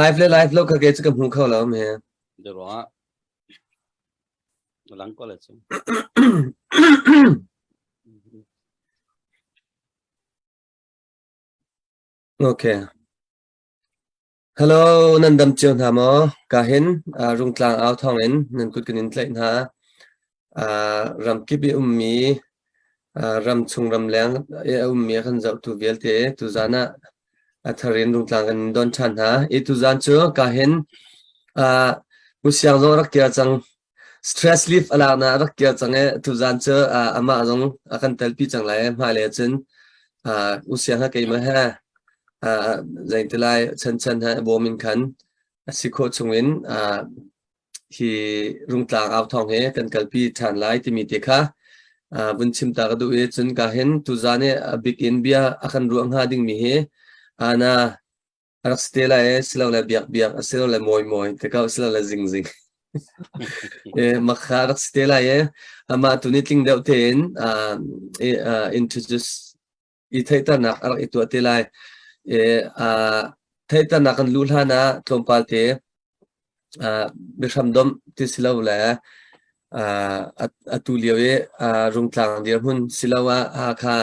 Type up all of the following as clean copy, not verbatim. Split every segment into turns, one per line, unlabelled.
live le live lo ka ke chka mu khaw lo me
de ro lang ko la chu
okay hello nandam chion ha mo ka hin rung tlang aw thong in nan kut kin tlai na ram ki bi ummi ram chung ram lang e ummi khan zau tu vel te tu zana atharin rung tlang kan don chan ha e tu zan chu ka hin musyang zo rak kya chang stress leave ala na rak kya chang e tu zan chu ama zong akan telpi chang lai ma le chen musyang ha kai ma ha dành tới lại chân chân ha bố mình khấn sĩ khô chung in thì rung tlang áo thong he cần cần pi thàn lại thì mình tiếc ha vun chim ta cái đuôi chân cả hen tu zane big in bia akan ruang ha ding mi he ana arak stela e silo la biak biak silo la moi moi te ka silo la zing zing makha arak stela e ama tu ni ting deu ten introduce I thấy ta nak arak itu atelai thấy ta nak an lul hana tlompal te bishamdom ti silaw la atuliawe rung tlang dir hun silawa ha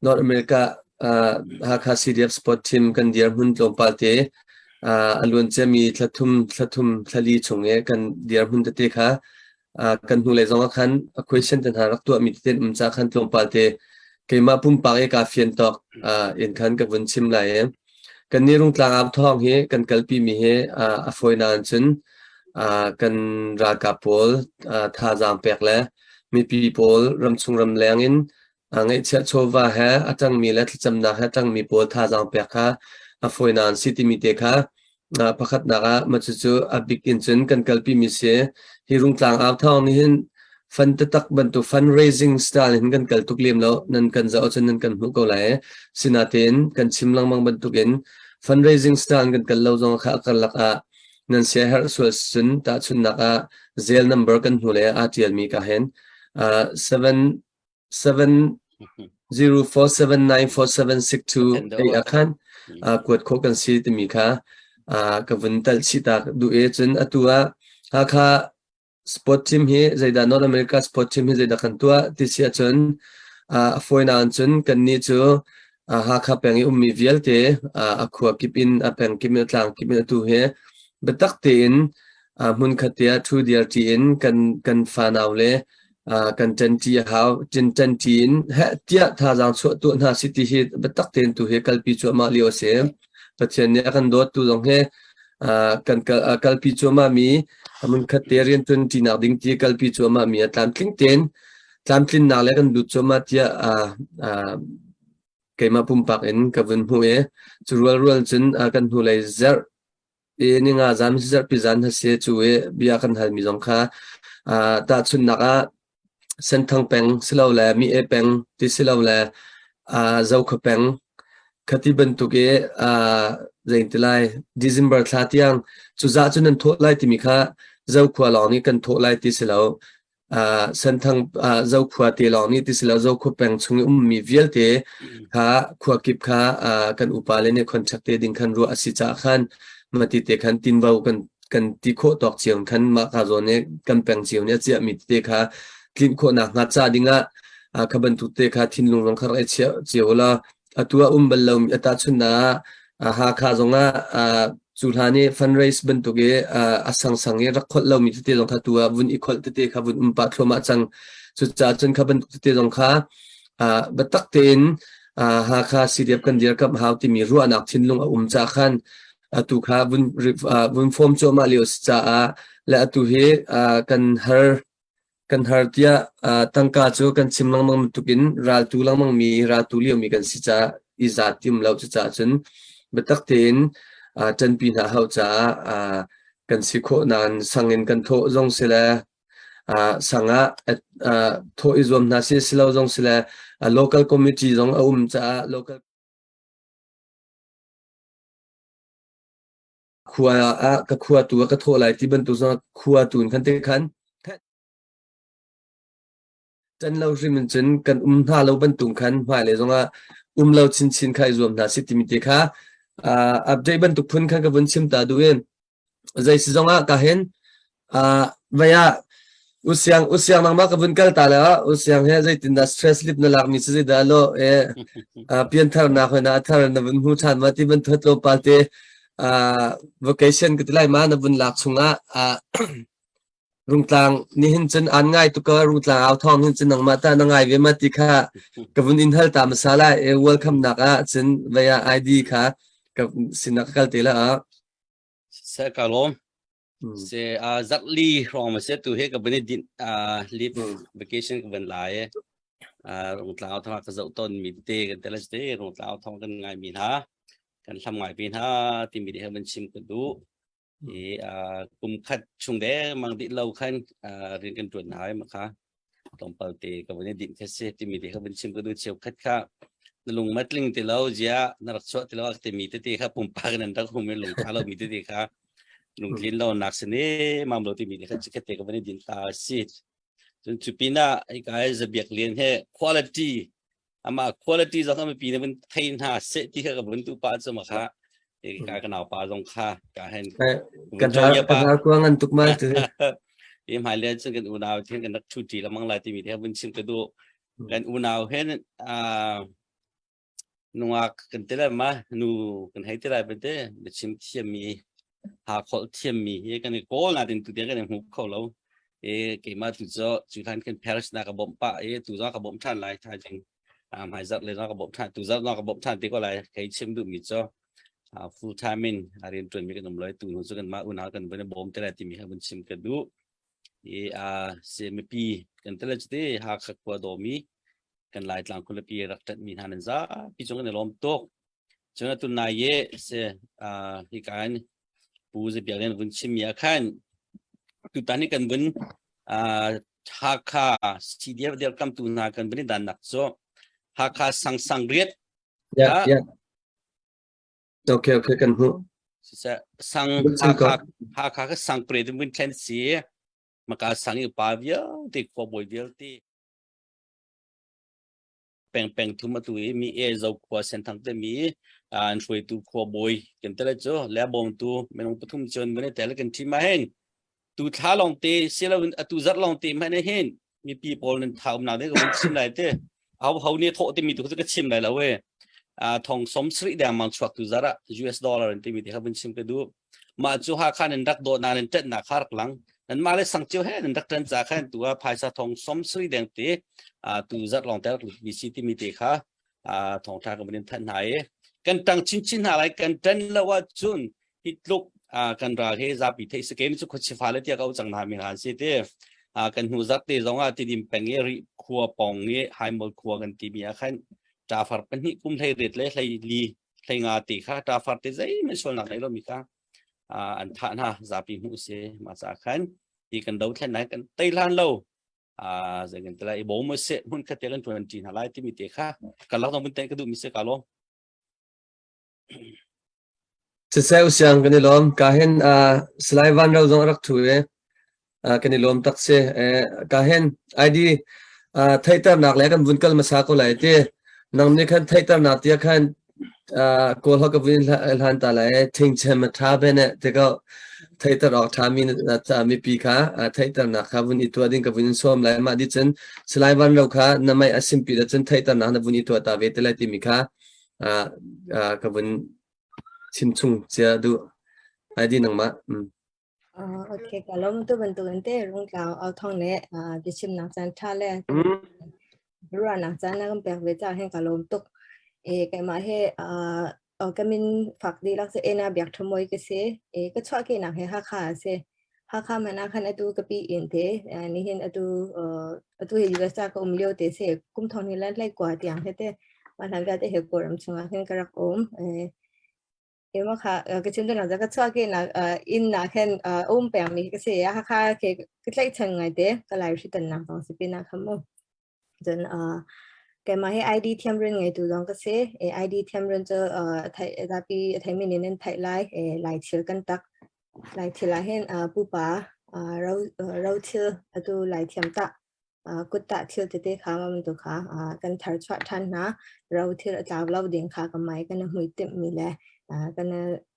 North America ha CDF sport team kan dir hun tlompal te alun chemi thlathum thlali chunge kan dir hun te kha kan hu le zonga khan question tan ha rak tu mi ten umcha khan tlompal te keima pum pa e ka fian tok in khan ka vun chim lai kan ni rung tlang ap thong he kan kalpi mi he a foinan chun kan ra ka pol tha jam pek le mi pi pol ram chung ram leng in ngai che chowa ha atang mi le cham na ha tang mi pol tha jam pek kha a foinan city mi te kha pakhat na ga ma chu a big in chun kan kalpi mi se hi rung tlang ap thong ni hin fan te tak ban tu fundraising style hin kan kal tuk lem lo nan kan za ochun nan kan hu ko lai sinaten kan chimlang mang ban tukin fundraising style kan kal lo jong kha kal laka nan se har so sun ta chun naka zel number kan hu le atl mi ka hen 77047947628 akhan kwat kho kan si ti mi kha ka vun tal si ta du e chun atua ha kha sport team hi zaida North America sport team hi zaida kan tua ti sia chun foinan chun kan ni chu ha kha pengi ummi vial te akhua kipin apeng kimel tlang kimel tu he betak te in mun khatia thu dia ti in kan fanaw le kan tanti how tanti in ha tia tha jang chu tu na city hi betak ten tu he kalpi chu ma lio se pathian ne kan dot tu jong he kan kalpi chu ma mi mun khaterian tun tina ding ti kalpi chu ma mi atlam tling ten tlam tlin na le kan du chu ma tia keima pumpak in ka vun hu e churual chun kan hu lai zar e ni nga jam zar pi jan ha se chu e bia kan hal mi jong kha ta chun naka sen thang peng silaw la mi e peng ti silaw la zau kha peng khati ban tu ke zain tilai December thatiang chu za chun an tho lai ti mi kha zau khwa law ni kan tho lai ti silaw san thang zau khwa te law ni ti silaw zau khu peng chung mi vial te kha khwa kip kha kan upale ne contract te ding khan ru asi cha khan mati te khan tin bau kan ti kho tok chiang khan ma ka zo ne kan peng chiu ne chia mi te kha klin kho na nga cha dinga khaban tu te kha thin lung rong khar e chia chiula atua bal lo ata chuna ha kha zonga chulhani fundraise ban tu ge asang sange rakhot lo mi te jong kha tua bun equal te kha bun pa thloma chang chu cha chun kha ban te jong kha batak ten ha kha CDF kan dir kap how ti mi ru anak thin lung cha khan atu kha bun form cho ma lios cha la atu he kan har tia tangka chu kan chimlang mang tukin ral tu lang mang mi ra tu liu mi kan si cha izat tim lo cha chun betak ten chân pi na hau cha kan si kho nan sangin kan tho jong sela sanga tho izom na se silo jong sela local committee jong cha local khua ka khua tu ka tho lai ti ban tu za khua tun khan te khan chân lâu rim chân kan ha lo ban tung khan hoi le zonga เราชินใครรวมนาสิติมิติค่ะอัปเดตบรรทุกพุ่นข้างกับวันชิมตาดูเองใจสิจงอ่ะกะเห็นvaya usiang nang ma kabun kal ta la usiang he zai tin da stress lip na lak mi se da lo pian thar na khona thar na bun hu chan ma ti bun thot lo palte vacation ke tilai ma na bun lak chunga rung tlang ni hin chen an ngai tu ka rung tlang aw thong hin chen nang ma ta na ngai ve ma ti kha kabun in hal ta masala welcome na ka chen vaya id kha ka sinak kal te la
sẽ cả lom sẽ giặc li rồi mà sẽ tu hết cái vấn đề din leave vacation cái vấn lại rong tao thằng cái dậu tôn mình tê cái tele tê rong tao thằng cái ngày mình ha cái làm ngày mình ha thì mình đi hơn chim cái đủ thì cùng khách chung đấy mang đi lâu khăn riêng cái tuần hỏi mà khá tổng bảo tê cái vấn đề din cái sẽ thì mình đi hơn chim cái đủ chiều khách khá lùng mất linh thì lâu giờ nó rắc rối thì lâu thì mình tê khá bùng phá cái này đó không mình lùng khá lâu mình tê khá lùng liên lâu nạc sinh ấy mà lâu thì mình đi khá cái tê cái vấn đề din ta xịtจนจุดปีน่ะไอ้กายจะเบียกเรียนให้ quality อามา quality จะทำให้ปีนี้มันเทียนหาเสตีให้กับมันตัวป้าจะมาค่ะไอ้กายกันเอาป้าตรงค่ะกายเห็น
กันหากวางอันตุกมาถือ
ยังหายเรียนซึ่งกันอุณาวเที่ยงกันนักชุดจีละมังลายที่มีที่มันชิมกันดูกันอุณาวเห็นนัวกันเท่าไรมานูกันให้เท่าไรเป็นเต้เป็นชิมเทียมมีหาข้อเทียมมียังกันโก้น่ะถึงตัวเดียวกันหุบเขาแล้วเกมาตุจจุทันกันเพลสนักบ่มปะตุจกับบ่มท่านหลายท่าจริงหายจัดเลยนักบ่มท่านตุจนักบ่มท่านที่ก็หลายใครชิมดูมีจ้อfull time in เรียนจนมีกันหนุ่มร้อยตุนหุ่นสุกันมาอุณากันเป็นบ่มแต่ละที่มีให้มันชิมกันดูเซมปีกันแต่ละจุดหากขักว่าโดมีกันหลายหลังคนละปีรักจัดมีหันซ่าปีจงกันในลมตกจนตุนนายเซที่การปูจะเปลี่ยนวันชิมยาขันตุตานี่กันเป็นหากข้าสีเดียวเดียวกันตุนากันเป็นด้านนักโซหากข้าสังเรียด
โอเคกันหู
สังหากข้าก็สังเปรตเป็นแค่เสียมันก็สังอยู่ป่าเดียวที่ขวบเดียวที่แปลงทุ่มตัวมีเจ้าขวบเส้นทางเตมีช่วยตัวขวบกันแต่ละโจแล้วบ่มตัวไม่ต้องปฐุมจนเป็นแต่ละกันที่มาเห็นตูท้าลองเตะเสียแล้วตูจัดลองเตะไม่ได้เห็นมีปีบอลนั้นท้ามันได้ก็มันชิมได้เตะเขาเนี่ยโถเตมีตัวก็ชิมได้แล้วเว้ยทองสมศรีแดงมันชวักตูจัดอะUS ดอลลาร์เตมีที่เขาเป็นชิมกันดูมาจูฮาคานันดักโดนนันเต็ดนักฮาร์กหลังนั้นมาเลยสังเจ้าเห็นนันดักเต็นจากขันตัวภายซาทองสมศรีแดงเตะตูจัดลองเตะมีสิที่มีเตะค่ะทองท้าก็เป็นทันหายกันตั้งชินอะไรกันเต็นแล้วว่าจุนฮิตลุกกันราเฮซาปิเทสเกมสุขชิฟาเลที่เขาจังหามีหานสิเตกันหูจักเตจงที่ดิมเป็งริขัวปองไฮมอลขัวกันที่มีอาขันจาฟาร์เป็นที่กุมไทยเด็ดเลยไทยลีไทยงาติค่ะจาฟาร์เตใจไม่ชวนหนักเลยเรามีค่ะอันท่านะซาปิมุเซมาจากขันที่กันดาวแค่ไหนกันไต้หวันเราจะกันแต่ละอีโบมุเซมันคัดเจริญตัวจีนอะไรที่มีเตะค่ะกันเราต้องเป็นเตะก็ดูมิเซกาโล
จะใช้อุสิงกันในลมการเห็นสไลด์วันเราต้องรักถูกันในลมตักเซการเห็นไอดีไทยตามนักเล่กันวุ่นกันมาสักคนไหลเต้นังนี่ขันไทยตามนักเตี้ยขันโกลฮอกวินหันตาไหลทิ้งเชมท้าเบเนแต่ก็ไทยตามออกทามีปีค่ะไทยตามนักครับวุ่นอีตัวดิ้งกับวุ่นซ้อมไหลมาดิฉันสไลด์วันเราค่ะนั่นไม่อาศิมปีดิฉันไทยตามนักวุ่นอีตัวตาเวทเลยที่มีค่ะกับวุ่นชิมชุงเจ้าดูไอดีนังมา
โอเคkalau untuk bentuk nanti rung kalauเอาท่องเนี่ยจะชิมนักจันทร์เลยรู้ว่านักจันทร์ก็เป็นเวจ้าให้kalau untuk kayak mah he kami fak di lak se ena biak thomoi ke se ke chwa ke nak he ha kha mana khan atu kapi inte ni hin atu he USA ko umlio te se kum thon ni lai kwa tiang he te man han ga te he koram chunga hen karak mà cái chuyện đó là cái cho cái là in là khen ôm bèn mi cái gì á ha cái lấy chân ngày đấy cái lại是等那东西变那看么，真cái mà hay ID thêm rồi ngày tụi dòng cái gì ID thêm rồi cho thầy ta bị thầy mình nên thầy lại chiều căn tắc lại chiều lại hen bu bà rau chiều tụi lại thêm ta กุตตะเที่ยวเตะขามันตุค่ะกันทาร์ชทันนะเราที่เราจะเราเดียงขากันไหมกันหุยเต็มมีแล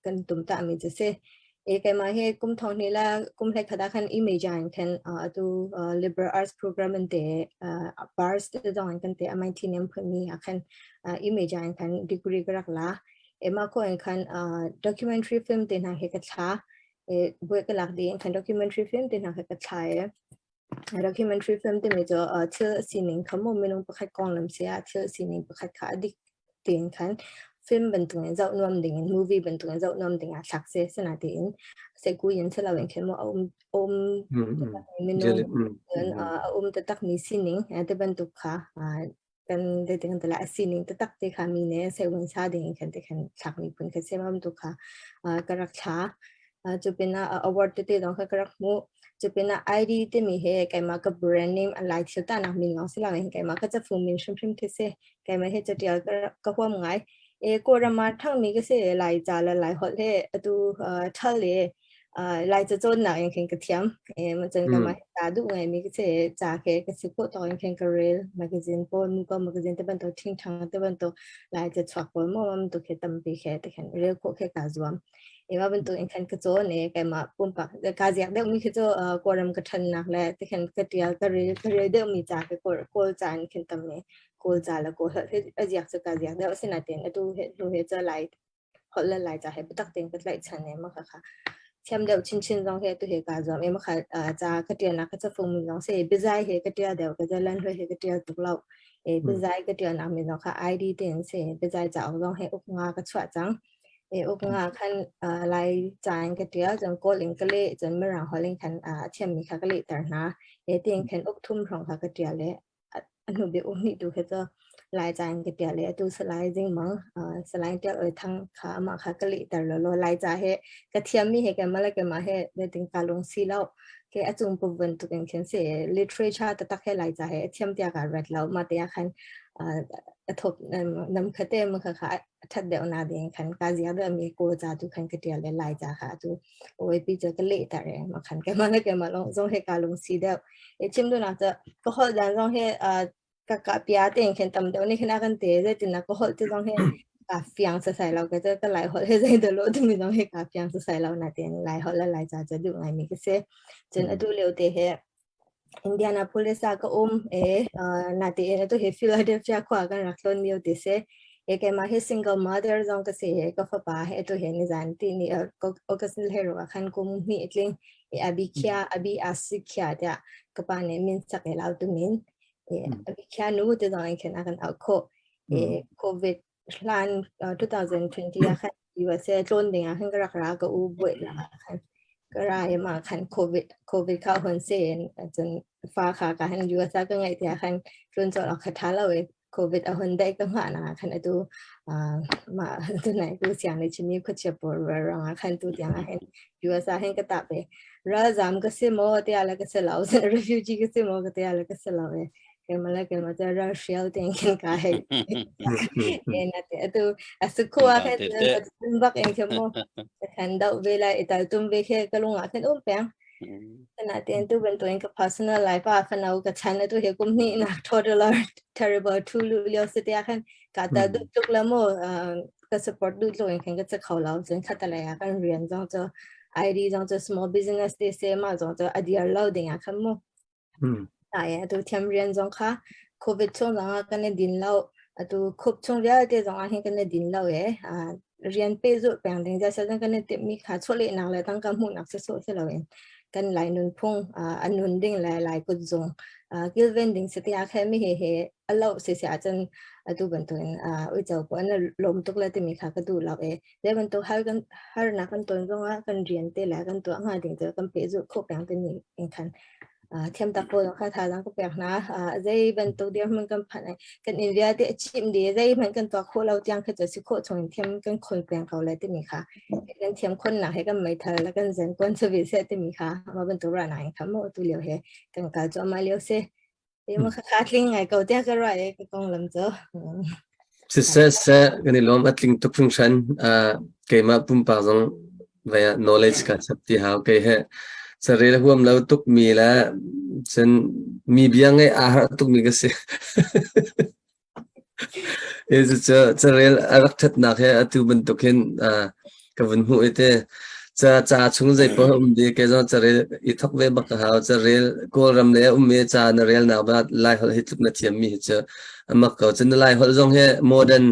กันตุ่มตะมีจะเสcái mà he kum thong ni la kum le khada khan image an khan tu liberal arts program ante bars te dong kan te amai thinem phani akhan image an khan degree karak la ema ko an khan documentary film te na he ka tha e boi ka lak de khan documentary film te na he ka tha e documentary film te me jo thil sining khamo menung pakhat kong lam sia thil sining pakhat kha adik ten khan film bentuk yang zau nom dengan movie bentuk yang zau nom dengan success na tin se ku yin se la wen khen mo minung tetak ni sining te bentuk kha kan de dengan tela sining tetak te kha mi ne se wen sa de khan te khan sak ni pun kha se ma bentuk kha karak cha chu pena award te dong kha karak mu chu pena id te mi he kai ma ka brand name alai thil ta na min ngau se la wen kai ma ka cha fu min shim the se kai ma he cha tia ka hwam ngai cô ra mà thằng mình cái sẽ lại trả lại họ thế tu thằng lệ lại cho chôn nào những cái thiam mà chân cái mà ta đủ ngày mình cái sẽ trả cái sự cố tao những cái real magazine phone có magazine tới bên tôi thinh thang tới bên tôi lại cho chọc với mà mình tôi cái tâm bị cái cái real cố cái cả zoom mà bên tôi những cái chỗ này cái mà bung bạc cái gì đó mình cái chỗ cô làm cái thân nào lại cái tia cái real đó mình trả cái cô trả những cái tâm này cô trả là cô hết cái sự cái gì đó xin là tiền tu hết trở lại họ lên lại trả hết bất tắc tiền cái lại chân này mà cả xem đều chín trong hết tu hết cả rồi em mà cả trả cái tiền là cái chất phụ mình nó sẽ bây giờ hết cái tiền đều cái lên hết cái tiền tục lâu bây giờ cái tiền nào mình nó cả ID tiền sẽ bây giờ trả trong hết ốc nga cái chuyện trắng ốc nga khăn lại trả cái tiền trong cô linh cái lệ trong mấy rằng họ linh khăn xem mình cái lệ tờ na tiền khăn ốc thum trong cái tiền lệ anh hùng bị ổn định được hết lại trang cái tiền lệ tu slide ding mong slide tiền ở thang khá mà khá cái lệ tờ lo lại trả hết cái thiam mi hết cái mà hết để tính cả long xí lâu cái ở trong bộ phận tụi mình sẽ literature tất cả lại trả hết thiam tiền cả red lâu mà tiền khăn thộp nằm khát tiền mà khá thật đều na tiền khăn cái gì đó mình cố trả tu khăn cái tiền lệ lại trả khá tu ôi bây giờ cái lệ tờ mà khăn cái mà long trong hết cả long xí đâu chim đó là có hội đàn trong hết các bia tiền khen tầm đó này khi nào cần tiền rồi thì nó có hội từ trong hết cả phiang sẽ xài lâu cái lại hội hết rồi từ lúc thì mình trong hết cả phiang sẽ xài lâu là tiền lại hội là lại trả cho được ngày mình cái xe trên ở tu liệu tiền hết Indianapolis có là tiền tu hết Philadelphia qua cái rắc lon nhiều tiền xe cái mà hết single mother trong cái xe có phải bà hết tu hết như vậy thì có cái sinh hero khăn cũng mỹ linh abi asikia đã các bạn này mình chắc là tụi mình kia nu từ đó anh akan ako COVID plan 2020 akan USA trốn dengan akan gerak ke ubud lah akan gerak mà akan COVID kau hansen jeng fa kha akan USA ke ngai dia akan trốn cho là khá là về COVID akan dai ke mana akan itu mà tu này tu siang ni chini ko chepo rang akan tu dia akan USA akan ketak be ra zam ke semo dia la ke selau refugee ke semo ke dia la ke selau cái mà cho ra shell tiền cái hay nên là tu asukua cái tu bác em cho mua thành đầu về lại tại tụi về cái lung ngã cái ốm bèn nên là tiền tu bên tụi cái personal life phần nào cái chăn tu hiểu cũng ní là total terrible tu liệu sự tiếc cái ta du chúc lắm cái support du tụi cái cái khẩu lao dân khát lại cái riêng trong cho ID trong cho small business để xem mà trong cho idea lao tiền cái mua tu thiam rian zong kha COVID chung la ka ne din lo tu khup chung ya te zong a hin ka ne din lo rian pe zu pang ding ja sa ka ne te mi kha chole na le tang ka mu nak se so se lo kan lai nun phung anun ding lai ku zong gil vending se te a kha mi he alo se se a chen tu ban tu oi chau ko na lom tuk la te mi kha ka du lo le ban tu har na kan ton zong a kan rian te la kan tu nga ding je kan pe zu khup pang te ni in khan thêm tập bộ khai thác rằng có việc na dây bên tổ điều mình cần phải cần invest để chìm đi dây mình cần tổ khô lâu tiếng cái sự khô trong thêm cần khôn quen cầu lại thì mình khá cần thêm khôn nào hay cần mấy thời là cần dần quan sự việc sẽ thì mình khá mà bên tổ ra này khá một tu liệu hệ cần cả cho mai liệu xe thì mà khá linh ngày cầu tiếng cái rồi cái con làm cho
sẽ cái này lom atling tục function cái mà bung bao giờ về knowledge cả sắp thì hao cái hệ Sarili huam lau tuk mi la sen mi biang ai ahar tuk mi kasi is saril arak that na khe atu bentuk hin kavun hu ite cha chung zai po di ke zo saril ithak ve bak ha saril ko ram le me cha na rel na ba lai hol hituk na thiam mi cha amak ko chen lai hol zong he modern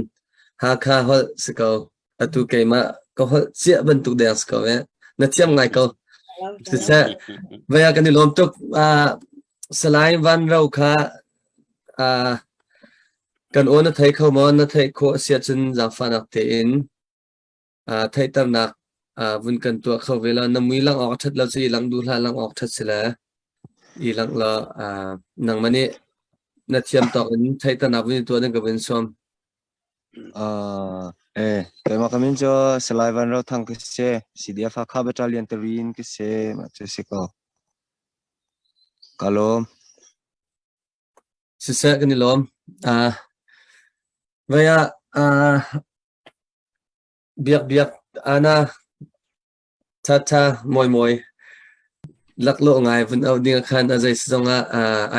ha kha hol sikau atu ke ma ko hol sia bentuk dance ko ve na thiam ngai ko sa vaya kan lom tuk salai van rau kha kan ona thai khau ma na thai kho sia chen za fanak te in thai tar nak vun kan tu khau vela na mui lang ok that la chi lang du la lang ok that sila i lang la nang mani na thiam to in thai tar na vun tu na ka vin som
Tema kami jo Selaivan ro thang kise CDF Hakha Battalion Terin kise machisiko kalom
sisa kan lom vaya biak ana cha moi laklo ngai vun au ding khan azai songa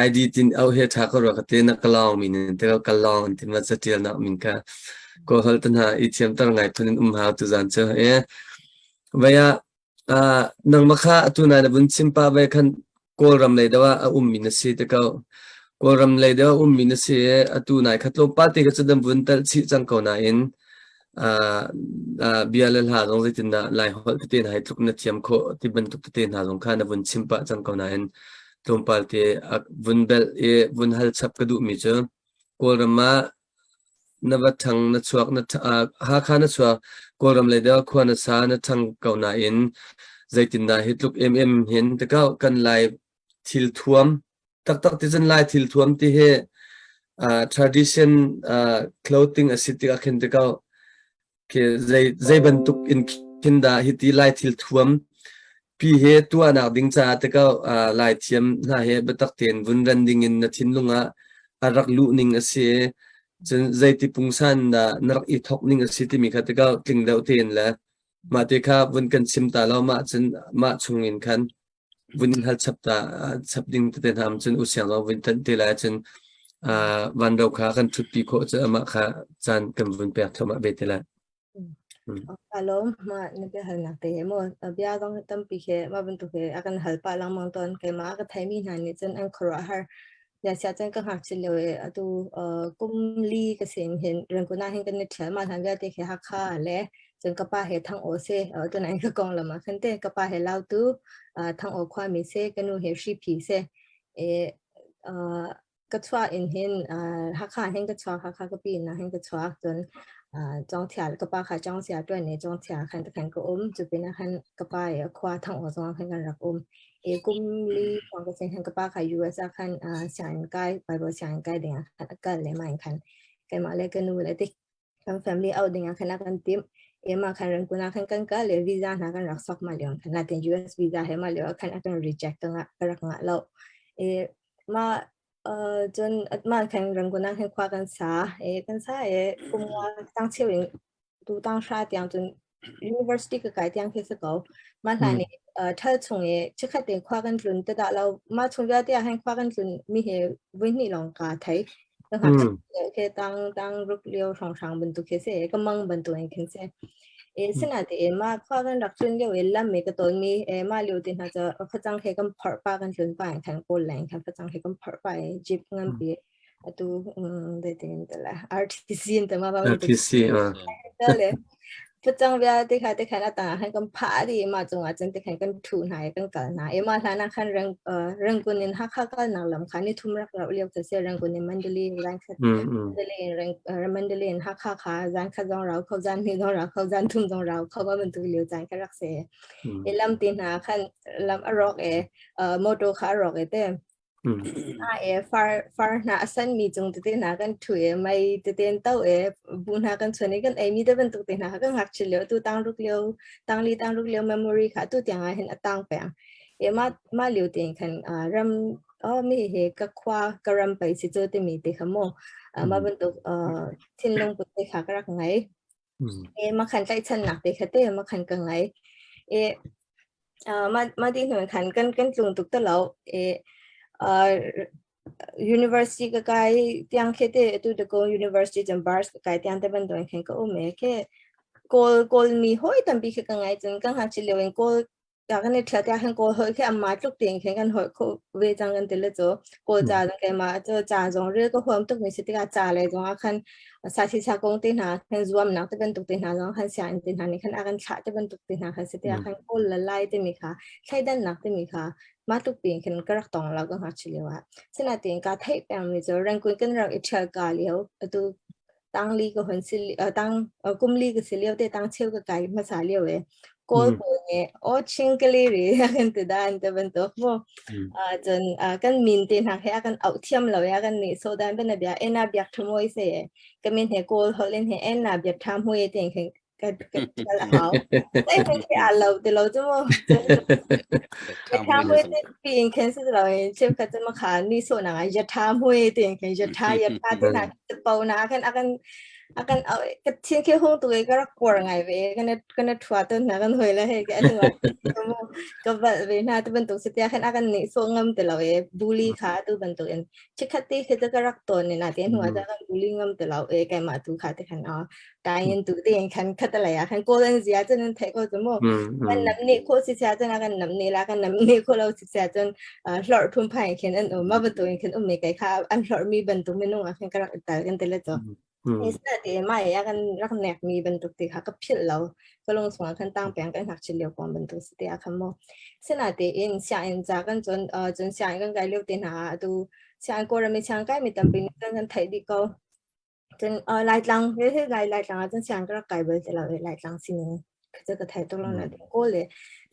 ID tin au he tha ko rakate na kalong min te kalong tin ma chatil na min ka ko hal tan ha I thiam tar ngai thunin ha tu zan che vaya nang makha atuna na bun simpa ve khan kol ram le dawa min si te ka kol ram le dawa min si atu nai khatlo pa te ka chadam bun tal chi chang ko na in bialal ha dong zaitin na lai hol tin hai tuk na thiam kho ti ban tuk tin ha dong khan bun simpa chang ko na in tompal te bun bel bun hal chap ka du mi che kol rama na ba thang na chuak na ha kha na chuak kol ram le dawa khwa na sa na thang ko na in zaitin na hitluk hin te ka kan lai thil thuam tak ti chen lai thil thuam ti he tradition clothing asitik akhin te ka ke zai bentuk in kinda hiti lai thil thuam pi he tu ana ding cha te ka lai thiam na he betak ten vun ran ding in na thin lunga arak lu ning ase chen zai ti pungsan da narak I thok ning ase ti mi kha te ka tling dau ten la ma te kha vun kan sim ta lo ma chen ma chungin khan vun in hal chap ta chap ding te ham chen usiang lo vun tan te la chen van rau kha kan thut pi kho cha ma kha chan kan vun pe thoma be te la
Kalom ma nabe hal nak te mo bia dong tam pi khe ma bentuk he akan hal pa lang mang ton ke ma ka thai mi na ni chen an khra har ya sia chen ka hak chil le atu kum li ka sen hen ran ko na hen kan ne thal ma than ya te khe ha kha le chen ka pa he thang o se tu nai ka kong la ma khan te ka pa he lau tu thang o khwa mi se ka nu he shi pi se ka chwa in hen ha kha hen ka chwa ha kha ka pi na hen ka chwa ton trong thia ka pa kha trong sia twa ne trong thia khan ta khan ko chu pe na khan ka pa ya khwa thang o zong khan kan rak kum li kwang ka sen khan ka pa kha US a khan sian kai bible sian kai ding khan ka le mai khan kai ma le ka nu le ti kan family out ding khan kan tim ma khan ran kuna khan kan ka le visa na kan rak sok ma le khan na ten US visa he ma le khan kan reject nga ka rak nga lo maจนมาแข่งรังกุนังแข่งคว้ากันซากันซากุมว่าตั้งเชี่ยวดูตั้งชาติยังจน university ก็ไกลยังเคสก็มาหลายนี่ถ้าชงชิคกี้พายคว้ากันจนแต่เรามาชงยอดที่ให้คว้ากันจนมีเหตุวินิลองกาไทยแล้วหากแค่ตั้งรุกเลี้ยวช่องบนตัวเคสก็มั่งบนตัวเองเคสสินะที่มาคว้ากันรักจนเลี้ยวล่ำมีก็ตัวมีมาเลี้ยวที่น่าจะพระจังให้กันพอป้ากันจนไปแข่งโกลแรงค่ะพระจังให้กันพอไปจิบเงินปีตัวได้ถึงแต่ละ RTC แต่มาบ้างตัว
RTC
แต่เลยพระจังเวลาที่ใครน่าต่างให้กันพาดีมาจงอาจจะที่ใครกันทุนหายกันกันนะมาทางนั้นคันเรื่องกุนินฮักกันนักลำคันนี่ทุ่มรักเราเลี้ยวจะเสียเรื่องกุนินมันเดลีแรงคัดมันเดลีเรื่องมันเดลีฮักขาจานคัดจงเราเขาจานนี่จงเราเขาจานทุ่มจงเราเขาว่ามันตัวเลี้ยวจานแค่รักเสียลำตีนหาคันลำอรอกโมโตคารอกเต้ฟาร์น่าสันมีจงติดหากันถุยไม่ติดเต้าบุญหากันส่วนนี้กันมีแต่เป็นตุติดหากันหักเฉลียวตัวตั้งลูกเลี้ยวตั้งเลี้ยวเมมโมรีค่ะตัวอย่างเห็นตั้งแปลงมาเลี้ยวติงคันรำมีเหตุกับคว้ากระรำไปสิโจติมีติขโมมาเป็นตุทิ้งลงปุติค่ะกระไงมาขันใจฉันหนักติค่ะเต้มาขันกังไง มาที่หน่วยขันกันจุงตุกตะเราuniversity ก็ไกลเตียงเคเตตุตะโก university จัมบาร์สก็ไกลเตียงแต่บันโดนแข่งก็โอเมเคกอลมีห้อยตัมปีคือกังไงจนกังหาชิเลวินกอลอยากให้เทียบแข่งกอลห้อยแค่อามาตุกเตียงแข่งกันห้อยเขาเวจังกันเตลโจกอลจ่าจังแกมาเจอจ่าจงเรื่องก็ความตุกมีสติกาจ่าเลยจงอาคันสาธิตสากงตีนาแข่งรวมนักแต่เป็นตุกตีนาจงคันเสียงตีนานี่คันอากันฉะแต่เป็นตุกตีนาคันสติกาคันกอลละลายเตมีค่ะใช่ด้านนักเตมีค่ะมาตุกปีงแข่งกระตองเราก็หาชิเลวะฉะนั้นตีงกาไทยแปลงมีเจอแรงกุนกันเราอิจฉากาเลี้ยวตัวตั้งลีก็หันสิตั้งกุมลีก็สิเลี้ยวแต่ตั้งเชี่ยวก็ไกลมาสาเลี้ยวก็ตัวเนี่ยโอ้ชิงกะลีรีกันติดได้แต่เป็นตัวพวกจนกันมินตีนักให้กันเอาเทียมเรากันนี่โซดันเป็นแบบเอ็นนาบียกทำมวยเสียก็มินเหกูเขาเล่นเอ็นนาบียกทำมวยเตียงกันเอาแต่เป็นแค่เราแต่เราจะว่าจะทำมวยเตียงปีนแค่สุดเราเชื่อกันจะมาขานี่โซนังจะทำมวยเตียงกันจะท่าที่นักจะเป่านาakan kecil ke hong tu ke rak por ngai ve kan thua tu na kan hoi la he ke anu mo ka ba ve na tu bentuk setia kan akan ni so ngam te law bully kha tu bentuk en chikhati ke ta rak to ni na te hua ta kan bully ngam te law ke ma tu kha te kan tai yin tu te kan khat la ya kan ko len zia chen the ko tu mo kan nam ni ko si sia chen akan nam ni la kan nam ni ko lo si sia chen hlor thum phai ken an ma bentuk ken me kai kha an hlor mi bentuk me nu kan ka rak ta kan te le to Instead, mai akan nek mi bentuk ti ha kapil lo kalung sunga kan tang piang kan hak chil ko bentuk ti akan mo senate in sia in za kan jon sia kan gai liu tin ha tu sia ko ra mi chang kai mi tam pin kan thai di ko jon lai lang he lai lang jon sia ka kai bel te la lai lang sinจะก็ไทยตรงนั้นก็เลย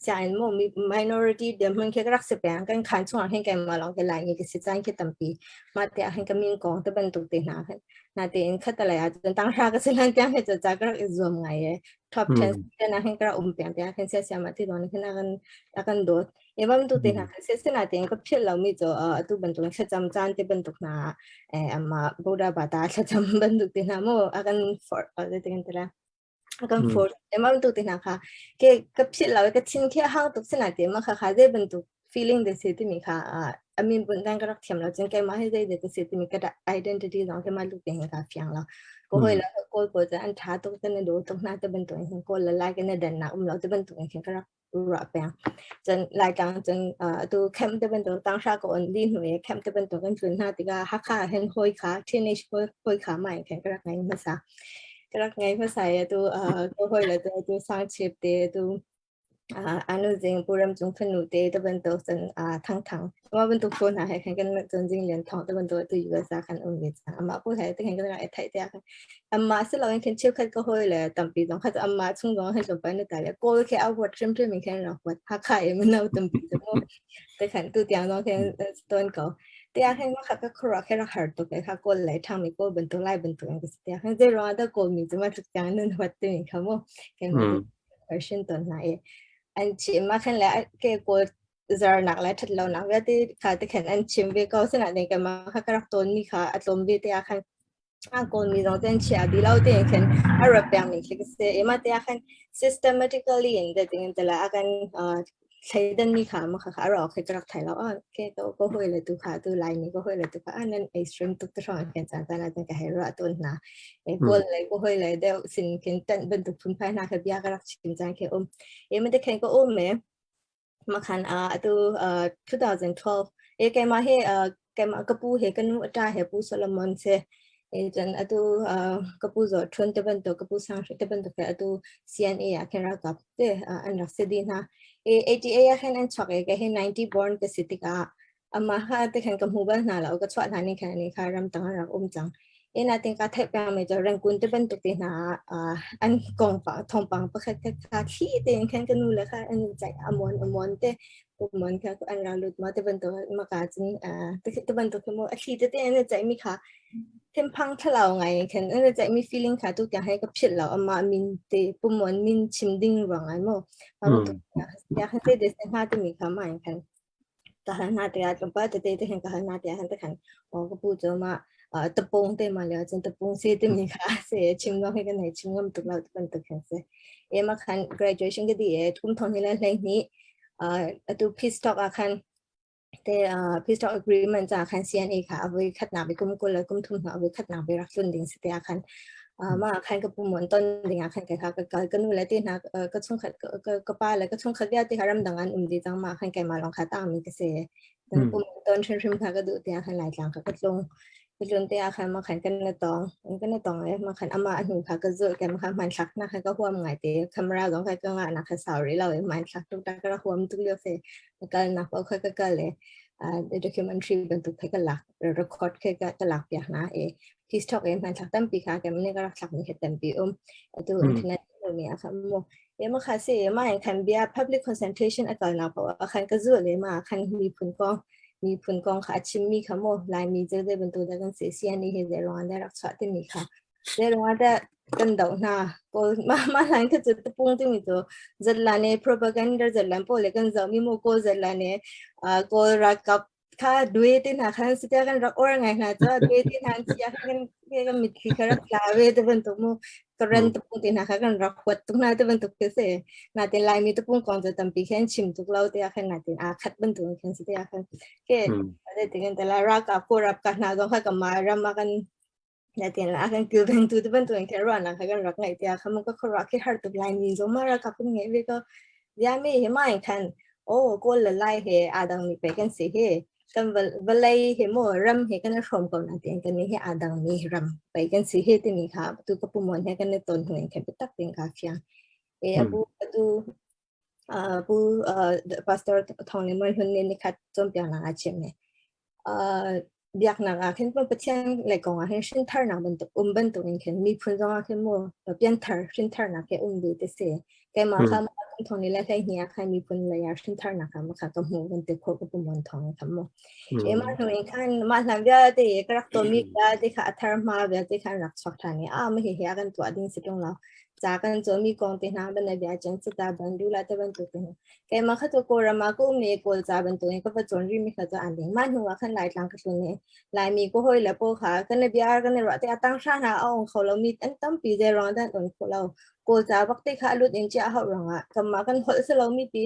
จานโมมี minority เดี๋ยวมันแค่รักษาแปลงกันขันช่วงให้แกมาลองกันหลายอย่างก็สิจานแค่ตั้งปีมาแต่ให้กันมีกองแต่เป็นตุกตีนากันนาเตียนขัดอะไรอาจจะตั้งราก็สิลังจังให้จะจากรักอิสรวมไงtop 10แต่นาให้กระอุ้มเปลี่ยนแต่ให้เสียเสียมาที่ตอนนี้ขึ้นอากันโดดยังว่ามันตุกตีนาเสียนาเตียนก็เพี้ยนเรามีจะตุเป็นตุกจะจำจานที่เป็นตุกนามาบูดาบาตาจะจำเป็นตุกตีนาโมอากัน for อะไรตีกันแต่ละakan for emang bentuk tin ha ke kapsil law ke chin khe hang tuk sina te ma kha je bentuk feeling de se ti mi kha amin bun dang karak thiam law chen ke ma he de se ti mi ka identity law ke ma lu te ka fyang law ko hoi la ko ja an tha tuk te ne do tuk na te bentuk hin ko la la ke ne dan na law te bentuk hin karak ra pya chen lai kang chen tu kem te bentuk tang sha ko on din hoi kem te bentuk kan chun na ti ga ha kha hen hoi kha teenage hoi kha mai ke karak ngai ma saก็ไงภาษาตัวก็ค่อยละตัวสร้างชิปเตตัวอันนู้นจริงปูรำจงขนุเตตัวเป็นตัวสันทั้งว่าเป็นตัวคนหาให้กันจริงเหรียญทองตัวเป็นตัวอยู่ภาษาคันองค์เวจ้าอามาพูดไทยตัวเห็นก็ได้ไทยเดียวกันอามาสิเราเห็นเชี่ยวคันก็ค่อยเลยตั้งปีต้องเขาจะอามาช่วงร้องให้จบไปในแต่ละก็แค่เอาวัดชิมชิมมีแค่เราวัดหักไข่มันเอาตั้งปีจะมั่วแต่ขันตัวเตียงร้องแค่ต้นเขาแต่อยากให้มาขัดก็ครัวแค่เราหาตัวไปค่ะก้นไหลทางมีก้นเป็นตัวไล่เป็นตัวเองก็แต่อยากให้จะรอแต่ก้นมีจะมาจุดจางนั่นวัดตัวเองเขาโม่แค่มาเวอร์ชันตัวไหนอันชิมมาขันแล้วแค่ก้นจะหนักแล้วถัดเราหนักแล้วที่ขาที่ขันอันชิมเวก็สนับเด็กกันมาค่ะกระตุ้นมีค่ะอารมณ์ดีแต่อยากให้ก้นมีตรงเส้นเฉียดดีเราตัวเองขันอารมณ์แบบนี้คือเสียมาแต่อยากให้ systematically อย่างเดียวแต่ละกันใช้ดันมีขามาค่ะเราเคยกระถ่ายแล้วแค่ก็ห้อยเลยตัวขาตัวลายนี้ก็ห้อยเลยตัวขาอันนั้นไอ้สตริงตุกตะช่องแขนจานนั้นตั้งแต่ให้เราตัวหนาไอ้ก้นเลยก็ห้อยเลยเดี๋ยวสิ่งแขนตันเป็นตุกพุ่นภายนาคือบิยากระชินจานแค่ไม่ได้แข่งก็ไหมมาขันตัว2012แกมาให้แกมากระปูเฮกันนุ่จ่าเฮปูโซโลมอนเซจนตัวกระปูจอดชนตะเป็นตัวกระปูสังตะเป็นตัวแค่ตัว CNA แค่รักกับเตอันรักเสดีนะATA แค่นั้นช็อกแค่90 born ก็สิทธิ์ก็มาหาแต่แข่งกับหัวบ้านน่ะแล้วก็ชวนหานี่แค่นี้ค่ะรำตั้งรักจังนาติงก็แทบจะไม่จะแรงกุนจะเป็นตุกตีน่ะอันกองฝังทองปังประคับค่ะขี้เต็งแค่กันนู่นเลยค่ะอันใจอมวนเตอมวนค่ะอันเราหลุดมาจะเป็นตัวมากาจินจะเป็นตัวขโมยขี้เตอันใจมีค่ะเทมพังทะเลาไงแค่อันใจมี feeling ค่ะทุกอย่างให้กับชิดเรามามินเตปุ่มวนมินชิมดิ้งรังไงมั้งมาตุกอยากให้เด็กๆที่มีค่ะมาอย่างกันก็หันหน้าเดียกันไปแต่เด็กๆก็หันหน้าเดียหันแต่ขันก็พูดจะมาตะปงเต็มมาแล้วจนตะปงเสียเต็มมีค่ะเสียชิมน้องให้กันไหนชิมน้ำตุกเราตุกเป็นตุกแข็งเสียมาคัน graduation ก็ดีทุ่มทองนี่แหละเรื่องนี้ tu peace talk akan te peace talk agreement za akan CNA ka awi khat na be kum kul kum thum na awi khat na be rak lun ding site akan ma akan ka pumon ton ding akan ka ka nu la ti na ka chung khat ka pa la ka chung khat ya ti haram dangan di jang ma akan kai ma long kha ta mi ka se dan pumon ton shrim ka ka du ti akan lai jang ka ka tlong lun te akan ma khan kan na tong ma khan ama anu ka ka zo kan ma man thak na ka huam ngai te camera gong ka nga na ka sauri la man thak tu ta ka huam tu le se ka na pa ka le documentary bentuk ka la record ka la ya na peace talk man thak tam pi ka ka ne ka rak thak ni hetem pi tu internet ni akan mo ma kha se ma khan bia public concentration akal na pa khan ka zo le ma khan mi phun koมีผลกองค่ะชิมมีค่ะโมลายมีเจอได้เป็นตัวกันเสียเสียนี่เห็นได้รางได้รักษาที่มีค่ะได้รางได้กันเดาหน้าก็มาหลังก็จะปุ่งที่มีตัวจัดลานี่ propaganda จัดลานพอเลยกันจะมีโมก็จัดลานี่ก็รักกับค่ะด้วยที่น่ะค่ะสุดท้ายกันรักorangไงนะจะด้วยที่น่ะเสียกันมีที่ค่ะรักลาเวทเป็นตัวโมkeren tepung tin ha kan rakwat tuk na te bentuk ke se na te lai mi tepung kongจะtampi khen chim tuk lau te akan na tin khat bentuk khen se te akan ke ade tingan te la rak a porap ka na dong kha ka ma ram kan na tin la akan ku bentuk te bentuk ke ra na kan rak ngai te akan mo ka khora ke har tuk lai mi zo ma ra ka pun ngai ve ko ya me he mai kan ko la lai he adang mi pe kan se he kan valai he mo ram he kan rom ko na tin kan ni he adang mi ramไปกันสิเฮตินี่ค่ะตูกระปุมอนให้กันในตนหวยแค่ไปตักเป็นกาเฟียงปูปูpastor ทองนี่มันหุ่นนี่ค่ะจมเปียงนางอาเชมเนี่ยเบียกนางอาขึ้นเป็นประเทศอะไรกองอาให้ชินทาร์นางเป็นตัวเป็นตัวนี้ค่ะมีพื้นจงอาขึ้นมัวเปลี่ยนทาร์ชินทาร์นางแค่ดูแต่เสียแกมาค่ะทองนี่แหละแค่เฮียค่ะมีพื้นเลยชินทาร์นางค่ะมาค่ะกับหูเป็นตัวโคกระปุมอนทองค่ะมัวมาหน่วยคันมาหลังเดียวที่กระตัวมีได้ที่ค่ะทาร์มาเบียที่ค่ะรักษาทางนี้ไม่เห็นกันตัวดิ้งสิตรงเราจากกันจะมีกองที่น้าเป็นในเบียจังสุดาบันดูแลแต่เป็นตัวนี้แกมาค่ะตัวโกรามาก็มีโกลจากเป็นตัวนี้ก็เป็นจนริมค่ะตัวอันนี้มาหน่วยคันหลายหลังกับตัวนี้หลายมีก็ห้อยแล้วพวกค่ะกันในเบียกันในรัฐที่ตั้งชาติเอาเขาเรามีอันตั้มปีเจร้อนด้านอื่นของเราโกจากวักที่ค่ะลุดยังจะเอาหลังกันมากันหัวเรามีปี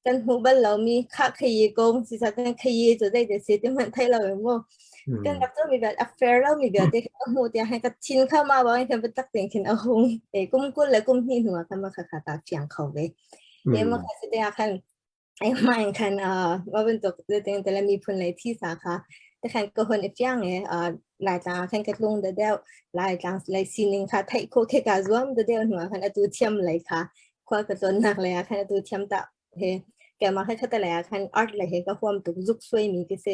กันหูบ้านเรามีค่าขยี้กงสิสักกันขยี้จะได้เดี๋ยวเสียที่มันไทยเราอย่างว่ากันรับตัวมีแบบ affair เรามีแบบที่เอาหูเดียวให้กับชินเข้ามาบอกให้เป็นตักเตียงขึ้นเอาหงกุ้มกุ้นและกุ้มหินหัวกันมาขาตาเฟียงเขาเลยมาค่ะสุดท้ายคันมาคันว่าเป็นตัวเตียงแต่ละมีผลในที่สาขาแต่คันก็คนเฟียงหลายจางคันกระลงเดียวหลายจางหลายซีนิงค่ะไทยโคเคกาซวมเดียวหัวคันตัวเทียมเลยค่ะควากระตุ้นหนักเลยคันตัวเทียมตะแกมาให้แต่ละคันอาร์ตเลยก็ความตุกจุกสวยมีก็เส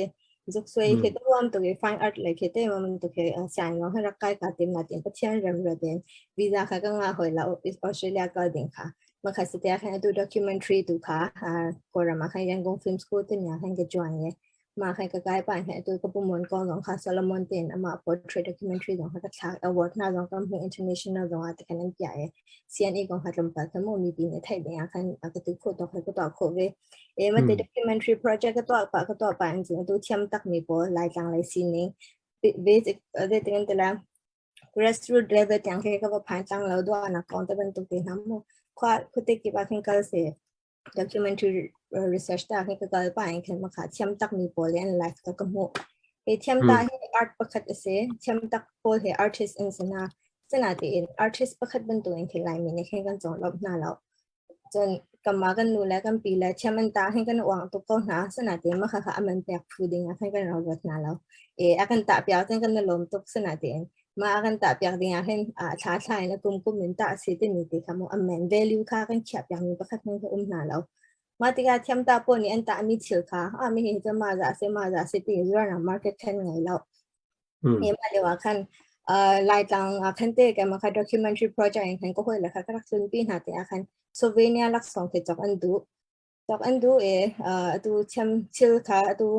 จุกสวยก็ความตุกfine art เลยแต่มันตุกสายงอให้รักใกล้กับเต็มนาเต็มก็เชื่อเรื่องเรื่องวีซ่าค่ะก็งาหอยแล้วออสเตรเลียก็ดิ่งค่ะมาค่ะสุดท้ายค่ะดู documentary ดูค่ะก็รามาค่ะยังกงฟิล์มสกูลตัวนี้ค่ะก็จอยเนี่ยมาค่ะก็ใกล้ไปค่ะตัวก็ปุ่มมอนกองของค่ะ Solomon เต็นมา portrait documentary ของค่ะก็ทัก award น่าจะก็มี international ของค่ะแต่คะแนนใหญ่ CNA ของค่ะลำบากทั้งหมดมีปีในไทยเนี่ยค่ะก็ติดโคตรก็ต่อโควิดมันเป็น documentary project ก็ต่อไปจริงๆตัวเทียมตักมีพอหลายจังหลายซีนิ่ง basic ได้ถึงแต่ละ grassroots level อย่างที่ก็ผ่านจังแล้วด้วยนะกองแต่เป็นตัวที่ทำมั่วคุณเด็กที่บ้านเขาเสีย documentary research ต่างๆก็ไปเห็นมาค่ะเทียมตักมีพอเรียนไลฟ์ก็มั่วเทียมตักให้ art ประคัดเสียเทียมตักพอให้ artist อินสนาสนาที่ artist ประคัดเป็นตัวเองที่ไลน์มีในแค่กันจงรอบหน้าแล้วจนกำมากันนูแล้วกันปีแล้วเชื่อมันตาให้กันหวังตุกก็หนาสนาเดียมาค่ะมันแปลกพูดยังให้กันเราแบบนั้นแล้วอากันตาเปียกให้กันลมตุกสนาเดียมาอากันตาเปียกเดียให้ท้าทายแล้วกุมเหมือนตาเสียที่มีที่คำว่ามัน value ค่ะกันเขียบอย่างนี้ประคัดมันก็หนาแล้วมาที่การเทียมตาปนนี่อันตามีเชื่อค่ะไม่เห็นจะมาจากเสียมาจากสิที่รู้นะ market แค่ไหนแล้วมาเดี๋ยวกันลายจังคันเตะกันมาค่ะ documentary project อย่างนั้นก็ค่อยเลยค่ะก็รักษาปีหน้าแต่คันโซเวเนียลักษณ์ที่จอกอันดูตัวเชื่อมเชื่อค่ะตัว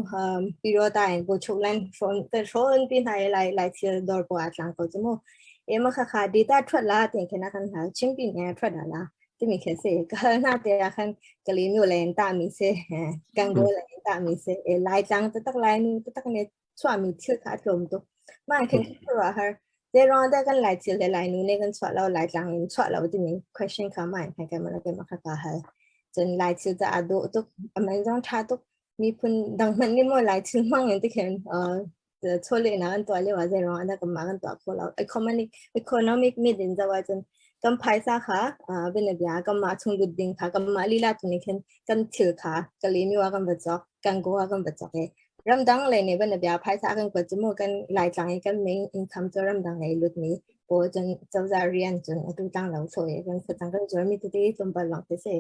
ปีโรตายบุชุกลันชนแต่ชนปีไหนหลายเชื่อดอร์บัวจังก็จะมั่วมาค่ะดีตาทวดละแต่แค่นั้นค่ะชิมปีเนี่ยทวดละที่มีแค่เสกก็น่าแต่คันกะลีมิวเลนตามีเสกังโกเลนตามีเสลายจังตักลายนู้ตักเนี่ยสวามีเชื่อค่ะลมตัวมาแค่คือว่าฮะเดี๋ยวรอได้กันหลายเชื่อหลายนู้เนี่ยกันสวาเราหลายจังสวาเราที่มี question ค่ะมาให้กันมาแล้วกันมาค่ะฮะจ จนลายชื่อจะอาดูตุกอเมซอนชาตุกมีพุ่นดังมันนี่มั่วลายชื่อมั่งอย่างที่เขียนจะช่วยเลยนะกันตัวเรียกว่าจะร้องอันนั้นก็มากันตัวคนเราeconomic มีดินจะว่าจนกำไพซ่าค่ะเป็นแบบยากำมาชงดุดดิ่งค่ะกำมาลีลาตัวนี้ขึ้นกันถือค่ะก็เลยมีว่ากันแบบจอกกันกูว่ากันแบบจอกเอรำดังเลยเนี่ยเป็นแบบยาไพซ่ากันก็จะมั่วกันหลายจังกันไม่ income จะรำดังเลยลุดนี้โอ้จนเจ้าจะเรียนจนตุตังเราช่วยกันฝรั่งก็จะมีตัวที่จนบอลลองไปเสีย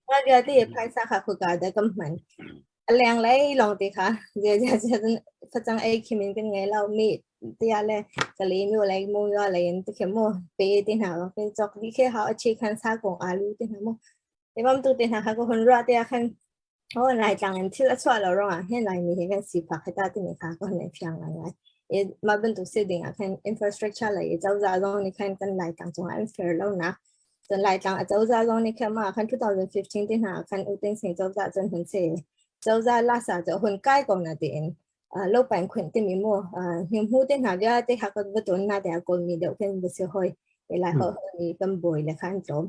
ว่าเดี๋ยวที่ไพซ่าค่ะคือการได้กำมันแรงไรลองตีค่ะเดี๋ยวฝรั่งไอ้คิมินกันไงเรามีที่อะไรก็เลยมีอะไรมูยอะไรอย่างที่เขียนมั่วไปที่หาเราเป็นจอกที่แค่เขาเอาชีคันซาของอาลูที่หามั่วแต่ว่ามันตัวที่หาเขาก็คนรักที่คันเพราะรายจังอันที่ละส่วนเราร้องเห็นรายมีเห็นกันสีผักให้ตาที่นี่ค่ะก็ในเพียงอะไรมาเป็นตัวเสด็จคัน infrastructure อะไรเจ้าจ้าลงในคันกันรายจังจงอันเฟอร์แล้วนะจนรายจังเจ้าจ้าลงในคันมาคัน2015ที่หาคันอุติงสิงเจ้าจ้าจนเห็นเสียเจ้าจ้าลาสาจะคนใกล้กว่านาเดนโลกแบ่งคนที่มีมั่วหิมหูที่หาว่าที่หากว่าตัวน่าแต่คนมีเดียวกันไม่ใช่ห้อยเวลาเขามีกำบวยและขั้นจม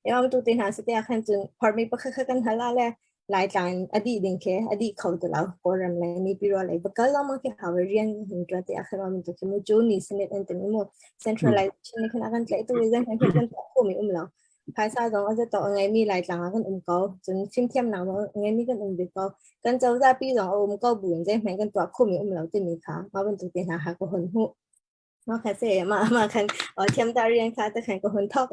เดี๋ยวมาดูที่หาสเตียขั้นจนพอมีประคับกันหาละแหละหลายการอดีตดิ่งแค่อดีตเขาตัวเราโกรธเลยมีปีรัวเลยบักเรามาแค่หาเรียนเห็นตัวที่อาคารมันตัวที่มูจูนี่สนิทอันที่มีมั่ว centralization ในขณะกันใจตัวเรื่องที่เป็นตัวคู่มีเราภายใต้ตรงอาจจะต่อไงมีหลายจังกันเขาจนชิมเทียมหนังว่าไงมีกันเดียวกันเจ้าจะปีสองก็บุญใจแม่กันตัวคู่มีเราจะมีค่ะมาเป็นตัวที่หาก็คนหูมาแค่เสียมาคันเทียมตาเรียนค่ะแต่คันก็คนทอก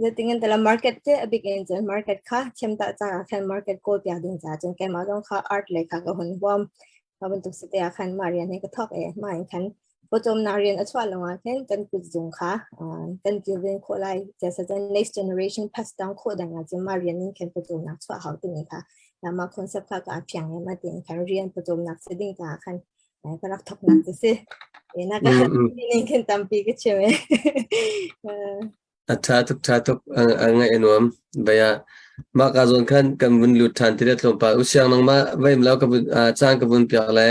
จะติงกันแต่ละ market ที่ big engine market ค่ะเทียมตาจากคัน market โกดยาดินจ้าจนแกมาต้องค่ะ art เลยค่ะก็คนวอมมาเป็นตัวสเตียคันมาเรียนให้ก็ทอกมาอย่างคันพอจมนาเรียนอัชวาลงมาเห็นกันกุศลค่ะกันเกี่ยวกับคนไรจะแสดง next generation pass down คนดังนั้นจะมาเรียนนี่กันพอจมนักสวาเขาตัวนี้ค่ะแล้วมาคอนเซ็ปต์ค่ะก็เพียงมาเรียนคันเรียนพอจมนักเสด็จจ้าคันก็รักทอกนักจะสินักการนี่กันตามปีก็ใช่ไหม
Achatuk anga enwam baya ma kazon khan kamun lutan tire tlompa usyang nang ma vaim law kabun chang kabun pyak la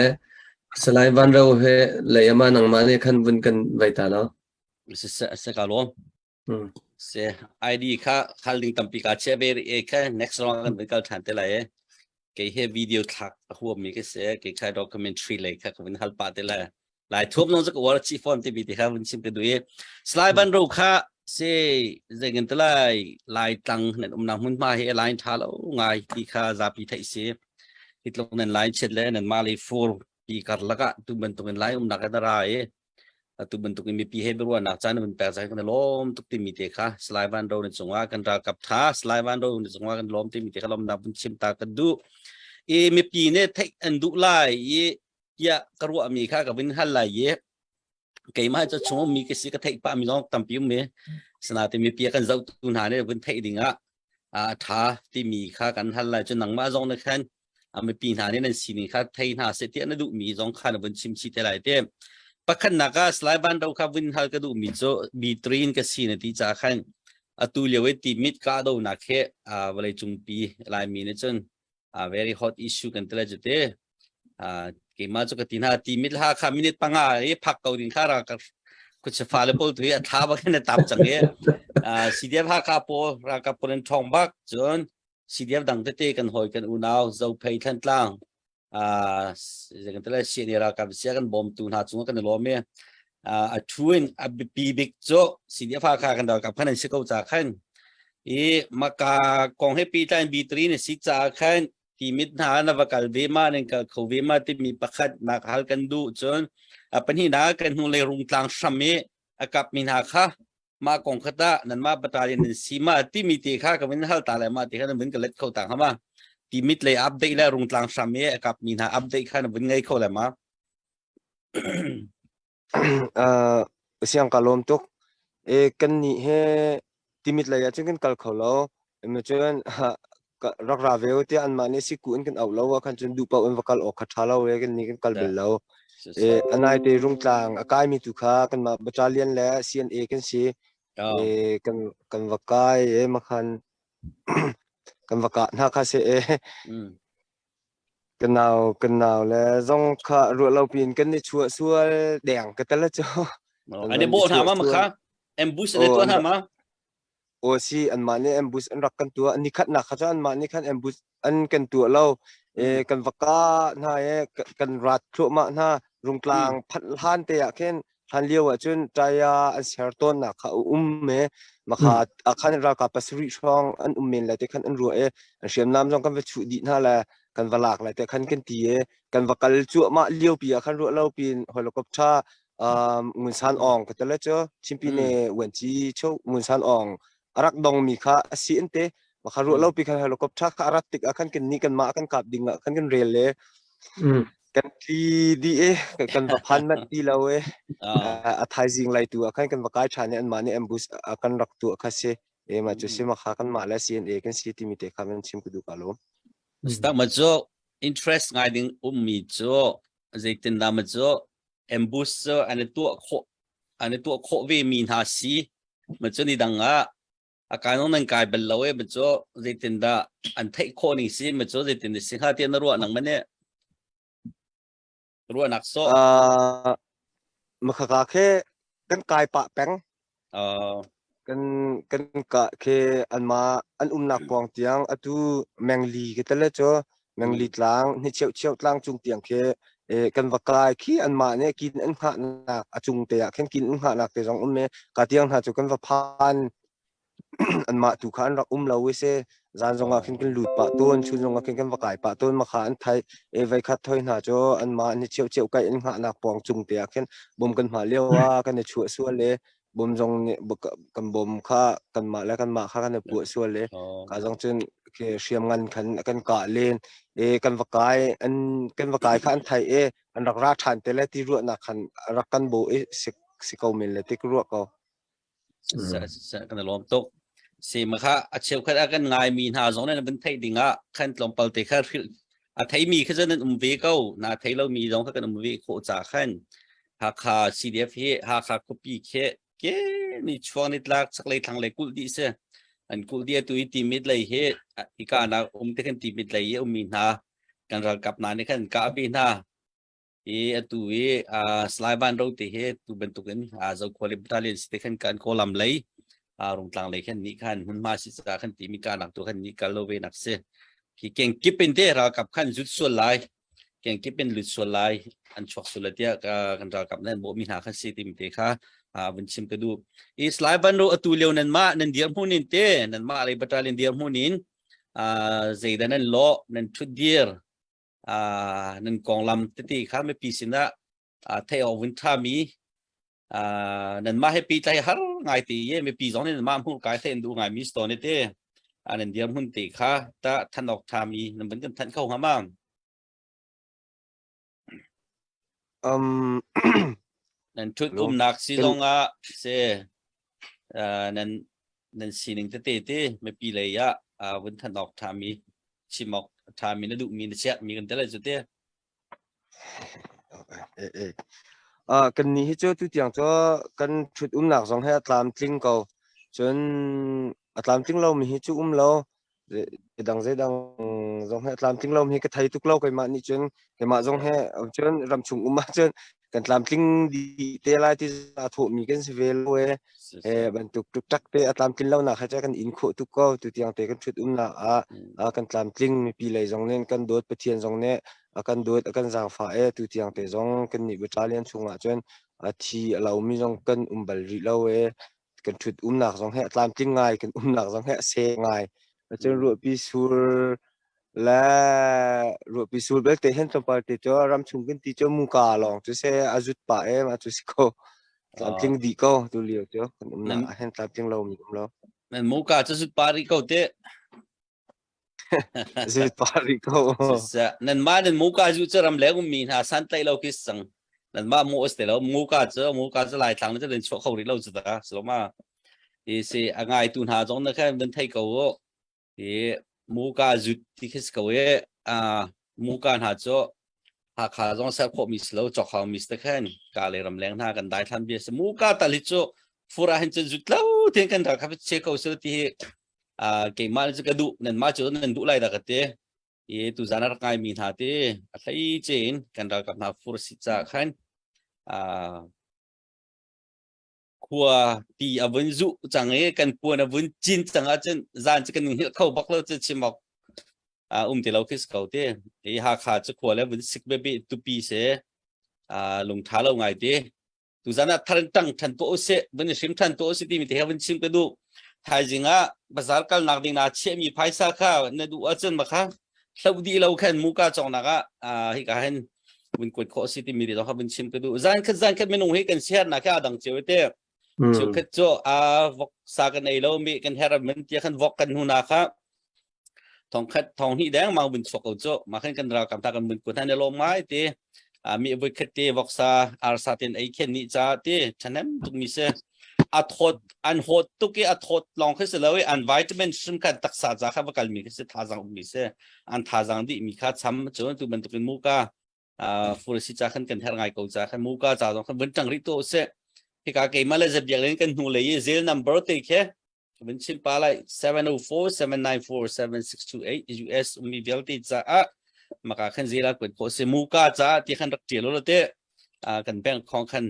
salai van ro he layama nang ma ne khan bun kan vaita lo
se kalom se id kha khalding tampi ka cheber e kha next round kan kal than te la e ke he video thak huam mi ke se ke kha documentary le kha kan hal pa te la lai thup nong jak war chi form te bi te kha bun sim te du e slide van ro kha se zegen te lai tang nen nam hun ma he line tha lo ngai ti kha za pi thai se hitlong nen line chet le nen ma le for pi kar laka tu ben lai na ka da ra e tu bentuk ini behavior wa nak chan ben per sai kan lom tuk ti mi te kha slide van ro ni chungwa kan ra kap tha slide van ro ni chungwa kan lom ti mi te kha lom na bun chim ta kan du e mi pi ne thai an du lai ye ya karu mi kha ka bin hal lai ye kai ma cha chung mi ke si ka thai pa mi long tam pi me sana te mi pi kan zau tu na ne bun thai dinga tha ti mi kha kan hal lai chu nang ma zong na khan mi pi na ne nan si ni kha thai na se ti na du mi zong kha na bun chim chi te lai te pakhan naka slide ban do kha win hal ka du mi cho bi train ka sin ti cha khan atu lewe ti mit ka do na khe wale chung pi lai mi ne chun very hot issue kan tela jete ke ma cho ka tin ha ti mit ha kha minute panga e phak ko din kha ra ka kuch falable tu ya tha ba khan tap chang e cdf ha ka po ra ka poren thong bak chun cdf dang te kan hoi kan unaw zo phei than tlang kan tela senior ka sia kan bom tu na chung kan lo me tuin bi big cho cdf ha kha kan da ka phan se ko cha khan e maka kong he pi tan bi tri ne si cha khan ti mit na na vakal ve ma nen ka khove ma ti mi pakhat na hal kan du chon pan hi na kan hu le rung tlang shame akap min ha kha ma kong khata nan ma batalin si ma ti mi te kha ka min hal ta la ma ti kha min ka let kho ta ha ma ti mit le update la rung tlang shame akap min ha update kha na bin ngai kho la ma
siang kalom tuk e kan ni he timit la ya chung kan kal kholo em chuan rak ra veo te an ma ne si ku an kan au lo wa kan chun du pa on vakal o kha lo we kan ni kan kal bel lo e anai te rung tlang akai mi tu kha kan ma battalion la cna kan si e kan vakai e makhan kan vaka na kha se e kan nào le zong kha ru lo pin kan ni chua chua deng ka tala cho
ane bo tha ma kha em boost ne to na ma
โอซีอันมาเนี่ยแอมบูสอันรักกันตัวอันนี้ขัดหนักเขาจะอันมานี่ขัดแอมบูสอันกันตัวเรากันวักกาหน้ากันรัดครัวมาหน้ารุงกลางพัดล้านเตะเช่นทันเลี้ยวจนใจอันเสียต้นนะเขาเมมาขาดอาคารรากับปัสริช่องอันเมนเลยแต่ขันอันรัวอันเสียมน้ำจงกันไปชุดีน่าแหละกันวลากเลยแต่ขันกันตีกันวักกาจั่วมาเลี้ยวปีอาคารรัวเราปีนหอยลกบชามุนซานอองก็แต่ละเจ้าชิมปีเนเวนจีโชมุนซานอองอารักดองมีค่าสีอันเตมาคารุเราปีกันหอยลกบชาคารัตติกอาคารกันนี้กันมากันกับดิ่งอาคารกันเรลเลยกันทีดีกันว่าพันมันดีแล้วไทยจริงไรตัวอาคารกันว่าการชาเนี่ยอันมาเนี่ยแอมบูสอาคารรักตัวคัสเซมาจุดเสมาขากันมาแล้วซีเอ็นเอกันซีทีมิเตคามันชิมกุดูกาลม
Sta majo interest ngai ding mi jo zaitin da majo embus ane tu kho ve min ha si majo ni danga akano nang kai belawe majo zaitin da an thai kho ni si majo zaitin si ha tian ro nang mane ro nak so
มาขากาแค่กันกายปะแป้งกันกะแค่อันมาอันนักปองเตียงอตูแมงลีกันแต่ละจ้ะแมงลีตลางนี่เชียวตลางจุงเตียงแค่กันว่ากายขี้อันมาเนี่ยกินอันหานักจุงเตียแค่กินอันหานักแต่จงเนี่ยกะเตียงหาจุกันว่าพานอันมาถูกขันรักเราเวเซจานจงอาคินกันหลุดปะต้นชุนจงอาคินกันว่ากายปะต้นมาขาอันไทยไว้คัดถอยหาจ้ะอันมานี่เชียวไก่อันหานักปองจุงเตียแค่บ่มกันมาเลี้ยวว่ากันในชัวส่วนเลยบ่มจงเนี่ยกันบ่มค่ากันมาแล้วกันมาค่ากันในปวดส่วนเลยกาจงจนคือเชียมงันกันกะเลนกันว่ากายอันกันว่ากายข้าอันไทยอันรักราชันแต่ละที่รัวนักขันรักกันโบสิเกาเมนเลยที่รัวก็
sa kan lom tok si makha acheu khat akan ngai min ha zong na ben thai dinga khan tlom pal te kha a thai mi kha jan ve kau na thai lo mi zong kha kan ve kho cha khan ha kha cdf he ha kha copy ke ni chwang ni tlak sak lai thang lai kul di se an kul dia tu ti mit lai he ikana te kan ti mit lai ye min ha kan ra kap na ni khan ka bi na atu slide ban ro te he tu bentuk kan zo quality battalion station kan kolam lai rung tlang lai khan ni khan hun ma si sa khan ti mi ka nak tu khan ni ka lo ve nak se ki keng kipin te ra kap khan zut so lai keng kipin lut so lai an chok so la tia kan ra kap nan bo mi ha khan si ti mi te kha bun chim ka du slide ban ro atu leo nan ma nan diam hunin te nan ma lai battalion diam hunin zaidan nan lo nan thu dir nan kong lam ti kha me pi sina thai o win tha mi nan ma he pi tai har ngai ti ye me pi zong ne ma hu kai then du ngai mi sto ne te nan diam hun ti kha ta than ok tha mi nan ben kan than khau ha ma nan thut nak si zonga se nan sining te me pi le ya win than ok tha mi chimok tha mi na du mi na chat mi kan te la chu te
กันนี้ให้เจ้าตัวอย่างเจ้ากันชุดหนักสองให้อัตลามจริงเก่าจนอัตลามจริงเรามีให้จุเราดังสองให้อัตลามจริงเรามีกระไทยทุกเราไปมานี่จนไปมาสองให้จนรำชุงมาจนกันอัตลามจริงดีเตลายที่อาถูมีกันสิเวลเวบรรทุกจักเตอัตลามจริงเราหนักให้เจ้ากันอินโคทุกเก่าตัวอย่างเตกันชุดหนักกันอัตลามจริงมีปีไหลสองเน้นกันโดดไปเทียนสองเน้akan duit akan zang fa tu tiang te zong kan ni battalion chunga chuan thi alo mi zong kan umbal ri lo kan thut nak zong he tlam ting ngai kan nak zong he se ngai chuan ru pi sur bel te hen to par te cho ram chung kan ti cho mu ka long chu se azut pa ma chu ko tlam ting di ko tu liu cho kan nak hen tlam ting lo mi lo
nan mu ka chu pa ri ko te
azut pa ri ko
nan ma nan mu ka ju charam le mi ha san tai lo ki sang nan ma mu os te lo mu ka chu lai thang na len chho khau ri lo chu da so ma se angai tun ha jong na kha nan thai ko mu ka ju ti khis ko mu ka ha cho ha kha jong sa kho mi slow chok ha mi sta khan ka le ram leng na kan dai than bi se mu ka ta li cho fura hen chu jut lo ten kan da kha che ko so ti ke ma ju ka du nan ma chu nan du lai da ka te tu zanar kai mi tha te thai chen kan da ka na fur si cha khan ขัวตีอวันจุจังเอกันกวนอวันจินจังอาจารย์จานจะกันเข้าบักเราจะชิมอกที่เราคิดเขาเต้หาขาจะขัวแล้ววันสิกเบบีตุปีเสลงท้าเราไงเต้ตุจานะทันตั้งทันโตเสวันชิมทันโตเสที่มีเทวันชิมไปดูไทยจริงภาษาคัลนักดิ่งนาเชื่อมีไพ่สักข้าวเนี่ยดูอาจารย์มาค่ะเราดีเราแค่มุกาจงนักฮิกาเห็นวันกวดโคสิที่มีเรื่องเขาวันชิมไปดูจานแค่ไม่นุ่งให้กันเชียร์นักดังเจ้าเต้เจ้าแค่วกสากันไอ้เรามีกันเฮรามันที่ขันวกกันหูนักทองที่แดงมาบุญสกเอาโจมาขึ้นกันเรากำตากันบุญกุฏให้ในลมไม้ตีมีบุญคตีวกษาอาร์ซาตินไอเคนนิจาตีฉะนั้นตุกมีเสอัดโหดอันโหดตุกี้อัดโหดลองขึ้นเสแล้วอันวิตามินสำคัญตักษาจากข้าวกัลมีขึ้นเสท่าจังมีเสอันท่าจังดิมีข้าช้ำจนตุบันตุเป็นมูกาฟูริสิจากขันกันเฮร์ไงกูจากขันมูกาจากตรงขันบุญจังริโตเสที่กาเกมาเลเซียเบียร์เล่นกันหูเลยเซลนัมเบอร์ตีแค่เป็นชิลปาไล704-794-7628 US มีเวลตีจ้ามาขันเซลากดโคเซมูกาจ้าที่ขันรักเจริญเตกันแบ่งของขัน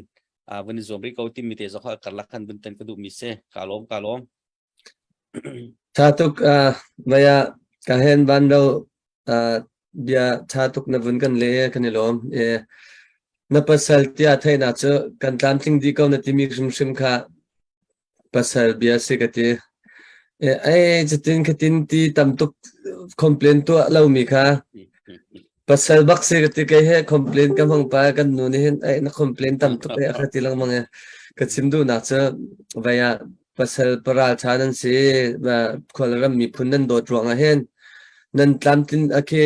วันนี้ส่วนบริการที่มีเตะสกัดกันลักขันบนเต็นกระดูกมิเซ่กาลม
chatuk maya kahen bando bia chatuk na vun kan le kanilom na pasal ti athai na cho kan tlam ting di ko na timi shim kha pasal bia se kati ai chatin khatin ti tamtuk complain to lau mi kha pasal bak se kati kai he complain kam hang pa kan nu ne hen ai na complain tamtuk ai akhati lang mange katsim du na cho vaya pasal paral chanan se ba kholaram mi phunnan do tronga hen nan tlamtin ake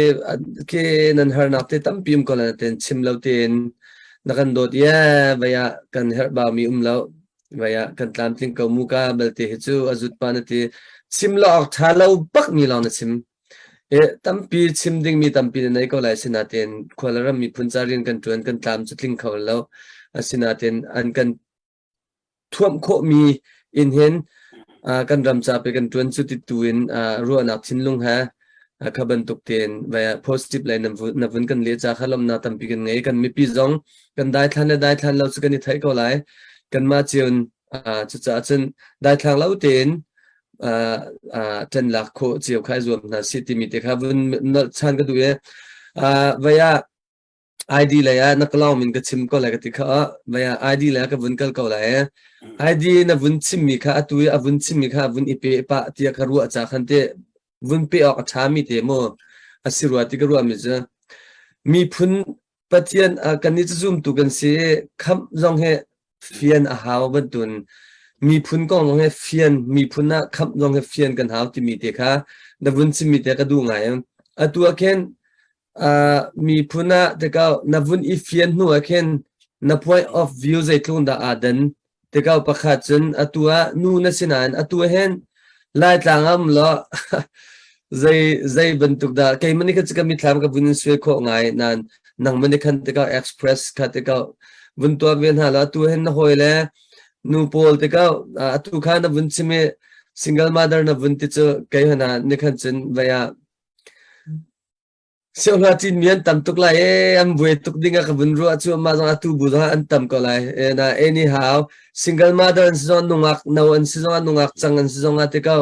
nan harnakte tampim kola ten chimlauten nakan dot ya vaya kan herba mi umlaw vaya kan tlamtin ko muka balte hichu azut panati chimla ok thalaw pak mi law na chim tampi chimding mi tampi nei ko lai sinaten kholaram mi phuncharin kan tuan kan tlam chutling khawlaw asinaten an kan thuam kho mi in hen kan ramcha pe kan tuan chuti tuin ruanak chinlung ha khaban tukten via positive line na vun kan le cha khalom na tampi kan ngei kan mi pi zong kan dai thlan lo chu kan ni thai ko lai kan ma chiun chu cha chen dai thlang lo ten ten lakh kho chiu khai zuam na city mi te kha vun chan ka du e via ID la ya na klaw min ka chim ko la ka ti kha via ID la ka vun kal ko la ID na vun chim mi kha atu a vun chim mi kha vun ipe pa ti ka ru cha khan te vun pe ok cha mi te mo asirwa ti ka ru mi za mi phun patian kan ni zoom tu kan se kham jong he fian a haw ban tun mi phun ko jong he fian mi phun na kham jong he fian kan haw ti mi te kha na vun chim mi te ka du ngai atu ken mi phuna teka navun ifian nu akhen na point of view zai tlun da adan teka pakha chun atua nu na sinan atua hen lai tlangam lo zai bentuk da kai mani ka chika mi thlam ka bunin swe kho ngai nan nang mani khan teka express kha teka bun to ven hala tu hen na hoile nu pol teka atu kha na bun chime single mother na bun ti chu kai hana ni khan chen vaya siêu là tin miền tầm tục lại em về tục đi ngang cái vấn đề chú mà rằng tu bù ra anh tầm có lại na anyhow single mother anh song nung ak now anh song nung ak chang anh song at ikaw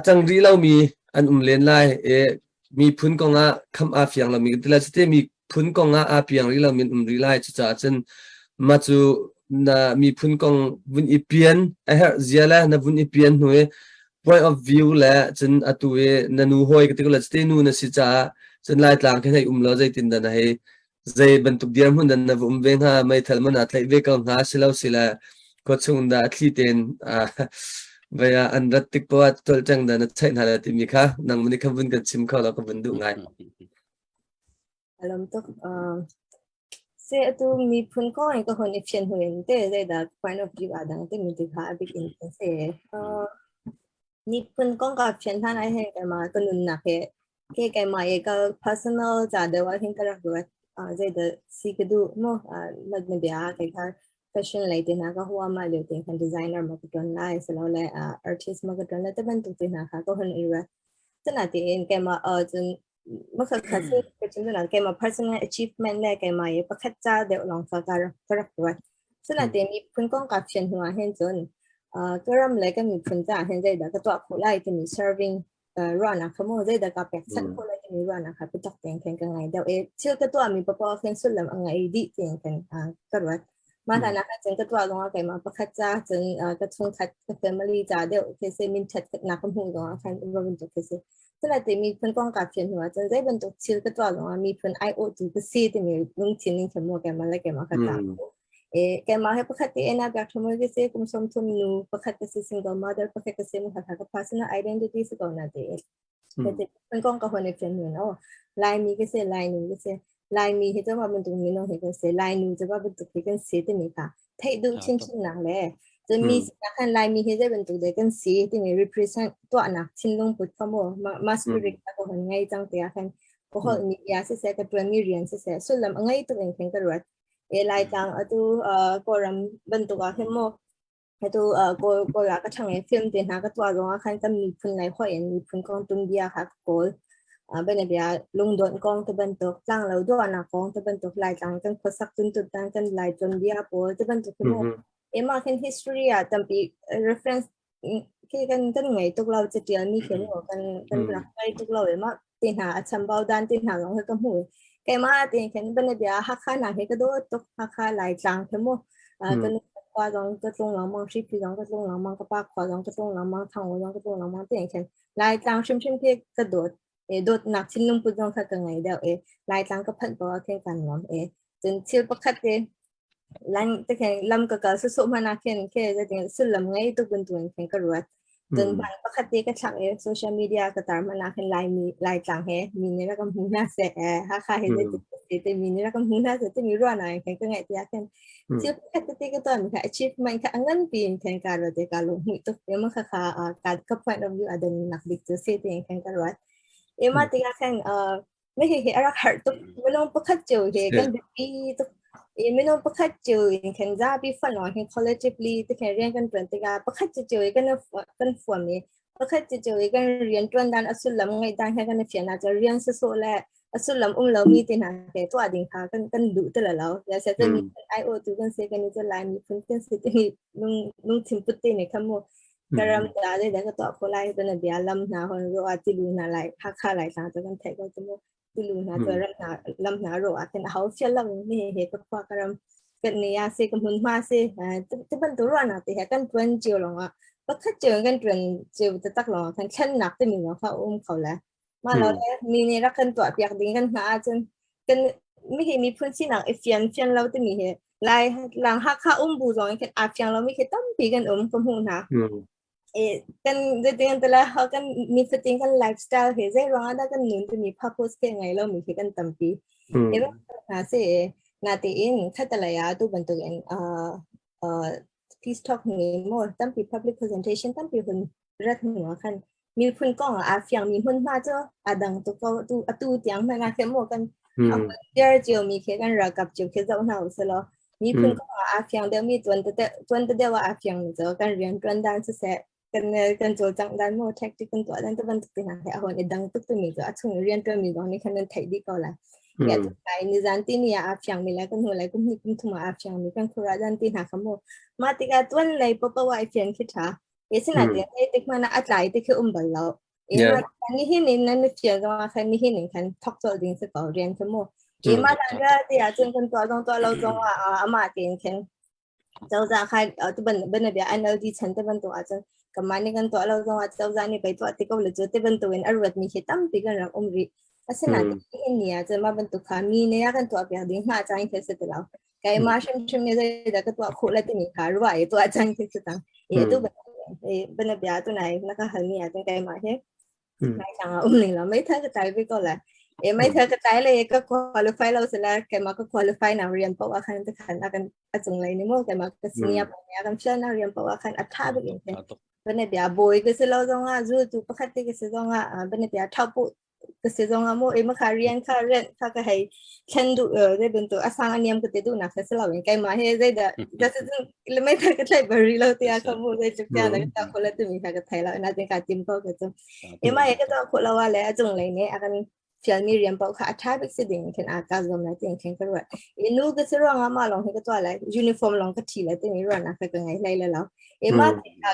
chang ri lau mi anh lên lại mi phun ko nga kham a fiang lau mi tila site mi phun ko nga a fiang ri lau mi ri lai chu cha chen ma chu na mi phun kong vun ipian a her ziala na vun ipian hnuai point of view la chen atue nanu hoi ka tikla ste nu na si cha chen lai tlang ke hai lo zai tin da na he zai bantuk diam hun dan na vum veng ha mai thalman a thlai ve ka nga silau sila ko chung da thli ten vaya an rat tik pa tol chang da na chain hala ti mi kha nang mani khavun kan chim kha la ka bundu ngai
alam to se tu mi phun ko ai ko hon efficient huyen te zai da point of view adang te mi ti kha big in se ni phun kong ka option than ai he ka ma to nun na ke ka ma ye ka personal ja de wa hin ka ra ro zai da si ka du mo lag me bia ka ka fashion lai te na ka huwa ma le te kan designer ma ka lai se lo le artist ma ka na te ban tu te na ka ko hon ira te na te en ka ma jun ma ka ka se ka chun na ka ma personal achievement le ka ma ye pa khat cha de long fa ka ra ro ซึ่งอาจจะมีพื้นกองกับเชียนหัวเห็นจนก็เริ่มเลยก็มีพื้นจ่าเห็นใจแต่ก็ตัวโคไลจะมี serving ร้อนนะขโมยใจแต่ก็แปลกสักโคไลจะมีร้อนนะคะไปจับแกงแข่งกันไงเดี๋ยวเชื่อก็ตัวมีปปเข่งสุดแล้วอังไงดีเจียงกันก็รู้มาฐานะจึงก็ตัวลงมาไปมาประคัตจ้าจึงก็ชงคัดก็เฟมิลี่จ้าเดี๋ยวเคสมินทัดนักขโมยลงมาคันเราเป็นตัวเคสซึ่งอาจจะมีพื้นกองกับเชียนหัวจึงได้เป็นตัวเชื่อก็ตัวลงมามีพื้น IO จุดก็ซีที่มีลุงชิ้นนึงขโมยแกมาแล้วแกมาคัดจ้าแกมาให้ประคัตเอ็นะแบบขโมยก็ซีกุมสมทุมนูประคัตก็ซี single mother ประคัตก็ซีมันคัดก็ personal identity สก่อนนะเด็กแต่เป็นกองกับคนในเชียนหัวเนาะลายมีก็ซีลายนูก็ซีลายมีที่จะมาเป็นตรงนี้น้องเห็นก็ซีลายนูจะว่าเป็นตัวที่กันซีที่มีค่ะไทยดูชิ้นๆนักเลยจะมีสิ่งที่ลายมีที่จะเป็นตัวเด็กกันซีที่มี represent ตัวนักชิ้นลงปุ๊บขโมยมาสปิริตก็คนง่ายจังแต่กันก็คนมียาเสียกับตัวมีเรียนเสียสุดแล้วง่ายตัวเองแข่งกันรู้ลายจังตัวก็รำเป็นตัวขโมยตัวก็อยากจะทำฟิล์มเดินหาก็ตัวร้องคันจะมีพื้นลายข้อเอ็นมีพื้นกองตุนเดียค่ะก็เป็นแบบลงโดนกองตะวันตกจังเราด้วยนะกองตะวันตกลายจังกันภาษาตุนตุนจังกันลายจนเดียปอตะวันตกขโมยมาเห็น history จำปี reference ที่กันไงตุกเราจะเดียวมีเขียนว่ากันรักไปตุกเรามาตีหาชัมบาวดันตีหาลองให้กำหูแกมาตีเขียนเป็นแบบฮักข้าหนังให้กระโดดตุกฮักข้าลายจังขโมยกันกว่าลองกระลงหลังมังชิพีลองกระลงหลังมังกระปากขวาลองกระลงหลังมังทางลองกระลงหลังมังตีเขียนลายจังชิมเพียกระโดดโดดหนักชิ้นนุ่มปุ่นต้องทำกันไงเดี๋ยวลายจังก็พันตัวแข่งกันหรอจนเชื่อประคัตลันแต่แข่งลำก็สุดๆมานักแข่งแค่จะถึงสุดลำไงตุกันตัวแข่งก็รู้จนบันประคัตก็ชักโซเชียลมีเดียก็ตามมานักแข่งลายจังมีนี่แล้วก็หูน่าเสียฮ่าฮ่าเห็นได้แต่มีนี่แล้วก็หูน่าเสียจะมีรั่วหน่อยแข่งก็ไงที่แข่งเชื่อประคัตก็ตัวมีค่ะ achievement ค่ะเงินปีนแข่งการเราจะการลงหุ่นตุกเดี๋ยวมันค่ะการก็ point of view อันนักดิจิทัลเสียแข่งก็รู้มาติกาแข่งไม่เห็นอะไรหัดตุกไม่ลงประคัตเจอเห็นกันดีตุกไม่ลงประคัตเจอแข่งจ้าบีฟันหน่อยแข่ง collectively ตุกแข่งเรียนกันเป็นติกาประคัตเจอกันฝันนี้ประคัตเจอกันเรียนจนดันอสุลำไงดันแข่งกันเฟียน่าจะเรียนสุดๆแหละอสุลำเรามีตินาแค่ตัวดิ่งค่ะกันดูตลอดแล้วแล้วเสร็จจะมี IO ตุกันเสกันนี่จะไลน์มีคนกันเสร็จมีลุงทิมปุตติเนี่ยขโมยKaram ada dah ketua kolai tu nanti alam na hon ro ati lu na lai hakha lai sang tu kan thai ko tu ti lu na tu ram na lam na ro aten hau sia lam ni he ko kwa karam kan ni ya se kan hun ma se tu ban tu ro na ti he kan tuan jiu long a ba kha jiu kan tuan jiu ta tak long kan chan nak ti mi lo kha khau la ma lo le mi ni ra kan tu piak ding kan na chen kan mi he mi phun si nak e fian lo ti mi he lai lang hakha bu zong kan a fian lo mi ke tam pi kan ko hu na kan dengan telah kan mi fitting kan lifestyle he zai rong ada kan nun tu mi purpose ke ngai lo mi kan tampi eba na se na te in khatala ya tu bantu en peace talk ni mo tampi public presentation tampi hun rat ni kan mi phun kong a fyang mi hun ma cho adang tu ko tu atu tiang na ke mo kan there jo mi ke kan ra kap jo ke zau na so lo mi phun kong a fyang de mi tuan te wa a fyang zo kan rian tuan dan se kanโจจังด้านโมแท็กที่กันตัวด้านตะวันตกติหาแค่เอาในดังตุกตัวมีก็ช่วงเรียนตัวมีก็ในขณะไทยดีก็ละแกตุกไปในจานที่นี่อาเฟียงมีแล้วกันหัวอะไรก็มีกันทุ่มอาเฟียงมีกันคราด้านที่หาขโมมาติกาตัวไหนปะปะว่าเฟียงคิดหาสินาเดียไอ้ติ๊กมันอัดไหลติ๊กคือบัลเรามานี่เห็นนั่นเฟียงก็มาคันนี่เห็นคันทอกตัวดิ่งสกอเรียนขโมมาดังก็ที่อาจจะกันตัวตรงเราตรงว่าอามาเตียงคันเจ้าจะใครตัวเป็นแบบอันเอาดีฉันตัวเป็นตัวอาจจะkemana kan tu kalau orang tahu zani baik tu artikel le jote bentuin arwat mi hitam tiga rak umri asal nanti ini aja ma bentuk kami ni akan tu apa yang ha jangan kesetelah kayak macam ni saya dah tu aku lah tu ni karwa itu aja yang kesetang itu benar biar tu naik nak hal ni aja kayak macam naik jangan umri lahไม่ถ้าก็ตายไปก็ละไม่ถ้าก็ตายเลยก็ qualify เราเสร็จแล้วแกมาก็ qualify นะเรียนเพราะว่าคันจะขันอากันจงเลยนี่มั่วแกมาก็เสียไปเนี่ยกันเชื่อนะเรียนเพราะว่าคันอัฐาไปเองbenar dia boy ke selawang azu tu pakati ke selawang benar dia tapu ke selawang mo emang karian ka hai kendu dia bentuk asang aniam ke tu nak selawang kai mah he zai dah lemai tak ke thai bari lo tia kamu zai cakap nak tak kola tu mi tak ke thai lo nak tengok tim kau ke tu emang ya kita kola wala ajung lai ni akan ฟีลมีเรียนเปล่าค่ะท้ายไปสิเด้งเข็นอากาศลมแล้วเด้งเข็นก็ด้วยนูก็จะร้องมาลองให้ก็ตัวอะไรยูนิฟอร์มลองก็ทีแล้วเด้งร้อนนะก็ไงไล่แล้วมา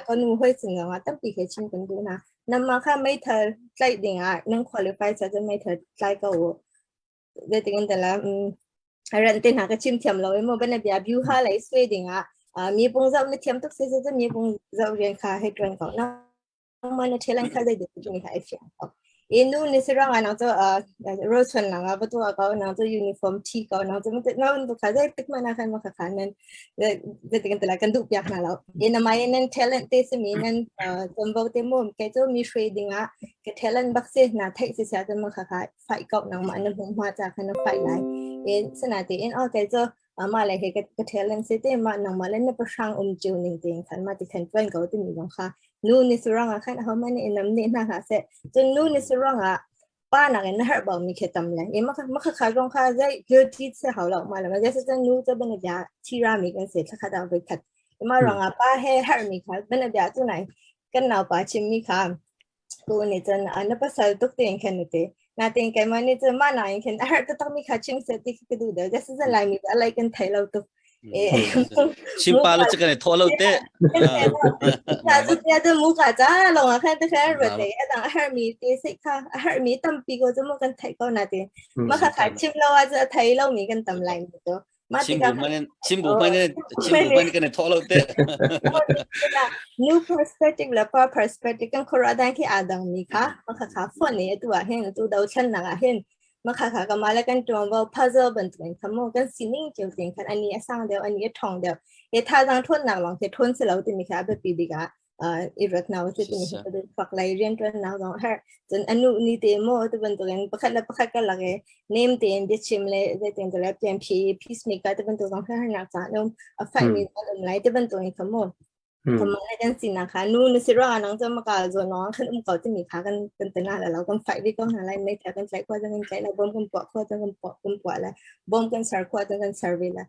ก็นูให้สิ่งว่าตั้งปีแค่ชิมกันดูนะนั่นมาค่ะไม่เธอใจเด้งนั่งคุริฟายจะไม่เธอใจก็เด้งแต่ละรันเต้นหาก็ชิมเทียมเราเมื่อวันนี้บิวหาอะไรสวยเด้งมีปุ่งเจ้าไม่เทียมทุกสิ่งจะมีปุ่งเจ้าเรียนค่าให้ตรงก่อนนะมันเทลังค่าได้ดูจุนี่ค่ะไอ้เฟียนูนี่สิเรานั่งจะโรสฟันนั่งประตูก็นั่งจะยูนิฟอร์มทีก็นั่งจะมันนั่งตัวข้าได้ติดมานะค่ะมาค่ะนั่นเด็กกันแต่ละกันดูอยากนั่งแล้วนั่นมานั่นเทเลนต์เตสมีนั่นจำบอกเต็มหมดแกจะมีเทรดดิ้งแกเทเลนต์บักเซ่น่าเทคสิเสียจะมาค่ะไฟก็นั่งมานั่งผมมาจากนั่นไฟไลน์สนาทีแกจะมาเลยให้แกเทเลนต์เสร็จมานั่งมาเล่นในประชังจิวนิ่งๆขันมาที่ขันเป็นก็จะมีน้องค่ะนู่นนี่สุรังขันเขาไม่เนี่ยน้ำเนี่ยนะคะเสร็จจนนู่นนี่สุรังป้านักเงินหาบ่มีแค่ตำเลยมาขายรองค่าได้เยอะที่เสียเขาหลอกมาแล้วมันจะจะนู่นจะเป็นแบบที่รามีกันเสร็จถ้าเขาเอาไปขัดมารองป้าให้หามีค่ะเป็นแบบตัวไหนกันเอาป้าชิมมีค่ะกูนี่จนอันนั้นภาษาตุกเตียงแค่นี้เต้น่าเตียงแกมันนี่จะมาหน่อยแค่หาจะต้องมีค่าชิมเสร็จที่ก็ดูเดี๋ยวจะจะไล่มีอะไรกันไทยเราตุก
ชิมปลาแล้วจะกันทั่วโลกเต้
จะมูกจ้าลงแค่แต่แค่เรื่องเดียวแต่หามีเตสิค่ะหามีตั้มปีก็จะมูกันไทยก็น่าเตียมาขายชิมเราจะไทยเรามีกันตั้มไลน์ตัว
ชิมบุมันกันทั่วโลกเต้
new perspective และ perspective กันคนละด้านที่อาดังมีค่ะมาขายฝนนี่ตัวเห็นตัวดาวชั้นหนักเห็นมาขายกันมาแล้วกันตัวว่า puzzle เป็นตัวคำว่ากันสิ่งเกี่ยวกับกันอันนี้สร้างเดียวอันนี้ทองเดียวถ้าดังทุนหนักลองเททุนเสร็จแล้วจะมีค่ะแบบปีดีกว่าอีรัตนาวจะมีค่ะจะฝักไล่เรียนตัวน้าวลองให้จนอนุนี่เตโมตัวเป็นตัวกันประคัดกันละเกเนมเตียนดิชิมเลยจะเตียนตัวแล้วเตียนพีซเมกตัวเป็นตัวของให้หนักจ้านุ่มไฟมีตัวไหลตัวเป็นตัวนี้คำว่าทำอะไรกันสินะคะนู่นสิว่าน้องจะมากาจน้องขึ้นเขาจะมีขากันเป็นตัวหน้าแล้วเราก็ไฟวิก็หาอะไรไม่แต่กันใจกว่าจะกันใจแล้วบอมกันปวดข้อจะกันปวดแล้วบอมกันสารขวดจะกันสารเวลา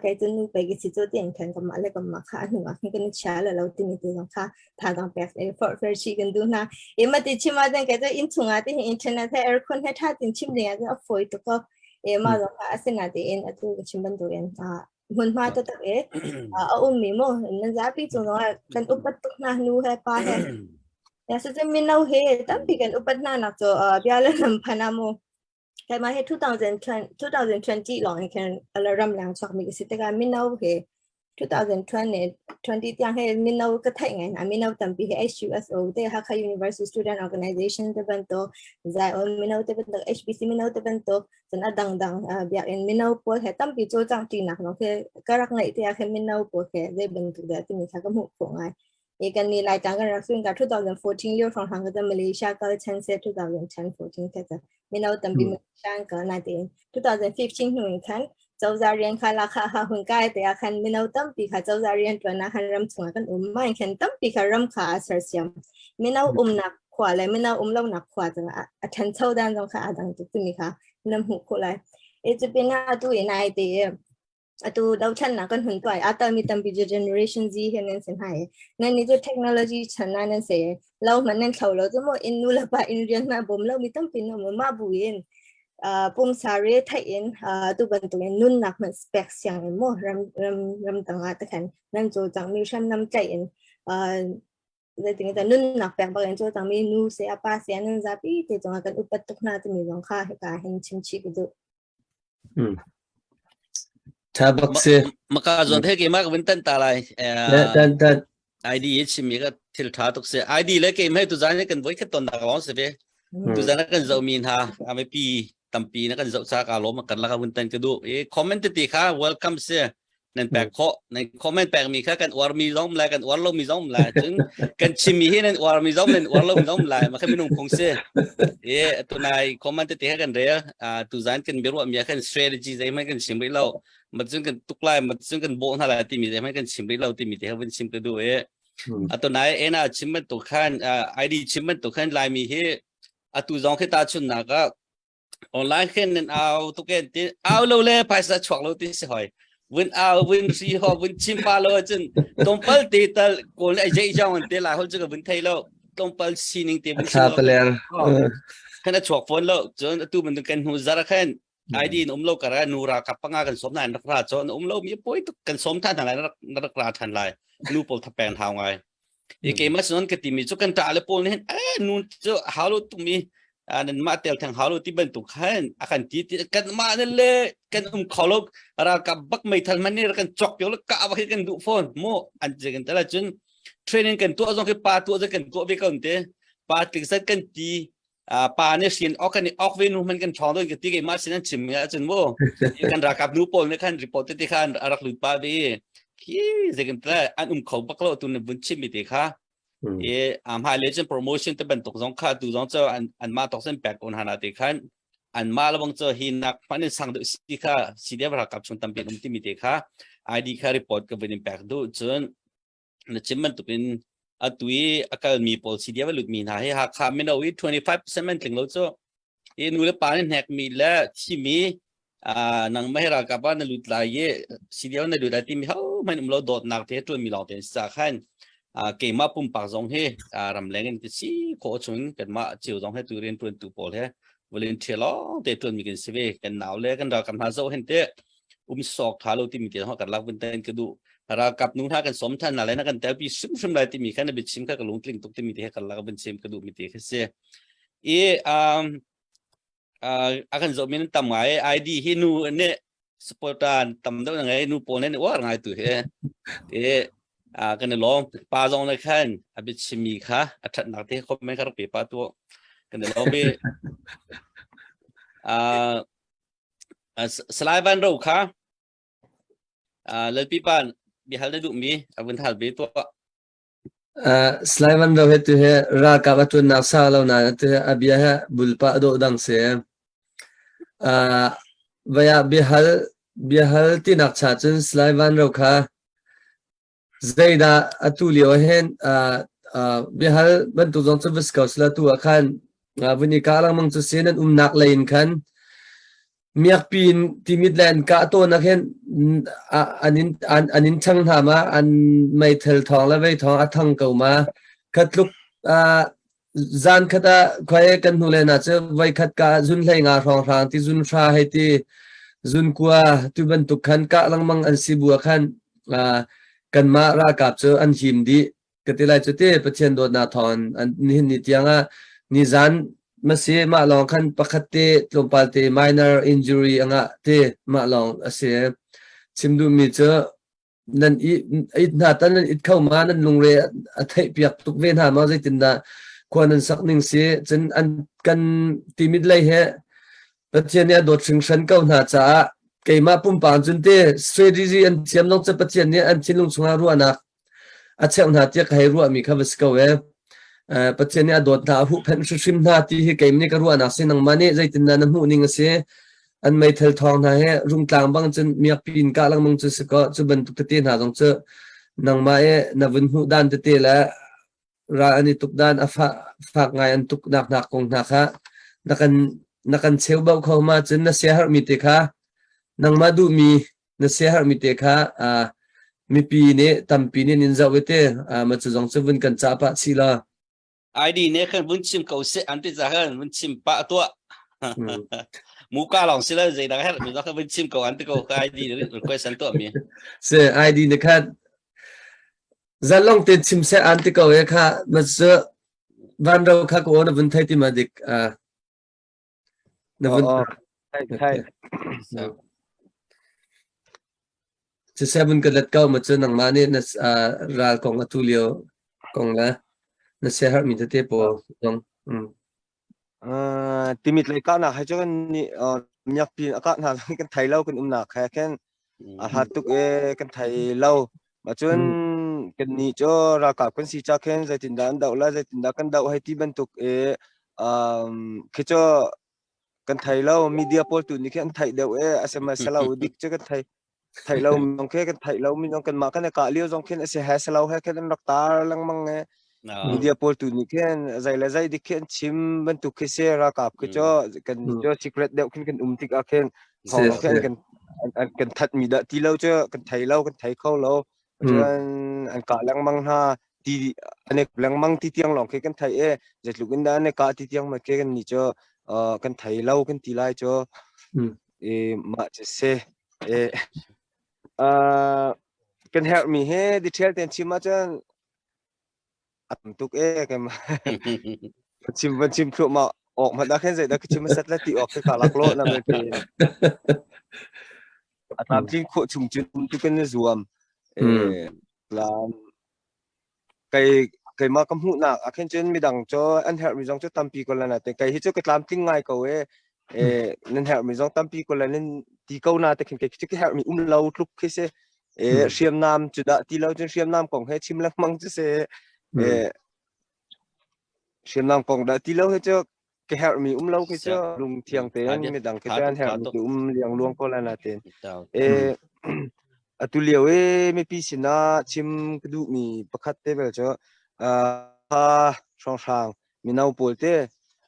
แกจะนู่นไปกิจจุดเด่นแข่งกับมาเลยกับมาค่ะหนูให้กันช้าแล้วเราที่มีตัวน้องค่ะทางต้องแปลกฟอร์เฟอร์ชีกันดูนะมาติดชิมมาดังแกจะอินทุงอาที่อินเทอร์เน็ตให้คนให้ท่าติดชิมเนี่ยจะฝอยตัวก็มาลงค่ะสินาที่ตัวชิมบันตัวมันมาตัวเอามีโม่นั่นจะพี่จุนว่ากันอุปตุกนะนูให้ป้าให้แต่สุดท้ายมีน้าให้ตั้งปีกันอุปนานักจะบิอาเลนพันาโมแต่มาให้2020ลองให้กันอะไรรำแรงสักมีกิจกรรมมีน้าให้2020ที่ยังให้มีน้าก็ไทยไงนะมีน้าตั้งปีให้ HUSO ที่ฮักคา University Student Organization ที่เป็นตัวใจมีน้าที่เป็นตัว HBC มีน้าที่เป็นตัวจนดังบิอามีน้าปวดให้ตั้งปีโจจังจีนักน้องแค่ก็รักในที่ยังมีน้าปวดแค่ได้เป็นตัวเดียวที่มีสักก็มุ่งผงไงกันนี่รายการกันรักษากัน2014เลี้ยวfrom ทางกันมาเลเซียก็10 2010-14แค่มีน้าตั้งปีมาช่างกัน2015หนุ่มคันเจ้าจารียนค่ะราคาหุ่นใกล้แต่คันมีน้าตั้งปีค่ะเจ้าจารียนตัวนะคันรำส่งกันไม่คันตั้งปีค่ะรำขาเสียเสียมมีน้าหนักขวาเลยมีน้าเล่าหนักขวาจังทันเท่าด้านตรงค่ะดังตุมีค่ะน้ำหูขวาเลยจะเป็นหน้าตัวในเดียตัวดาวชั้นนักกันหุ่นตัวแต่มีตั้งปี generation Z เห็นนั่นสิให้นั่นนี่ตัวเทคโนโลยีชั้นนั้นเสียเรามันนั่นเขาเราจะมั่วอินนูละป่ะอินเรียนมาบ่มเรามีตั้งปีน้ำมันมาบุญปุ่มสารีไทยตัวเป็นตัวนุ่นนักมันสเปกเสียงมั่วรำต่างแต่ขันนั่นโจจังมีชั้นน้ำใจเลยถึงจะนุ่นนักแปลงบางอย่างโจจังมีนูเสียป้าเสียนั่นจะปีแต่จังกันอุปตุกนาจะมีรองค่าให้การเห็นชิมชิกดู
ถ้าบักเซ่
มาการจนเท่กี่มากวินตันตาลาย
แต่
ID ชิมีก็ทิลท่าตุกเสีย ID เลยเกมให้ตุจานนี่กันไว้แค่ตอนนักร้องเสียตุจานกันจะมีนะอเมปีตั้มปีนักกันจะสร้างอารมณ์กันแล้วก็วินตันก็ดูคอมเมนต์ตีค่ะ welcome เสียนั่นแปลกเคาะในคอมเมนต์แปลกมีค่ะกันวาร์มีซ้อมลายกันวาร์ลมีซ้อมลายถึงกันชิมีให้นั่นวาร์มีซ้อมนั่นวาร์ลมีซ้อมลายมาแค่ไม่นุ่งคงเสียตัวนายคอมเมนต์ตีค่ะกันเรียตุจานกันเบรุมีค่ะ strategy ใจมันกันชิมไปแล้วมันซึ่งกันตุกไล่มันซึ่งกันโบนอะไรที่มีใจมันกันชิมไปแล้วที่มีแต่เขาเป็นชิมกันดูตัวนายน่ะชิมมันตุกขันID ชิมมันตุกขันลายมีให้ตุจงแค่ตาชุนนักก็ออนไลน์แค่นั้นเอาตุกแกตีเอาเราเลยภาษาชวกเราที่สิหอยวินเอาวินซีฮอวินชิมพาเราจนตรงเปิลตีตะโกนไอ้เจ้าจังวันเตล่าเขาจะกับวินไทยเรา ตรงปัลซีนิงเต็ม
อา
ชิ
ชา
ล
เปลร์เออ
ขณะฉกฝนแล้วจนตู้มันกันหูซาระแค่ไอดีนุ่มโลกกันนูรากับปังอากันสมนายนักราชจนนุ่มโลกมีป่วยตุกันสมท่านอะไรนักราทันไรนูปอลทับแปลงทางไงอีกเกมมาสนนกติมีจุกันตาเลปอลเนี่ยนูจะฮารุตุมีนั่นมาเตลทางฮารุที่เป็นตุกขันอาการที่กันมาเนี่ยเลยกันขอลกรากับบักไม่ทันมันนี่กันจอกเดียวแล้วกะว่ากันดูฝนโมอันเจกันแต่ละจนเทรนนิ่งกันตัวจงคือปาตัวจะกันตัวไปกันเตะปาติดสักกันตีปาเนี่ยเสียนออกกันออกเวนูมันกันทองด้วยกันที่เกมาสินั้นชิมเนี่ยจนโมกันรากับนูปอลเนี่ยขันรีพอร์ตที่ขันรักลุดปาดีที่จะกันแต่อันเขาบักโลตุนบุญชิมมิติค่ะไฮเลเจนโปรโมชั่นที่เป็นตกสองค่าดูสองเจ้าอันมาตกเส้นแปดคนหานาติขันอันมาแล้วบางเจ้าหินนักพันธุ์สังดุสิค่ะสิเดียบรักกับชนตั้มเป็นที่มิติค่ะไอดีค่ะรีพอร์ตกับเป็นแปดดูจนนั่นชิมมันตุเป็นตุยอาการมี policy เดียวลุดมีนะให้หากขาไม่เอาอี25%มันถึงแล้วจ้ะนูเลปานี่แหกมีแล้วที่มีนังไม่ให้รากับว่านั่นลุดลายสิเดียวนั่นลุดลายที่มีเขาไม่นุ่มเราโดดหนักเท่าตัวมีหลอกเต็มสักขันเกมมาปุ่มปากสองเฮรำแรงกันที่สิโคชงกันมาเจียวสองให้ตัวเรียนตัวตัวปอลเฮวอลเลนเทียร์ล้อเตะตัวมีกันเสวยกันหนาวเลยกันเรากำลังจะเห็นเตะสอกท้าเราที่มีเดียวเขากันรักเป็นเต้นกระดูรากับนู้นถ้ากันสมท่านอะไรนักกันแต่ปีชิมไรที่มีแค่ในบิชิมก็กระลุงกลิ่งตุกที่มีที่ให้กันลักเป็นชิมกระดูมีที่ให้เสียอาการจะมีนั่นทำไงไอดีให้นูเนี่ยสปอร์ตานทำได้ยังไงนูโปนเนี่ยว่าไงตัวเฮ้กันลองปาจงในขั้นบิชิมีค่ะอัฐนักที่เขาไม่กระเปียปาตัวกันลองไปสไลด์บ้านเราค่ะแล้วพี่ปานbihal na dumi abun hal be to
slaiman do hetu he ra ka batun na sa lo na te abia he bulpa do dang se vaya bihal ti nak cha chen slaiman ro kha zaida atulio hen bihal ban tu jong service ka sla tu akhan vuni ka lang mang chu senan nak lain khan miak pin timidland ka to na khen anin chang na ma an mai thel thong la vai thong athang ko ma khatluk zan khata khoi kan nu le na che vai khat ka zun hlei nga rong rang ti zun sha hai ti zun kwa tu ban tu khan ka lang mang an si bua khan kan ma ra kap che an him di katilai che te pachen do na thon an ni tianga ni zan masih maklong kan pakate tlompalte minor injury anga te maklong ase simdu mi che nan I na tan it khau ma nan lungre athai piak tuk ven ha ma zai tinda khonan sakning se chen an kan timid lai he pathiania dot sing shan kau na cha keima pum pan chun te strategy an chiam long cha pathiania an chinlung chunga ru ana acheu na tia khai ru mi khavas kau we pathiania dot na hu phan shim na ti hi keim ni ka ru ana se nang mane zai tinda na hu ning se an mai thel thong na he rung tlang bang chen miak pin ka lang mang chu se ko chu ban tuk te na jong che nang ma na vun hu dan te la ra ani tuk dan afa fak ngai an tuk nak kong na kha nakan cheu bau kho ma chen na se har mi te kha nang ma du mi na se har mi te kha mi pi ne tam pi ne nin za wete ma chu jong chu vun kan cha pa chi la
ID เนี่ยคันบุญชิมเขาเสอันที่จะให้บุญชิมปะตัวมูกาลองสิแล้วใจดังให้มีต้องบุญชิมเขาอันที่เขา ID หรือ request อันตัวมี
เส ID นะครับจะลองติดชิมเสอันที่เขาเองค่ะมันจะวันเราค่ะก็วันบุญไทยที่มาดิกวัน
ใช่
จะเสบุญกันเล็ดเก้ามันจะนังมาเนี่ยนะราของอัตุเลียวของละนะเสียหายมีแต่เตปอตรง
timit lai ka na ha chuan ni nyak pin aka na kan thai lo kan na kha ken hatuk kan thai lo ma chuan kan ni cho ra ka kan si cha khen zai tin dan dau la zai tin da kan dau hai ti ban tuk ke cho kan thai lo media pol tu ni kan thai deu sms lo dik che kan thai lo mong ke kan thai lo mi nong kan ma kan ka lio jong khen se ha se lo ha kan rak tar lang mang media pol tu ni khen zai la zai dik khen chim ban tu ke se ra kap ke cho kan cho secret deu khen kan tik a khen hong khen kan that mi da ti lo cho kan thai kho lo chuan an ka lang mang ha ตีอันนี้แรงมั่งที่เตียงหลองกันไทยจะลุกันได้อันนี้กาที่เตียงมากันนี่จ้ากันไทยเล่ากันตีไล่จ้ามาจะเซ่กันเฮมีเฮดิเทลเต็มชิมมาจ้าอันตุกกันมาชิมพลุมาออกมาได้แค่ไหนได้ชิมมาสัตว์ละตีออกแค่กาลักโลนั่นเป็นตามจริงโคชุมจุนตุกันรวมลานไก่มากำหูนักอาเคนจนมีดังจ้าอันเฮมีจงจ้าตั้มปีก่อนแล้วนะแต่ไก่ที่จ้าก็ตามจริงง่ายกว่านั่นเฮมีจงตั้มปีก่อนแล้วนั่นตีเก้านาแต่ไก่ที่เฮมีเล่าทุกแค่เสียเชียมน้ำจุดอะที่เราจนเชียมน้ำของเฮชิมแล้วมั่งจะเสียเชียมน้ำของได้ที่เราเฮจ้าแค่มีเล่าแค่จ้าลุงเทียงเตียนมีดังแค่อันเฮมีเลี้ยงลวงก่อนแล้วนะเตียนตุเลียวไม่ปีสินะชิมกระดูมีประคัตเตเบลจ้าช่องทางมีนาปูเต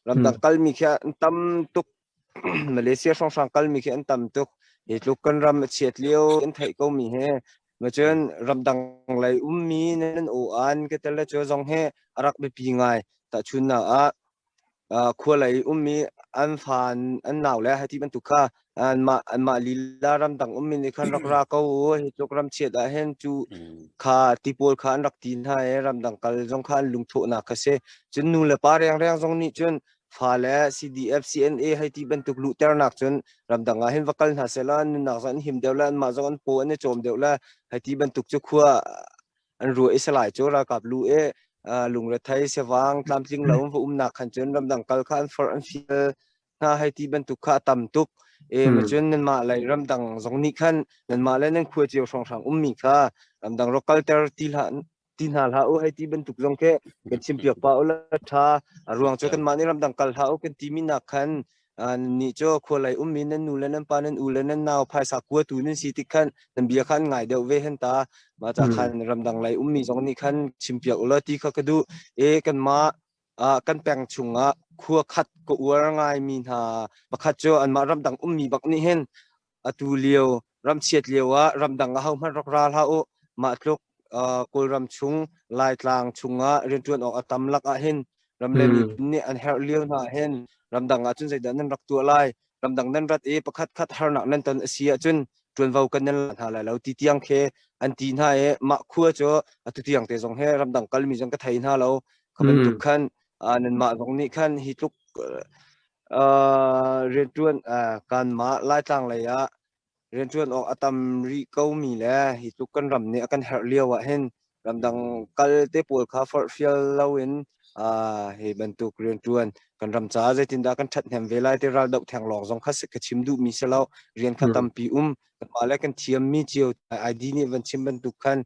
ลำดังกัลมีแค่ตั้มตุกมาเลเซียช่องทางกัลมีแค่ตั้มตุกเหตุลุกกันรำเฉียดเลี้ยวอันไทยก็มีเฮมาเจอลำดังไหลมีนั่นโออันก็แต่ละเจอจงเฮอารักไปปีง่ายแต่ชุนน่ะขวไหลมีอันฟันอันหนาวแล้วให้ที่บรรทุกข้าอันมาลีลารำดังมีในขันรักราเขาเหตุกรำเฉียดเห็นจูข้าที่ปวดข้ารักตีนให้รำดังกัลจงข้าลุงโถนักเสจนนู่นเลยป้าเรียงจงนี้จนฟ้าแล้ว CDF CNA ให้ที่บรรทุกลุเตอร์นักจนรำดังเห็นว่ากัลหาเสลานนักสันหิมเดียวแล้วมาจงอันปวดอันโจมเดียวแล้วให้ที่บรรทุกจุกขัวอันรัวอิสลายโจรากับลุลุงเรทัยเสว่างตามจริงแล้วว่าหนักขันจนรำดังกัลขันฟอร์อันฟิลน่าให้ที่บรรทุกข้าต่ำตุกมาจนนั่นมาอะไรรำดังสองนี้ขันนั่นมาแล้วนั่นควรจะเอาช่องทางมีข้ารำดังรกัลเตอร์ตีนหาลาให้ที่บรรทุกจงแค่เป็นชิมเปียกเปล่าละท่ารวงจกันมาในรำดังกัลหากันที่มีนักขันนี่จ้าควรอะไรมีนั่นนู่นแล้วนั่นปานั่นแล้วนั่นนาวภายสักวัวตูนั่นสิติขันนั่นเบียขันง่ายเดียวเวหันตามาจากขันรำดังไรมีจงนี้ขันชิมเปียกละที่เขาก็ดูกันมากันแปลงชุงขัวขัดก็อวรง่ายมีนาบักขัดจ้าอันมารำดังมีบักนี่เห็นตูเลียวรำเฉียดเลียวรำดังเขามันรักราลาโอมาทุกกุลรำชุงลายกลางชุงเรียนจวนออกตำลักเห็นรำเลมีนี่อันเฮเลียวน่าเห็นรำดังจุนใจดันนั้นรักตัวลายรำดังนั้นรัดประคัดคัดหานักนั้นตอนเสียจนจวนเฝ้ากันนั้นหาอะไรแล้วตีเตียงเคอันตีนให้มาขัวจ้าตุเตียงเตจงให้รำดังกัลมีจงกระไทยหน้าเราเขาเป็นทุกขั้นนั่นมาตรงนี้ขั้นฮิตุกเรียนจวนการมาไล่ต่างเลยเรียนจวนออกตำริเก้ามีแล้วฮิตุกกันรำเนี่ยกันเลี้ยวเห็นรำดังกัลเตปวดขาฟอร์ฟิลเลวินเฮบันตุกเรียนจวนกันรำจ้าจะตินดากันชัดแหมเวลาที่เราดอกแทงหลอกสองคัสกชิมดูมีเสลาเรียนขันตำปีกันมาแล้วกันเทียมมีเจียวไอดีนี่วันชิมบันตุกขัน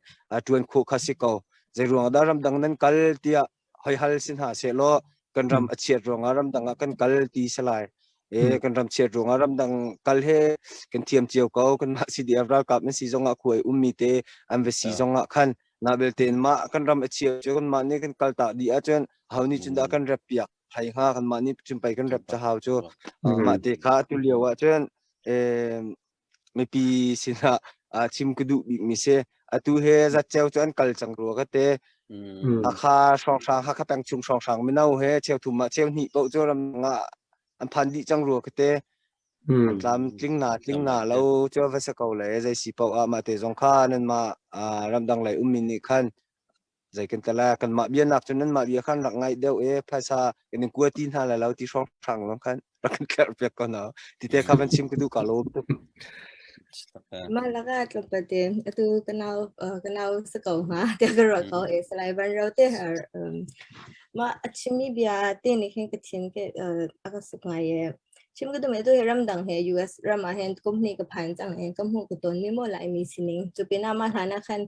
จวนโคคัสกเอาจะรวงดารำดังนั้นกัลเตียให้ฮัลสินหาเสลกันรำเฉียดรวงรำดังกันกัลตีสลายกันรำเฉียดรวงรำดังกัลเฮกันเทียมเจียวเขากันมาสิเดียร์รากับนั่นสีจงคุยมีเตอันเวสีจงขันนาเบลเตนมากันรำเฉียดจนมานี่กันกัลตาดีอาจารย์เฮานี่จุนดากันรับเปียกไทยห้ากันมานี่จุนไปกันรับจะเฮาจูมาเตขาตุเลียวอาจารย์ไม่ปีสินะชิมกระดูกมีเสตูเฮจัดเจ้าจวนกัลจังรัวก็เตข้าช่องทางข้าแปลงชุมช่องทางไม่เน่าเฮเชียวถุมมาเชียวหนีเปาจ้ารำอันพันดิจังรัวก็เตตามจริงหนาเราเจ้าเวสเกาเลยใจสีเปามาเตจงข้านั่นมารำดังไหลมินิขันใจกันแต่ละกันมาเบียนักจนนั้นมาเบียขันหลักไงเดียวภาษากันกลัวตีนหาแล้วที่ช่องทางน้องขันรักกันแค่เปียกก่อนเนาะที่เตะข้าเป็นชิมกระดูกาโล
Malaga tlopate atu kanau sakau ha te garo ko slai ban ro te har ma achimi bia te ni khen kachin ke akasukma ye chim ga me to ram dang he US ram hen company ka phan chang hen kam hu ko ton mi mo lai mi sining chupina ma thana khan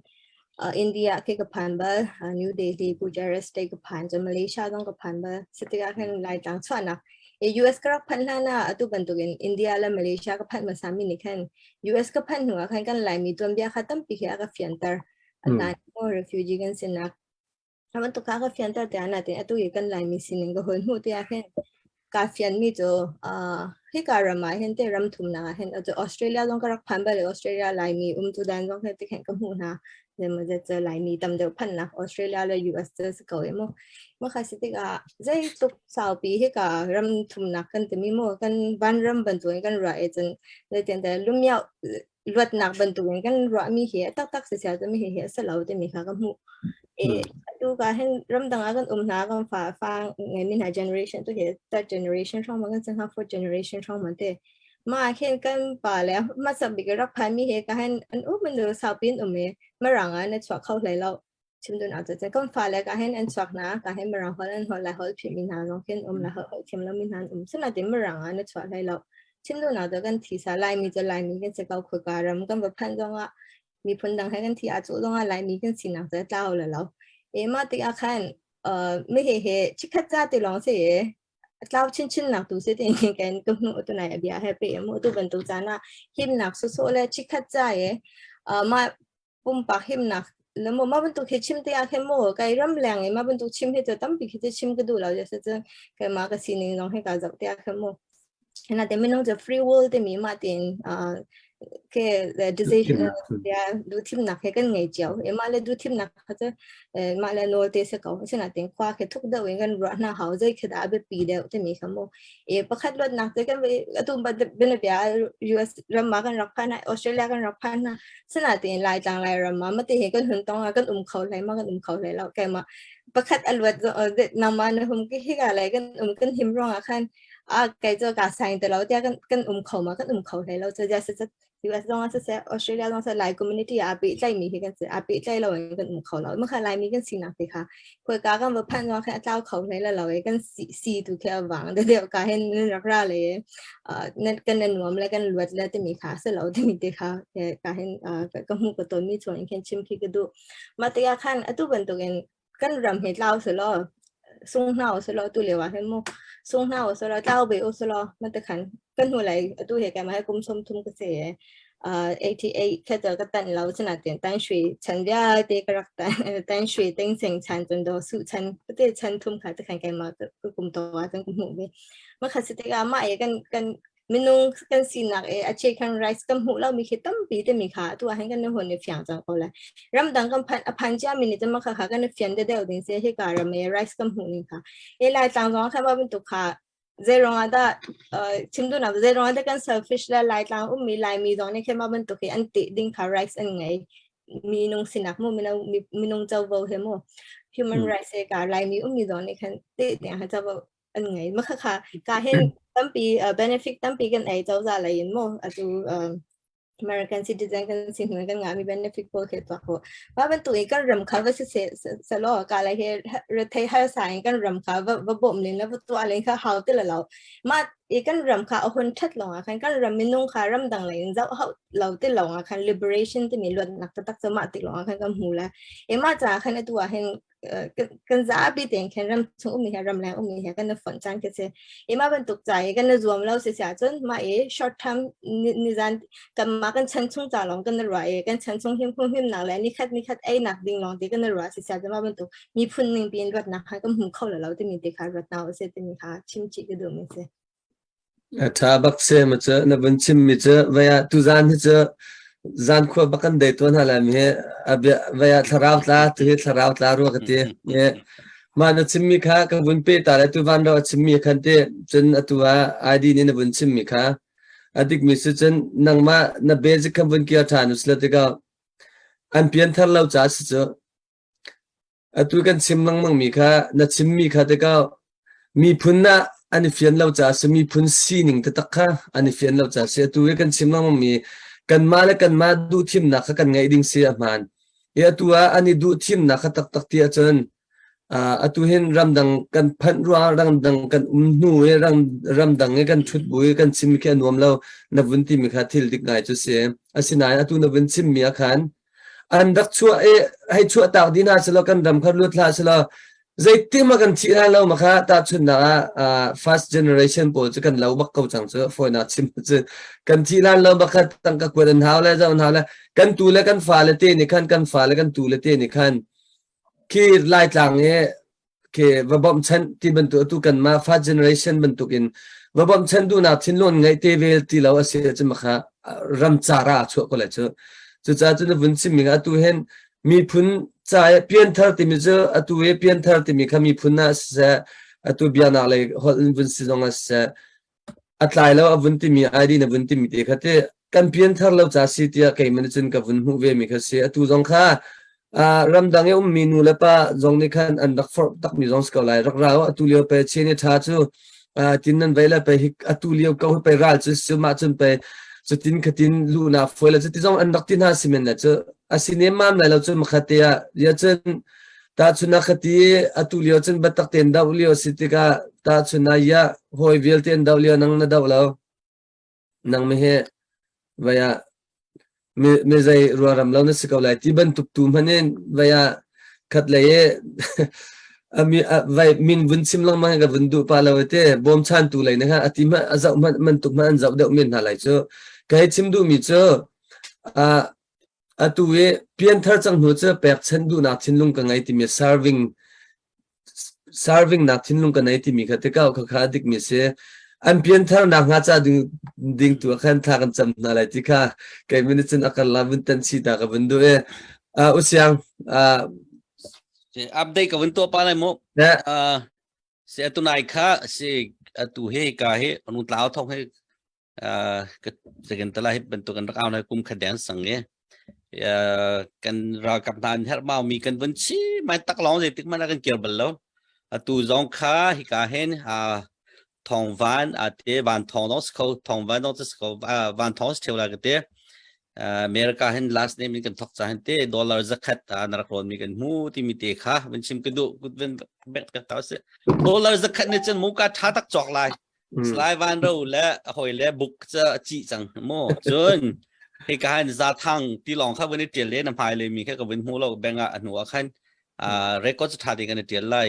India ke ka phan ba New Delhi Gujarat state ka phan ja Malaysia dong ka phan ba sitika khan lai tang chana US ก็พันธนาตุบันตุกินอินเดียและมาเลเซียก็พันมาสามีนี่คัน US ก็พันหัวคันกันหลายมีตัวเบียขัดตั้มปีเขียกับฟิอันเตอร์อันนั้นก็ refugee กันสินะถ้ามันตุกากับฟิอันเตอร์แต่อันนั้นแต่ตุยกันหลายมีสิ่งก็หุ่นหูที่อาเห็นกาฟิอันมีตัวให้การมาเห็นแต่รำทุ่มนะเห็นเอาตัวออสเตรเลียต้องก็รักพันไปเลยออสเตรเลียหลายมีตุดันต้องให้ติดแข่งกับหูนะ เดี๋ยวมันจะเจอหลายมีตำเดียวพันนะออสเตรเลียและ US เจอสกอยมั้งค่ะสิติกาใจตุกสาวปีให้การำทุ่มนักกันแต่มีโมกันบ้านรำบรรทุกกันรายจนเลยแต่ลุ่มยาวลวดหนักบรรทุกกันรายมีเหตุตักเสียจะมีเหตุสลาวแต่มีค่ะก็มูดูการให้รำดังกันนากันฝ่าฟังไงมีหลาย generation ตัวเหตุ third generation ช่องมันกันจะหา fourth generation ช่องมันเตมาเห็นกันป่าแล้วมาสับบิกรับพันมีเหตุการณ์อันมันดูสาวปีนมาหลังในสวกเข้าเลยเราชิมดูอาจจะก็ฝ่าแล้วการให้อันสวกนะการให้มาหลังเขาเล่นเขาเลยเขาพิมีนาลองเห็นละเขาชิมแล้วมีนานซึ่งอาจจะมาหลังในสวกเลยเราชิมดูอาจจะกันทีสลายมีจะลายมีกันจะเกาคุยการรำกันแบบพันจังว่ามีผลดังให้กันทีอาจจะต้องลายมีกันสินักจะเจ้าเลยเรามาติอาคันไม่เหตุชิคัดจ้าติลองเสียเจ้าชิ้นหนักตัวเสียเองกันก็นู่นตัวไหนเบียให้ไปมั่วตัวเป็นตัวจานะหิมหนักสุดๆเลยชิคัดจ้ามาปุ่มปากหิมหนักแล้วมาเป็นตัวเขชิมตีอาเข้มโม่ไก่รำแรงมาเป็นตัวชิมให้ตัวตั้มปีเขชิมก็ดูเราจะเสร็จไก่มากระสีนึงน้องให้การจับตีอาเข้มโม่ขณะที่ไม่น้องจะ free world ที่มีมาตินแค่ decision เนี่ยดูทีมนักให้กันไงเจ้ามาเลยดูทีมนักเขาจะมาเลยโน้ตเตสเขาฉะนั้นถึงคว้าแค่ทุกเดือนกันรัวหน้าเขาจะคิดอาแบบปีเดียวที่มีคำว่าประคัดรถนักจะกันตุ้มบัดเป็นแบบUS รำมากันรับพันนะออสเตรเลียกันรับพันนะฉะนั้นถึงลายจางลายรำมาที่เห็นกันหุ่นต้องกันเขาเลยมากันเขาเลยแล้วแกมาประคัดอรวดนำมาในหุ่นก็ที่อะไรกันกันหิมร้องอ่ะคันไก่เจอกาไซน์แต่เราเดียกันเขามากันเขาเลยเราจะจะ US ต้องจะเสียออสเตรเลียต้องจะหลาย community อาปีใจมีกันเสียอาปีใจเราเองกันเขาเราเมื่อค่ะหลายมีกันสินักสิค่ะคุยกันว่าพันว่าแค่เจ้าเขาเลยแล้วเราเองกันสีถูกแค่หวังเดี๋ยวการเห็นรักราเลยนั่นกันนวมแล้วกันลวดแล้วที่มีค่ะเสร็จแล้วที่มีเด็กค่ะการเห็นก็หูกับตัวมีส่วนแค่ชิมที่กระดูมาตีอาคันตัวเป็นตัวกันรำเหตุเราเสร็จแล้วส่งหน้าเสร็จแล้วตัวเลี้ยวให้โมส่งหน้าเสร็จแล้วเจ้าเบลเสร็จแล้วมันจะขันกันหัวไหลตัวเหตุการณ์มาให้กุมสมทุมกระเส88แค่เจอกันเราชนะเตียนตั้งช่วยฉันว่าเด็กรักตั้งช่วยตั้งเสียงฉันจนโดนสู้ฉันก็เดี๋ยวฉันทุ่มขาจะแข่งกันมาก็กุมตัวจังกุมหูเลยเมื่อขัดสติกามากันมินุงกันสินักอาชีพกันไรส์กันหูเรามีคิดตั้มปีแต่มีขาตัวให้กันในหัวในฝังจังเอาเลยรำดังกันพันจ้ามินิจะมาขากันในฝังเดียวดิ้งเสียให้การรำไรส์กันหูนี่ค่ะลายจังจังแค่ว่าเป็นตุกขาเจรองอาดาชิมดูนะเจรองอาดากัน selfish และลายต่างมีลายมีตรงนี้แค่มาเป็นตัวแค่อันติดิ้งค่ะ rights อันไงมีนงสินักมั่วมีนงเจ้าเวลเหมอ human rights เอกาลายมีตรงนี้แค่ติเนี่ยฮะเจ้าเวลอันไงเมื่อค่ะการเห็นตั้มปีbenefit ตั้มปีกันไอเจ้าจะอะไรยันมั่วอาจจะAmerican citizen กันสิ่งนั้นกันงานมี benefit พอเห็นตัวเขาว่าเป็นตัวเองกันรำเขาว่าเสร็จแล้วการอะไรเรื่องที่ให้สายกันรำเขาว่าบ่มเลยแล้วตัวอะไรเขาเขาที่เรามาอีกันรำเขาเอาคนชัดลงอ่ะกันรำไม่นุ่งขารำดังเลยเจ้าเราที่ลงอ่ะกัน liberation ที่มีล้วนนักตักสมาติลงอ่ะกันก็หูแล้วมาจากกันตัวเห็นกันจะอาบิดเองกันรำชงมีรำแรงมีกันฝันจังก็เสียมาเป็นตกใจกันรวมเราเสียจนมาshort term นิจันกันมากันชั้นชงจ่าลงกันรวยกันชั้นชงหิมหนักแล้วนี่คัดหนักดิ่งลงที่กันรวยเสียจะมาเป็นตกมีพุ่นหนึ่งปีนรถนะคะก็หูเข้าแล้วเราที่มีเด็กขารถเราเสียที่มีค่ะชิมจิก็ดูไม่เสีย
ถ้าบักเซมันจะนับเป็นชิมมิจะเวียตุจานจะจานขั้วบักกันเดตัวนั่นแหละมีเวียทาราวตาที่ทาราวตารู้กันที่เนี่ยมาในชิมมิค่ะกับบุญเปตอะไรตัววันเราชิมมิคันที่จนตัวไอดีนี่นับเป็นชิมมิค่ะอดีตมิสจนนังมาในเบสิกคำบุญเกี่ยวทานุสเลติกาอันเพียงทารเราจ้าสิจ้ะตัวกันชิมนังมังมีค่ะในชิมมิค่ะติกามีพุ่นนะอันนี้เฟียนเราจะมีพุ่นซีนิงตะตะอันนี้เฟียนเราจะเสียตัวกันชิมนังมังมีกันมาและกันมาดูทีมนักกันไงดิ้งเสียมันตัวอันนี้ดูทีมนักตักเตียจนตัวเห็นรำดังกันพันรัวรำดังกันนูรำดังกันชุดบุยกันชิมแค่นวมเรานับวันที่มีค่าทิลดิกไงจะเสียสินายตัวนับวันชิมมีอาคารอันดักชัวให้ชัวตากดินาสละกันรำคันลุดลาสละใจที่มากันที่เรามาค่ะตาชุนนะfirst generation ปอจะกันเราบักเขาจังเสือฟอยนัดชิมจะกันที่เราบักค่ะตั้งกับคนเท้าแล้วเจ้าเท้าแล้วกันตูแล้วกันฟ้าเลยเต้นี่ขันกันฟ้าแล้วกันตูเลยเต้นี่ขันคือไล่ต่างเนี่ยคือว่าบ่มฉันที่บรรทุกตุกันมา first generation บรรทุกินว่าบ่มฉันดูนัดทิ้งล้นไงเทเวลที่เราเสียจะมาค่ะรำจาระชัวก็เลยเจ้าจะจะจะวันชิมมีกันตัวเห็น มีพุนใจเปลี่ยนทาร์ติมิเจออตัวเปลี่ยนทาร์ติมิขามีพุนน่ะเสอตัวเบียนาเลยฮอลวินซิดงเสอัตไลแล้วอวุนติมีไอดีนวุนติมีเด็กเขาเตกันเปลี่ยนทาร์เราจะสิที่ใครมันจะกับวุนหูเวมิเขาเสอตัวจงข้ารำดังยังมีนูเลปะจงนี่คันอันดักฟอร์ตักมีจงสกอลไลรักเราอตุเลียวไปเชนิท่าจูทินนั้นเวลาไปฮิกอตุเลียวเขาไปรัลจะสมาจนไปจะทินขัดินลูนาฟอยล์จะที่จงอันดักทินหาสิเมนละจะอาศิเนมามเลยเราจะมาขัดเตียยาจนตาชุนักขัดอตุเลียวจนบัตรเต็นดาวเลียวสิติกาตาชุนัยยะหอยวิลเต็นดาวเลียวนังนาดาวเรานังไม่เหวะไม่ใจรัวรำเราเนี่ยสกาวไลที่บรรทุกตูมันเนี่ยว่าขัดเลยมีว่ามินวุ้นซิมลังมากับวุ้นดูปาลาวเต้บอมชันตูเลยนะคะอาทิตย์มันจะมันตุกมันจะเดามินอะไรเจ้าใครชิมดูมิเจ้าตัวเปลี่ยนท่าจังหัวเจ้าแปลกฉันดูนักชินลุงกันไงที่มี serving นักชินลุงกันไงที่มีขัดเก้าขาดิกมีเสอันเปลี่ยนทางนักงาจะดึงตัวขันทางจำอะไรที่ค่ะใครไม่ได้ฉันอักลาวินตันสีตากับวินดูอุสยัง
อัปเดตกับวันตัวปาเลยมั้ง
เนี่ย
เสียตัวนายค่ะเสียตัวเฮกาเฮอนุตลาวท่องให้ก็จะกันตลาดให้เป็นตัวกันรักเอาในกลุ่มขัดแย้งสังเนี่ยกันรอกับนานแทบมามีกันวันชีไม่ตักร้องเลยติ๊กมันกันเกี่ยวบัลแล้วตัวจงค่ะฮิกาเฮนทองวันเทวันทองน้องสเขาทองวันน้องสเขาวันทองสเทวลากันเตอเมริกาเห็น last name มีกันทอกใจเห็นเตดอลลาร์zakat นรกรมีกันมูที่มีเตะค่ะเป็นชิมกันดูกุดเป็นเบ็ดกันต่อเสียดอลลาร์ zakatเนี่ยจะมุกท่าตักจอกลายสไลด์วันเราและหอยและบุกจะจีจังโม่จนเหตุการณ์จะทางที่ลองเข้าวันนี้เตียนเล่นน้ำพายเลยมีแค่กับเป็นหูเราแบ่งหัวขั้นเรคคอร์ดสุดท้ายกันเตียนไล่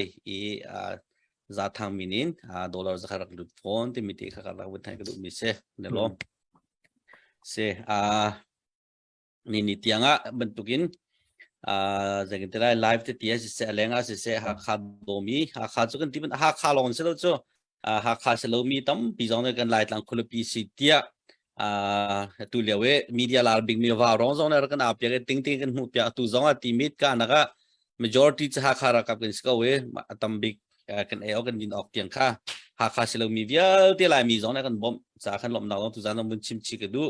จะทางมินินดอลลาร์จะขยับลุดฟอนที่มีเตะขยับวันไทยก็ดูมีเสียเดี๋ยวลองเสียนี่ที่ยังbentukin jadi kita live tu tiada sisa lenga sisa hak domi hak tu kan tiba hak long selalu tu hak selalu mi tam pisang tu kan live lang kalau pisi tiada tu lewe media larbing mi wah orang zona kan apa yang ting ting kan mupia tu zona timit kan naga majority hak rakap kan sekawe tam big kan kan din ok tiang kah hak selalu mi dia tiada mi zona kan bom sakan lom naga tu zona muncim cikadu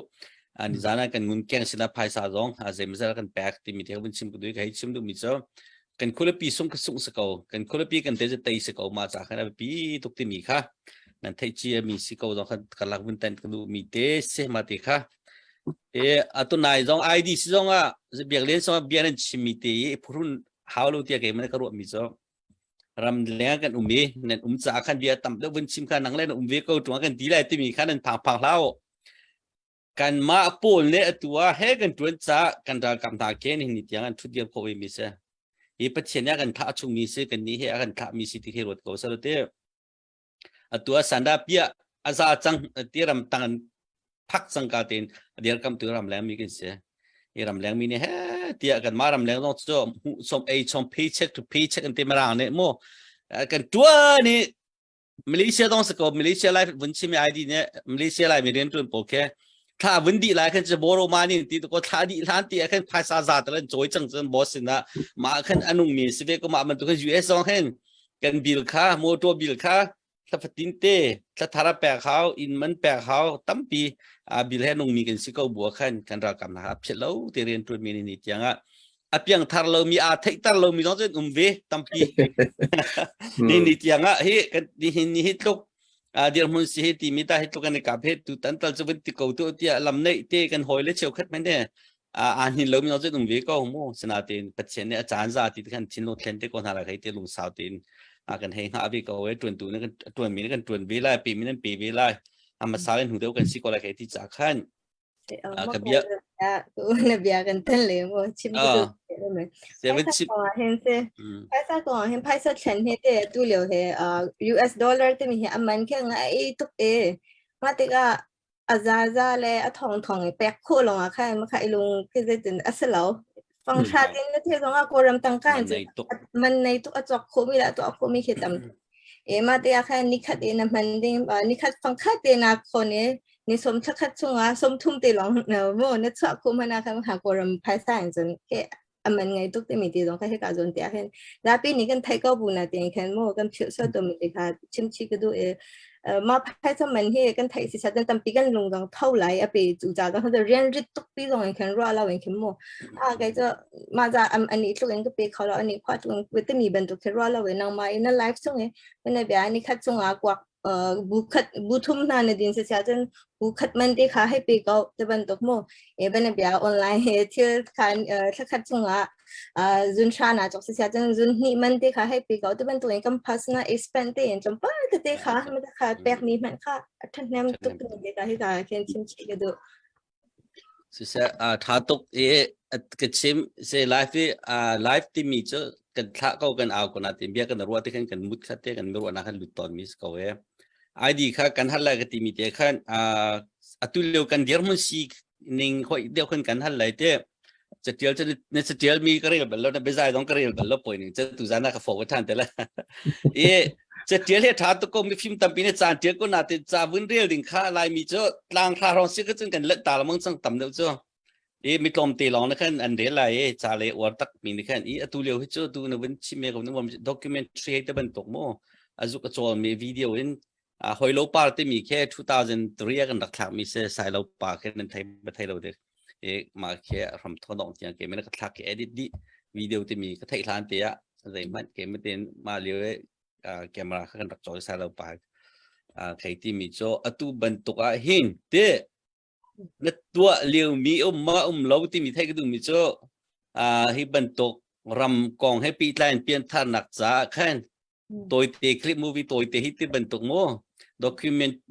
อันนี้จานะกันงุนแกงสินะภายสาจงอาจจะไม่ใช่กันแปลกที่มีเที่ยวเป็นชิมกันด้วยกันชิมดูมิเจ้ากันคนละปีส่งกันส่งสกาวกันคนละปีกันเตจะเตะสกาวมาจากกันปีทุกที่มีค่ะนั่นไทยเชียมีสกาวจงกันหลักวินเทนกันดูมีเตะเสมาติค่ะตัวนายจงไอดีสิจงจะเบียงเล่นจงเบียงเล่นชิมีเตะพูดหาวลูกเตียกันมันก็รู้มิเจ้ารำเลี้ยงกันนั่นจากกันเบียตั้มแล้ววินชิมกันนั่งเล่นก็ตัวกันดีเลยที่มีค่ะนั่นพังแล้วกันมาปูนเนี่ยตัวเฮกันตัวจ้ากันจะกำตาเกณฑ์นี่ที่ยังทุกเดียวเขาไม่มีเสียอีปัจเจกกันท่าชุมมีเสียกันนี่เฮกันท่ามีสิทธิ์ที่รถเขาสรุปเดียวตัวสันดาปีอาซาจังที่รำตังพักสังกัดเองเดี๋ยวกำตัวรำแรงมีกันเสียรำแรงมีเนี่ยเฮ้ที่กันมารำแรงต้องชมpaycheck to paycheck กันเต็มรางเนี่ยโม่กันตัวนี่มาเลเซียต้องสกอบมาเลเซียไลฟ์วันที่มีไอดีเนี่ยมาเลเซียไลฟ์มีเรียนตัวโปรแกถ้าวันดีไลฟ์กันจะบอโรมานี่ที่ตัวถ้าดีร้านที่กันภาษาศาสตร์แล้วจอยจังจังบอสนะมากันอนุมีสิเวก็มามันตัวกัน US สองเห็นกันบิลค่ามอเตอร์บิลค่าถ้าฟัดตินเต้ถ้าทาราแปะเขาอินมันแปะเขาตั้มปีบิลให้นุ่งมีกันสิก็บัวขันกันเรากำนะครับเช่นเราที่เรียนตัวมีนี่ที่ยังเพียงทาร์เรามีเทคทาร์เรามีน้องเจ้าเวตั้มปีนี่ที่ยังเฮ้กันนี่ฮิตลูกเดี๋ยวมันสิที่มีตาให้ตัวกันในกับเหตุตันตัลจะเป็นติเกาตัวที่ลำเนยเตกันหอยเล็กเชียวขัดมันเนี่ยอันนี้เรามีน้องจะต้องเวก็โม่สนาตินปัจเจกเนี่ยอาจารย์จะติดกันชินโลเทนเตก่อนอะไรใครเตลุงสาวตินกันให้หาวิก็ไว้ตรวจตัวนี่กันตรวจมีนี่กันตรวจเวลาปีมีนั่นปีเวลามาสาวเล่นหูเดียวกันสิก็อะไรใครที่จากขั้นกับเยอะ
ตัวเนี่ยเบียกันเต้นเลยโม่ชิมดูได้ไหม
เดี๋ยวชิม
เห็นสิภาษาก่อนเห็นภาษาเชนเฮเตตัวเหลียวเฮUS ดอลลาร์ที่มีเฮอันมันแค่ไงทุกมาติกาอาซาเลยทองแปะโคลงอ่ะค่ะมาขายลุงคือจะถึงอัศลาวฟังชาตินี่ที่สองอ่ะโครมตั้งกันมันในตุกจอกโคมีละตัวโคมีเขตมาติกาค่ะนิคัดนะมันดิ้งนิคัดฟังคัดนะคนนี้นี่สมทักคัดช่วงสมทุ่มตีหลงเนอะโม่เนี่ยชอบคุมนาค่ะหาโครมภาษาอย่างจนแก มันไงตุกเตมีตีตรงค่ะให้การจนเตียเห็นแล้วปีนี้กันไทยก็บุญนะเตียงแค่โม่กันเชื่อตัวมีตีค่ะชิมชิก็ดูมาให้สมันเฮกันไทยสิชัดตั้งปีกันลงตรงเท่าไหร่อะไปจูจ่าต้องเขาจะเรียนริดตุกปีตรงแค่รัวเราเองแค่โม่แกจะมาจากอันนี้ทุกอย่างก็ไปเขาแล้วอันนี้พอทุกอย่างวิตามินเป็นตุกแค่รัวเราเองนางมาในไลฟ์ช่วงนี้เป็นแบบอันนี้คัดช่วงกว่าbukan na din sa siya bukat man di kaให้ปีก็จะเป็นตกโมเป็นแบบออนไลน์ที่คันถ้าคัดจังว่าจุนชานะจอกสิจังจุนนี่มันdi kaให้ปีก็จะเป็นตัวเองก็พัฒนา expand เองจนป้าจะdi kaมันจะขาดแปลกนี้มันค่ะท่านแนมตุกเป็นdi kaให้การเขียนชิมชีก็ดู
สิถ้าตกก็ชิมเซไลฟ์ที่มีเจอกันถ้าก็กันเอาคนนั้นที่เบียกันรัวที่กันมุดขัดที่กันไม่รู้ว่านักลุตตอนมิสเขาไอ้ดีค่ะกันฮัลไลก็ที่มีเดียค่ะตุเลียวกันเดียร์มันสินิ่งคอยเดียวกันฮัลไลเต้จะเดียวจะเนี่ยจะเดียวมีกระเรียบแล้วนะไม่ใช่ต้องกระเรียบแล้วป่วยนี่จะตุจานะก็ฟอร์ทันแต่ละจะเดียวให้ท้าตุกมีฟิล์มตั้มปีนี้จานเดียวก็น่าจะจาวินเรียลดิ่งค่าลายมีเจ้าลางทารอนสิก็จึงกันเล็ดตาละมึงสั่งตั้มเดียวเจ้ามีกลมตีลองนะคันอันเดียร์ไรจาเลอวตักมีนะคันตุเลียวให้เจ้าดูนะวันชิมเมกับนึกว่าด็อกิเมนทรีให้เป็นตกโม่อาจุกจอมีวิดีโออินหอยโลปาร์ที่มีแค่2003กันหลักฐานมีเส้นสายโลปาร์แค่นั้นไทยประเทศเราเด็กมาแค่รำทอดองอย่างเกมนั้นก็ทักแค่ edit ดิวิดีโอที่มีก็ไทยทานเตียอะไรมันเกมไม่เต็นมาเลี้ยวแกมรากันหลักจอสายโลปาร์ใครที่มีโจตุบันตุกเห็นเต้นัดตัวเลี้ยวมีมาเราที่มีไทยก็ดูมีโจให้บันตุกรำกองให้ปีแลนเปลี่ยนท่านักจ้าแค่ตัวเตะคลิปมูวี่ตัวเตะฮิตที่บันตุกโม่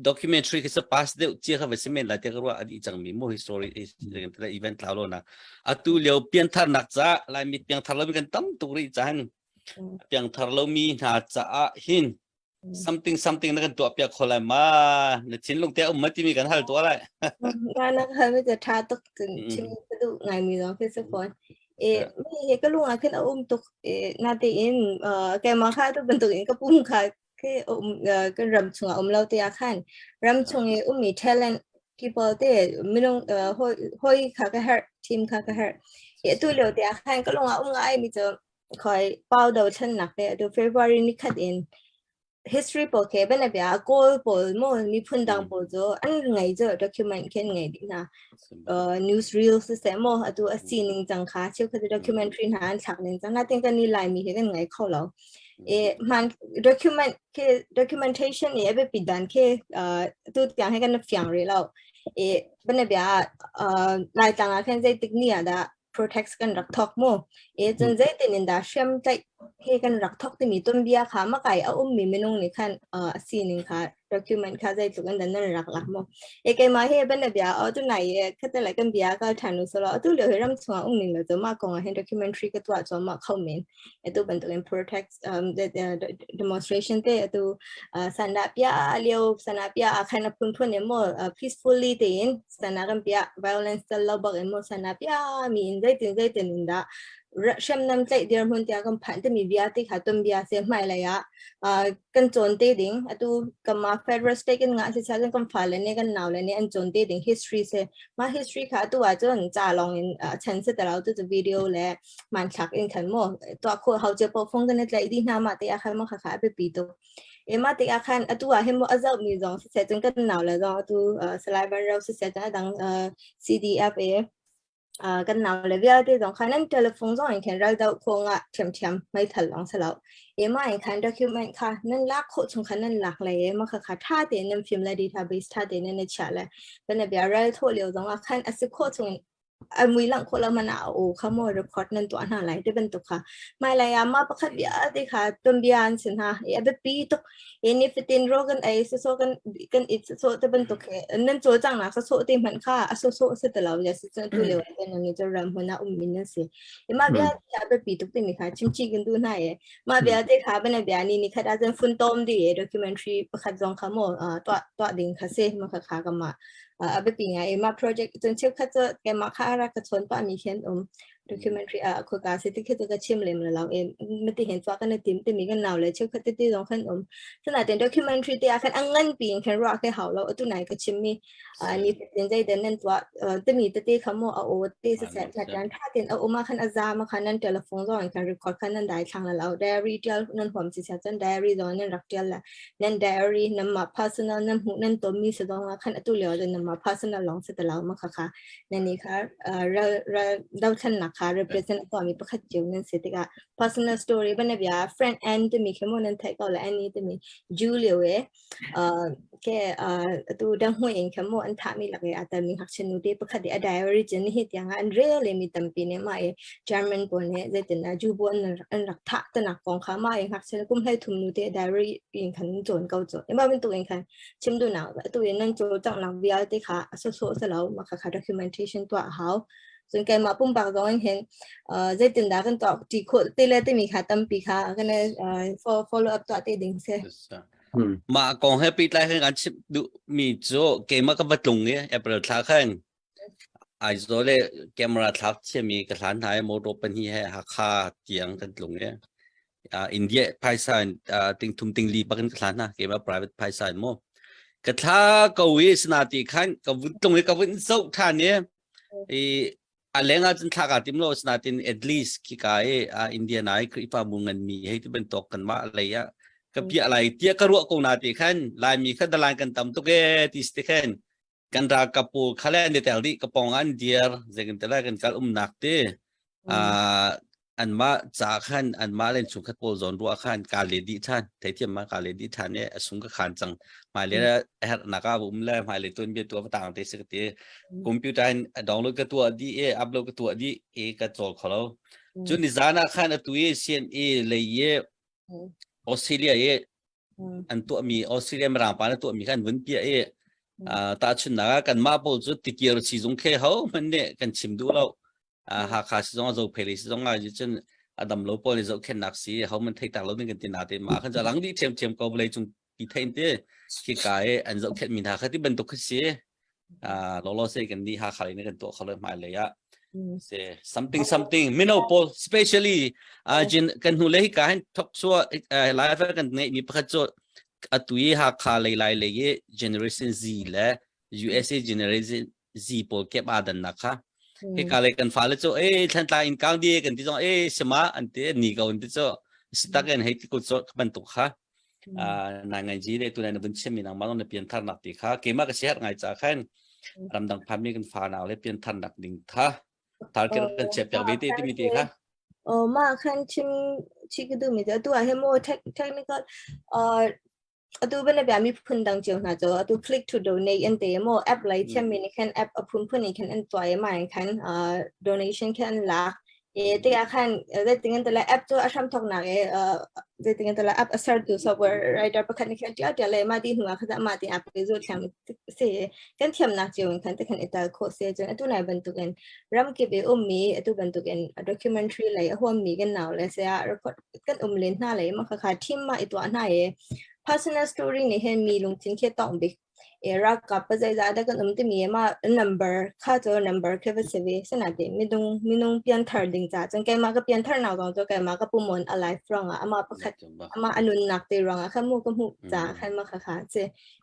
documentary คือสปาสเดลเจ้าเขาไปสิเมนหลายเจ้าก็ว่าอดีตจังมีโม่ history แต่อีเวนต์คราวโลนะตุเลียวเปลี่ยนท่านักจ้าลายมีเปลี่ยนท่าเรามีกันตั้งตุริจันเปลี่ยนท่าเรามีหน้าจ้าหิน something นั่นกันตัวเปลี่ยนคนละมาเนี่ยชิ้นลงเตะไม่ที่มีกันหัลตัวอะไร
งานนะคะไม่จะท้าตกถึงชิมก็ดูไงมีน้องคือสักคนไม่ก็ลุงอาขึ้นเอาตกนาตีอินแกมาค่าตัวเป็นตัวเองก็ปุ่มค่ะคือก็รำชงเราเตียขันรำชงมี talent people เตไม่ต้องห้อยค่ะก็ her team ค่ะก็ her ตัวเดียวเตียขันก็ลุงอาไงมีจะคอยเป่าดาวชั้นหนักเลยดู February นี่ขัดอินhistory ปกแค่เป็นแบบgoal ปกมั่วมีพื้นดังปกจ้ะอันไงจ้ะ document แค่ไงดีนะnews reels เสมอตัวซีนิงจังค่ะเชื่อคือ documentary หาอันฉากนึงจังน่าเต็งกันนี่ลายมีเห็นไงเข้าแล้วมัน document แค่ documentation แบบปิดดันแค่ตัวอย่างให้กันฟังเลยแล้วเป็นแบบลายจังแค่ใจติ๊กเนี่ยได้ protect กันรักทอกโมจนใจตินินดาเชื่อมใจให้กันรักทอกที่มีต้นเบียค่ะมาไก่เอามีเมนูนี่คันซีนิงค่ะ document ค่ะใจตุกันดันนั่นรักหลักโมแกมาให้เป็นแบบตัวไหนก็แต่ละกันเบียก็ทันรู้สละตัวเหลือให้รำชัวนี่เราจะมากงให้ documentary ก็ตัวจะมาเข้าเมนตัวเป็นตัว protect demonstration เตตัวสันดาเปียเลี้ยวสันดาเปียคันพุ่นเนี่ยโมpeacefully เตนสันดากันเปีย violence ตลอดบอกเมสันดาเปียมีใจตินดาเชื่อมน้ำใจเดียร์มันเดียกันผ่านที่มีวิอาติขาต้นวิอาเสียไม่เลยกันโจนตีดิ่งตัวกันมา federal state กันงานที่ใช้กันฝ่ายเลยเนี่ยกันหนาวเลยเนี่ยอันโจนตีดิ่ง history เสียมา history ค่ะตัวอาจจะจ่าลองฉันเสร็จแต่เราตัววิดีโอแล้วมันชักอินขันโม่ตัวคนเขาจะพอฟงกันในใจดีน้ำมาตีอาคารมาขาไปปีตัวมาตีอาคารตัวเห็นว่าอาจจะมีจงเสียจนกันหนาวเลยจงตัวสไลด์บันเราเสียจนดังCDFกันหนาวเลยวิอาที่ตรงขนั้นโทรศัพท์ส่งอย่างเราจะคงเทียมไม่ทันหลังสลับมาอย่างคัน document ค่ะนั่นลักโคชงคันนั่นลักเลยมาค่ะท่าเด่นนั่นฟิล์มและ database ท่าเด่นนั่นในฉากเลยเป็นแบบเราทั่วเรียวตรงคันอาศัยโคชงมือหลังคนละมันเอาข้อมูล record นั่นตัวอะไรที่เป็นตัวค่ะไม่เลยมาประคับยาที่ค่ะต้นเบียนสินะแบบปีตุกนี่ฟิตินโรกันโซกันอีโซที่เป็นตัวนั่นโจจังนะโซที่มันค่ะโซสุดแต่เราจะสิ่งที่เราเป็นนั่นจะรำหัวหน้ามินนั่นสิมาเบียที่แบบปีตุกที่นี่ค่ะชิมกันดูหน่อยมาเบียที่ค่ะเป็นแบบนี่ค่ะอาจจะฝุ่นต้มดี documentary ประคับจงข้อมูลตัวดิ่งค่ะเซ่มาค่ะกันมาแบบปีไงมา project จนเชื่อค่ะจะแกมาค่ะรักชนตัวมีเช่น documentary ko ka se tikhe to ka chim lem la law mati hen twa kan tim ti mi kan naw le cheu khat ti dong khan sana ten documentary ti akhan angan pi khan ro ke haw lo tu nai ka chim mi ni ten jai den nen twa ti mi ti khamo a o ti se se na tan tha ten o ma khan aza ma khan nan telephone zo kan record khan nan dai thang la law diary tel nan hom si sa chan diary zo nan rak tel la nan diary nam ma personal nam hu nan to mi se dong khan atu le den nam ma personal long se ta law ma kha kha nan ni kha ra daw chan na kha represent ตัวมีประคัตจิวนั่นสิติกา personal story บันเนี่ย friend and จะมีแค่โมนั่นไทยก็แล้วอันนี้จะมี Julia แค่ตัวดังหัวเองแค่โมอันท่ามีหลักเลยอาจจะมีหักชนุดีประคัตดี diary จะนี่เหตุอย่างอันเร่เลยมีตั้งปีเนี่ยมาGerman ปนเนี่ยจะเป็นจูบอันหลักท่าตนักกองข้ามาเองหักชนุกุ้มให้ทุ่มนุดี diary เองขันโจนเก่าโจนยังไม่เป็นตัวเองขันชิมดูหนาวตัวเองนั่นโจจังหลังวิอาติค่ะโซ่ๆแล้วมาค่ะ documentation ตัวเขาส่วนแกมาปุ่มปากร้องเห็นใจตินดากันต่อจีโคตเล่ที่มีขาตั้มปีขากันเนี่ยfollow up ตัวเตดิ้งเสีย
มากองให้ปีแรกให้กันชิดูมีโจเกมก็บัดลงเนี่ยแอปเปิลทักให้ไอ้โจเลยแกมราทักเชื่อมีกระฐานหายโมโดเป็นที่ให้หักคาเตียงกันลงเนี่ยอินเดียไพศาลติงทุ่มติงลีปักกันกระฐานนะเกมว่า private ไพศาลโมกระทาเกาหลีสนาติขันกับตรงนี้กับวินโซท่านเนี่ยอะไรงั้นจนถ้าการที่เราสนาติน at least ที่กายอินเดียนายคือฟ้ามุงเงินมีให้ที่เป็นตกกันว่าอะไรอ่ะกับพี่อะไรเตี้ยกระรัวกงนาติขันลายมีขั้นตอนกันตามตุกเอติสติขันกันรากระปูขั้นแรกในแต่ละกระปองอันเดียร์จะกันแต่ละกันการหนักเตอันมาจากขันอันมาเล่นสุขโปรโซนรัวขันการเลดีท่านแต่ที่มาการเลดีท่านเนี่ยสุขขันจังหมายเลขนักบุ้มเล่หมายเลขตัวนี้ตัวต่างเตสิกเตคอมพิวเตอร์ดาวน์โหลดกับตัวดีอัพโหลดกับตัวดีกับจอเขาแล้วจุดนี้จานักขันตัวเซียนเลยออสเตรเลียอันตัวมีออสเตรเลียมาราปานตัวมีขันวันเปียตาชุนนักกันมาปุ๊บจุดที่เกี่ยวกับซีซงแค่เขามันเนี่ยกันชิมดูแล้วหากขาดซีซงเราเพลิซีซงอะไรจนดำโลปนี่เราแค่นักสีเขามันเทคตักเราเนี่ยกันตินาเตมาขันจะหลังที่เทียมก็เลยจงปีเทนเตที่กายอันเราแค่มีหาที่เป็นตัวขึ้นเสียเราเสียกันดีหาขาดเนี่ยกันตัวเขาเลยมาเลยอะsay something menopause especially jin kan hule hi kan thok so life kan ne mi pakhat so atui ha kha lai le ye generation z la USA generation z po ke ba dan na kha he ka le kan fa le so than ta in kang di kan ti so sema ante ni ka un ti so sta kan he ti ko so ban tu kha na ngai ji le tu na bun chemi nang ma no pian thar nak ti kha ke ma ka sehat ngai cha khan ram dang pham mi kan fa na le pian thar nak ding tha thar ke kan chep ya vete ti mi ti kha
มาคันชิมชิกดูมีตัวให้โมเทคนิคตัวเป็นแบบมีพื้นดังเจียวนะจ๊ะตัว click to donate อันเดียโมแอปไลท์เช่นมีในคันแอปพุ่นในคันอันตัวใหม่คันdonation คันลักที่อาคันได้ติงกันแต่ละแอปตัวอาชัมทอกหนักได้ติงกันแต่ละแอปอัสร์ดูซอฟต์แวร์ไรเดอร์ประคันในคันที่อะไรมาดีหัวเขาจะมาดีแอปไปรูดแถมเสียกันเทียมนักเจียวคันแต่คันแต่โคเสียจนตัวไหนบรรทุกกันรำเก็บมีตัวบรรทุกกัน documentary อะไรหัวมีกันหนาวเลยเสียกันเลนหน้าเลยมันค่ะทีมมาตัวหน้าpersonal story นี่เห็นมีลงทิ้งแค่ต้องบิ๊กรักกับปัจจัยจ่ายแต่ก็ต้องมีมา number ค่าตัว number แค่เป็นสิ่งสนาดีไม่ต้องเปลี่ยน third ดิ่งจ่าจังแกมาก็เปลี่ยน third หนาวตรงตัวแกมาก็ปุ่มมัน alive รองมาประคัดมาอนุนักตีรองข้ามูก็หูจ่าข้ามาค่ะเจ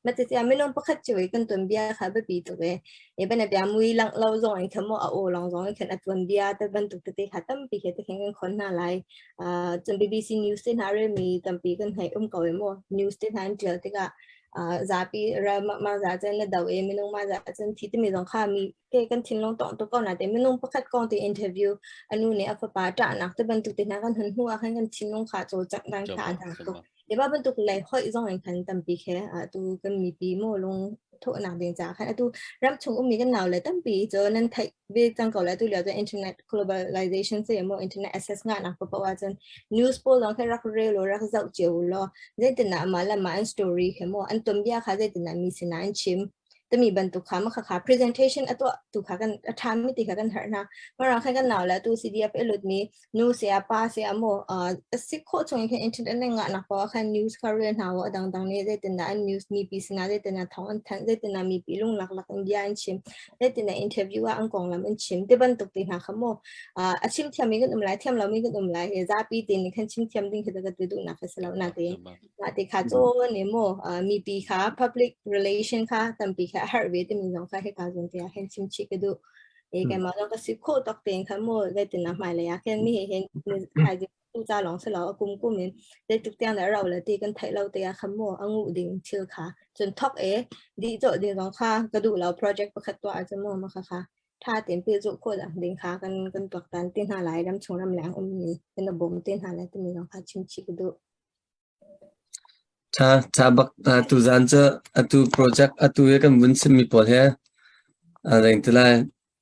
มาติดยาไม่ต้องประคัดช่วยกันตัวเบียค่ะแบบปีตัวเป็นแบบมุ้ยลังเราส่งข้ามูลองส่งขันตัวเบียแต่บรรทุกติค่ะตั้มปีเหตุแข่งกันคนหน้าไลจน BBC News ที่หาเรื่องมีตั้มปีกันให้เก่าเมื่อ News ที่หาเจอที่ก็zapi ma za chen na daw minung ma za chen thi ti mi jong kha mi ke kan thin long tong to ko na te minung pakhat kong ti interview anu ne afa pa ta nak te ban tu te na kan hun hu a kan thin long kha cho chak dang kha da to e ba ban tu lai hoi jong an kan tam pi khe tu kan mi pi mo long tho na ding ja khan tu ram chung mi kan naw le tam pi cho nan thai ve chang ko la tu le internet globalization se mo internet access nga na pa wa chen news poll long kha rak re lo rak zau cheu lo je tin na ma la ma story khe mo an tum bia kha je tin na mi sin an chim แต่มีบรรทุกขามาค่ะ presentation ตัวตุกขากันทำไม่ติกันหานะเมื่อเราแค่กันหนาวแล้วตัว CDF เอลุดมีนูเสียป้าเสียโมสิโคชงแค่อินเทอร์เน็ตเนี่ยนะเพราะว่าแค่ news เขาเรียนหาว่าดังๆนี่ได้แต่ละ news มีปีสินะได้แต่ละท้องทั้งได้แต่ละมีปีลุงหลักๆอินเดียชิมได้แต่ละ interview ว่าอังกฤษแล้วมันชิมแต่บรรทุกตีหาขโมชิมเทียมมีกันหลายเทียมเรามีกันหลายจะปีตีนี่ขั้นชิมเทียมดิ้งคือจะดูนะคือสลับนาทีนาทีค่ะโจเนี่ยโมมีปีค่ะ public relation ค่ะตั้งปีค่ะ Harvard มีน้องค่ะให้การสนใจเห็นชิมชิกดูแกมาแล้วก็สิโคตกเตียงค่ะโมได้ติดน้ำหมายเลยแค่มีเห็นใครจะดูจ่าหลงสลาวกุ้มมันได้ทุกอย่างแล้วเราเลยตีกันไทยเราเตียค่ะโมอังูดิ่งเชื่อค่ะจนท็อกดีโจดีน้องค่ะก็ดูเรา project ประคัตตัวอาจจะโมมาค่ะถ้าเต็มปีจุกโคตรดิ่งค่ะกันตกตันตีนหาหลายดำชงดำแหลงมีเป็นระบบตีนหาหลายตีน้องค่ะชิมชิกดู
ถ้าบักตุจานจะตุโปรเจกต์ตุเอกันวุ้นซิมีพอลเฮอะไรอย่างที่ไร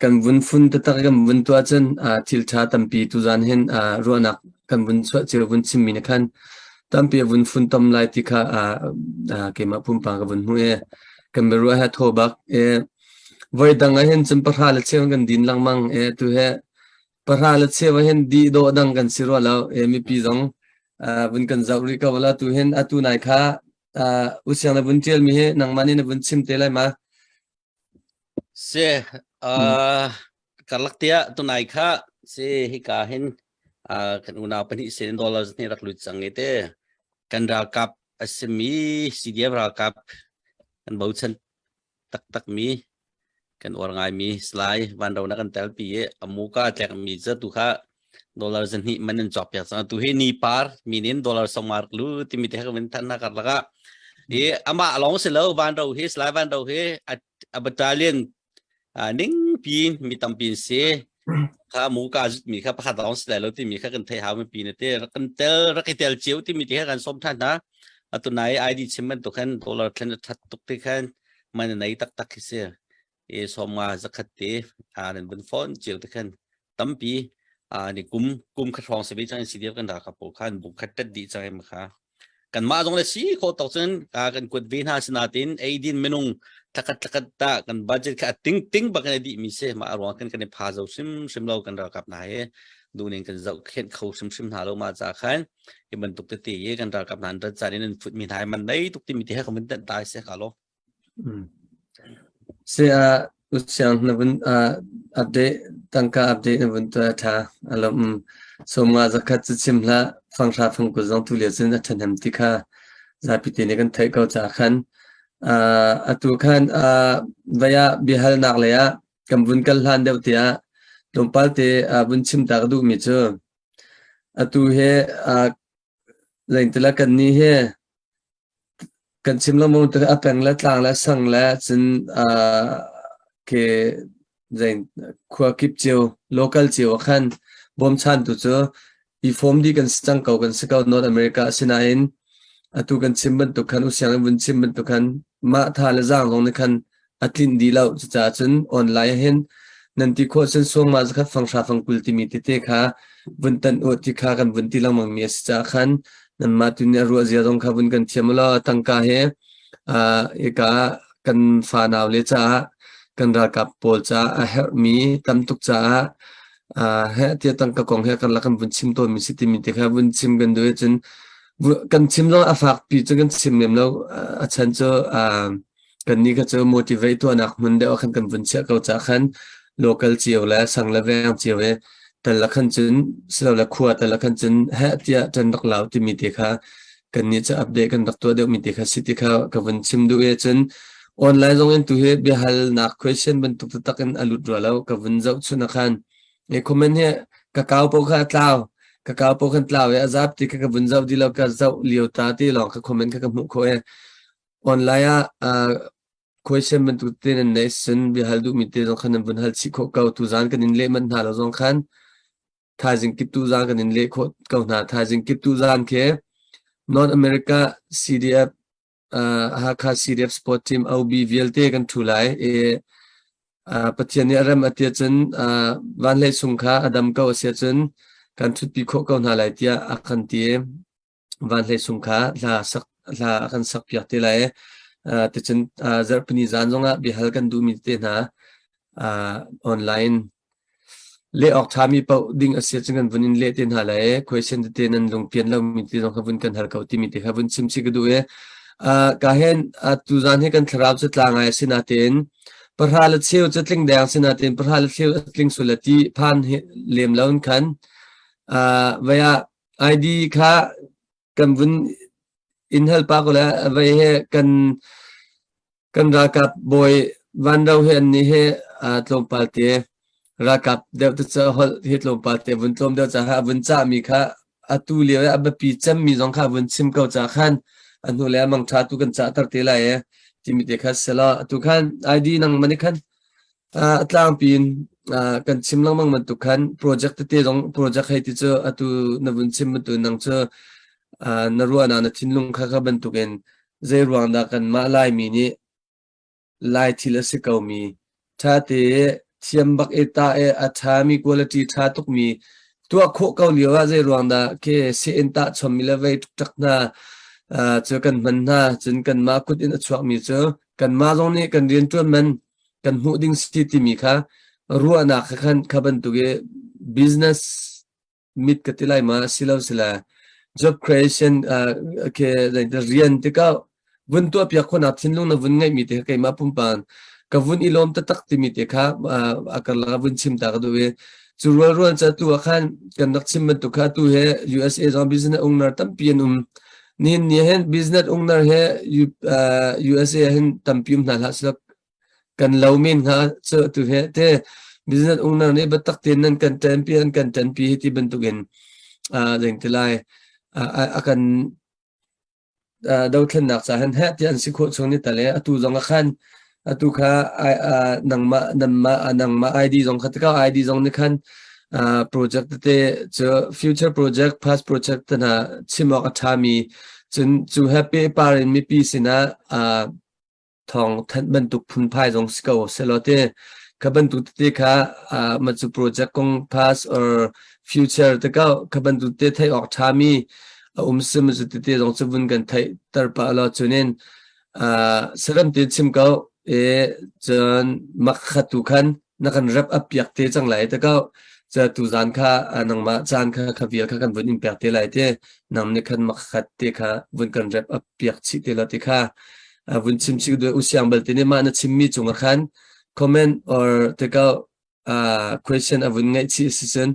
กันวุ้นฟุ้นตักกันวุ้นตัวจันทิลชาตัมปีตุจานเห็นรัวนักกันวุ้นสวดเจอวุ้นซิมีนักขันตัมปีวุ้นฟุ้นตัมไลติค่ะเกมาพุ่มปังกับวุ้นหัวกันไม่รู้ฮะโทบักวัยดังเห็นจำปะหาเลเชวันกันดินลังมังตัวเฮปะหาเลเชวันเห็นดีโดดังกันสิรัวแล้วมีปีจงวุ้นกันจะริกาวลาตัวเห็นตัวไหนค่ะอุษยังนะวุ้นเจลมีเฮนังมันนี่นะวุ้นซิมเตลัยมา
เสกัลลักเตียตัวไหนค่ะเสฮิกาเห็นกันอุณาเป็นที่$10นี่รักลุดสังเกตกันรากับสมีซีเดียรากับกันบ่าวชันตักมีกันorang ai mi slai van daw na kan tel pi amuka tlek mi za tu kha $10 ni manen job ya sa tu he ni par minin dollar samar lu ti mi te ka men tan na kar laga ama long se lo van daw he slai van daw he a battalion ning pin mi tam pin se kha muka mi kha pa dong se lo ti mi kha kan thai ha mi pin te kan tel ra ki tel chiu ti mi te kan som than na atu nai id chimen to khan dollar thlen that tuk te khan man nai tak ki se soma zakate nan bun phone chiu te khan tampi ni kum khatong se bi chang CDF kan da ka po khan bu khat di chang ma kha kan ma jong le si kho tok chen kan kut vin ha sinatin aidin menung takat ta kan budget ka ting ba kan di mi se ma arwa kan pha zo sim lo kan da kap na he du ning kan zau khen khau sim ha lo ma cha khan ke ban tuk te ti ye kan da kap nan da cha nin fut mi thai man dai tuk ti mi te ha kan tan tai se ka lo
se usyang na bun update tangka update na bun ta tha alam somga zakat chimla fangsha phang ku jong tu le chen athan ham ti kha za pi te ne kan thai ko cha khan atu khan vaya bihal nak le ya kam bun kal han deu tia lompal te bun chim ta du mi chu atu he lain tela kan ni he kan chim lo mo ta apeng la tlang la sang la chin ke zain khwa kip chiu local chiu khan bom chan tu chu I form di kan chang kau kan sakau North America sinain atu kan chimban tu khan usyang bun chimban tu khan ma tha la jang long ne khan atlin di lau cha chun online hen nan ti kho chen song ma zakhat fangsha fang kultimi te kha bun tan o ti kha kan bun ti lang mang mes cha khan nan ma tu ne ru zia dong kha bun kan thiamla tangka he eka kan fa naw le cha kan ra kap pol cha a help me tam tuk cha he tia tangka kong he kan la kan bun chim to mi siti mi te kha bun chim kan do chen kan chim lo afak pi chu kan chim lem lo a chan cho kan ni ka chu motivate to anak mun de khan kan bun cha ko cha khan local chiu la sang la veng chiu e tal la khan chun slo la khuwa tal la khan chun he tia chan dak law ti mi te kha kan ni cha update kan dak to de mi te kha siti kha ka bun chim du e chen online zong en tu he bihal na question ban tuk takin alut ro law ka bun zau chuna khan e comment he ka kaw po kha tlaw kakao po kan tlaw azap ti ka bun zau di law ka zau liu ta ti long ka comment ka mu kho e online question ban tu tin nation bi hal du mi te jong khan bun hal chi kho ka tu zan kan in le man na lo jong khan tha jing kip tu zan kan in le kho ka na tha jing kip tu zan ke North America CDF ha CDF sport team OB VLT kan thulai patiani aram atia chen van le sungkha adam ka osia chen kan thut pi kho ka na lai tia akhan ti van le sungkha la kan sak pya te lai ติดจนจะปนิจานจงบิฮัลกันดูมีเตนะออนไลน์เล่ออกทามีเป้าดิ่งอาศัยจังกันวันนี้เล่เตนหาเลย question เตนันลงเปลี่ยนเรามีที่ตรงขบุนกันหาเขาที่มีที่ขบุนซิมซิกดูกาเห็นตุจานให้กันคราบจะต่างไงสินาเตนประหารเชี่ยวจะลิงแดงสินาเตนประหารเชี่ยวลิงสุลตีผ่านเลียมแล้วกันว่าไอดีค่ะกันวันอินเฮลปากแล้วว่ากันรักกับบอยวันเราเห็นนี่ตรงปาเตรักกับเดี๋ยวจะฮอลเฮตลงปาเตวันตรงเดี๋ยวจะหาวันจะมีค่ะตูเลียวอับปีจำมีสองค่ะวันซิมเก่าจากขันอันนู้นแล้วมังชาตุกันจะตัดเตลัยที่มีเด็กขัดเสละตุขันไอดีนังมันขันตลางปีนกันซิมลังมังมันตุขันโปรเจกต์เตะรงโปรเจกต์ให้ที่เจอตูนวันซิมมันตุนังเจอนรัวนาทินลุงข้าบันตุกันเจรวงดากันมาไลมีนี่ไลที่ละสิเกามีถ้าเตะเทียมบักเอตาอัฐามีคุณภาพถ้าตุกมีตัวโคเกาเหลียวเจรวงดาเคเซนตาชมมิเลเวตุจักนาเจอกันมันน่าจนกันมาคุดอินอัชวมีเจอกันมาตรงนี้กันเรียนตัวมันกันหูดิ้งสถิติมีค่ะรัวนักขันขับันตุเก business มิดกติไลมาสิลาวสิลา job creation เคเรียนที่เขาวันตัวเปียกคนอับสินลุงนะวันไงมีที่เขามาปุ่มปานกับวันอีลมตะตักที่มีที่ค่ะอาการละวันชิมตากด้วยจูรัวจะตัวขันกันนักชิมมันตุกค่ะตัวเฮ USA จอม business owner ตั้มเปียนุมนี่เห็น business owner เฮ USA เห็นตั้มพิมพ์นั่นละสิกันเล่ามินค่ะเจอตัวเฮเต้ business owner นี่บัตรเตียนนั่นกัน10 ปีที่บรรทุกินเรื่องที่ไล่akan daw thlen nak chahan he ti an sikho chhoni tale atu zong khan atu kha nangma id zong khatka id zong ni khan project te cho future project past project na chimok athami chun chu happy parin mi pi sina thong than bantuk phun phai zong sko selote kabantu te kha ma chu project kong past or future te ka kabantu te thai ok thami sim zu te dong chu bun kan thai tar pa lo chunin saram te chim ko chan makhatu khan nakan rap up yak te chang lai te ka cha tu zan kha anang ma chan kha khavial kha kan bun impact te lai te nam ne khan makhat te kha bun kan rap up yak chi te la te kha bun chim chi do usyang bal te ne ma na chim mi chung khan comment or te ka question avun ngai chi season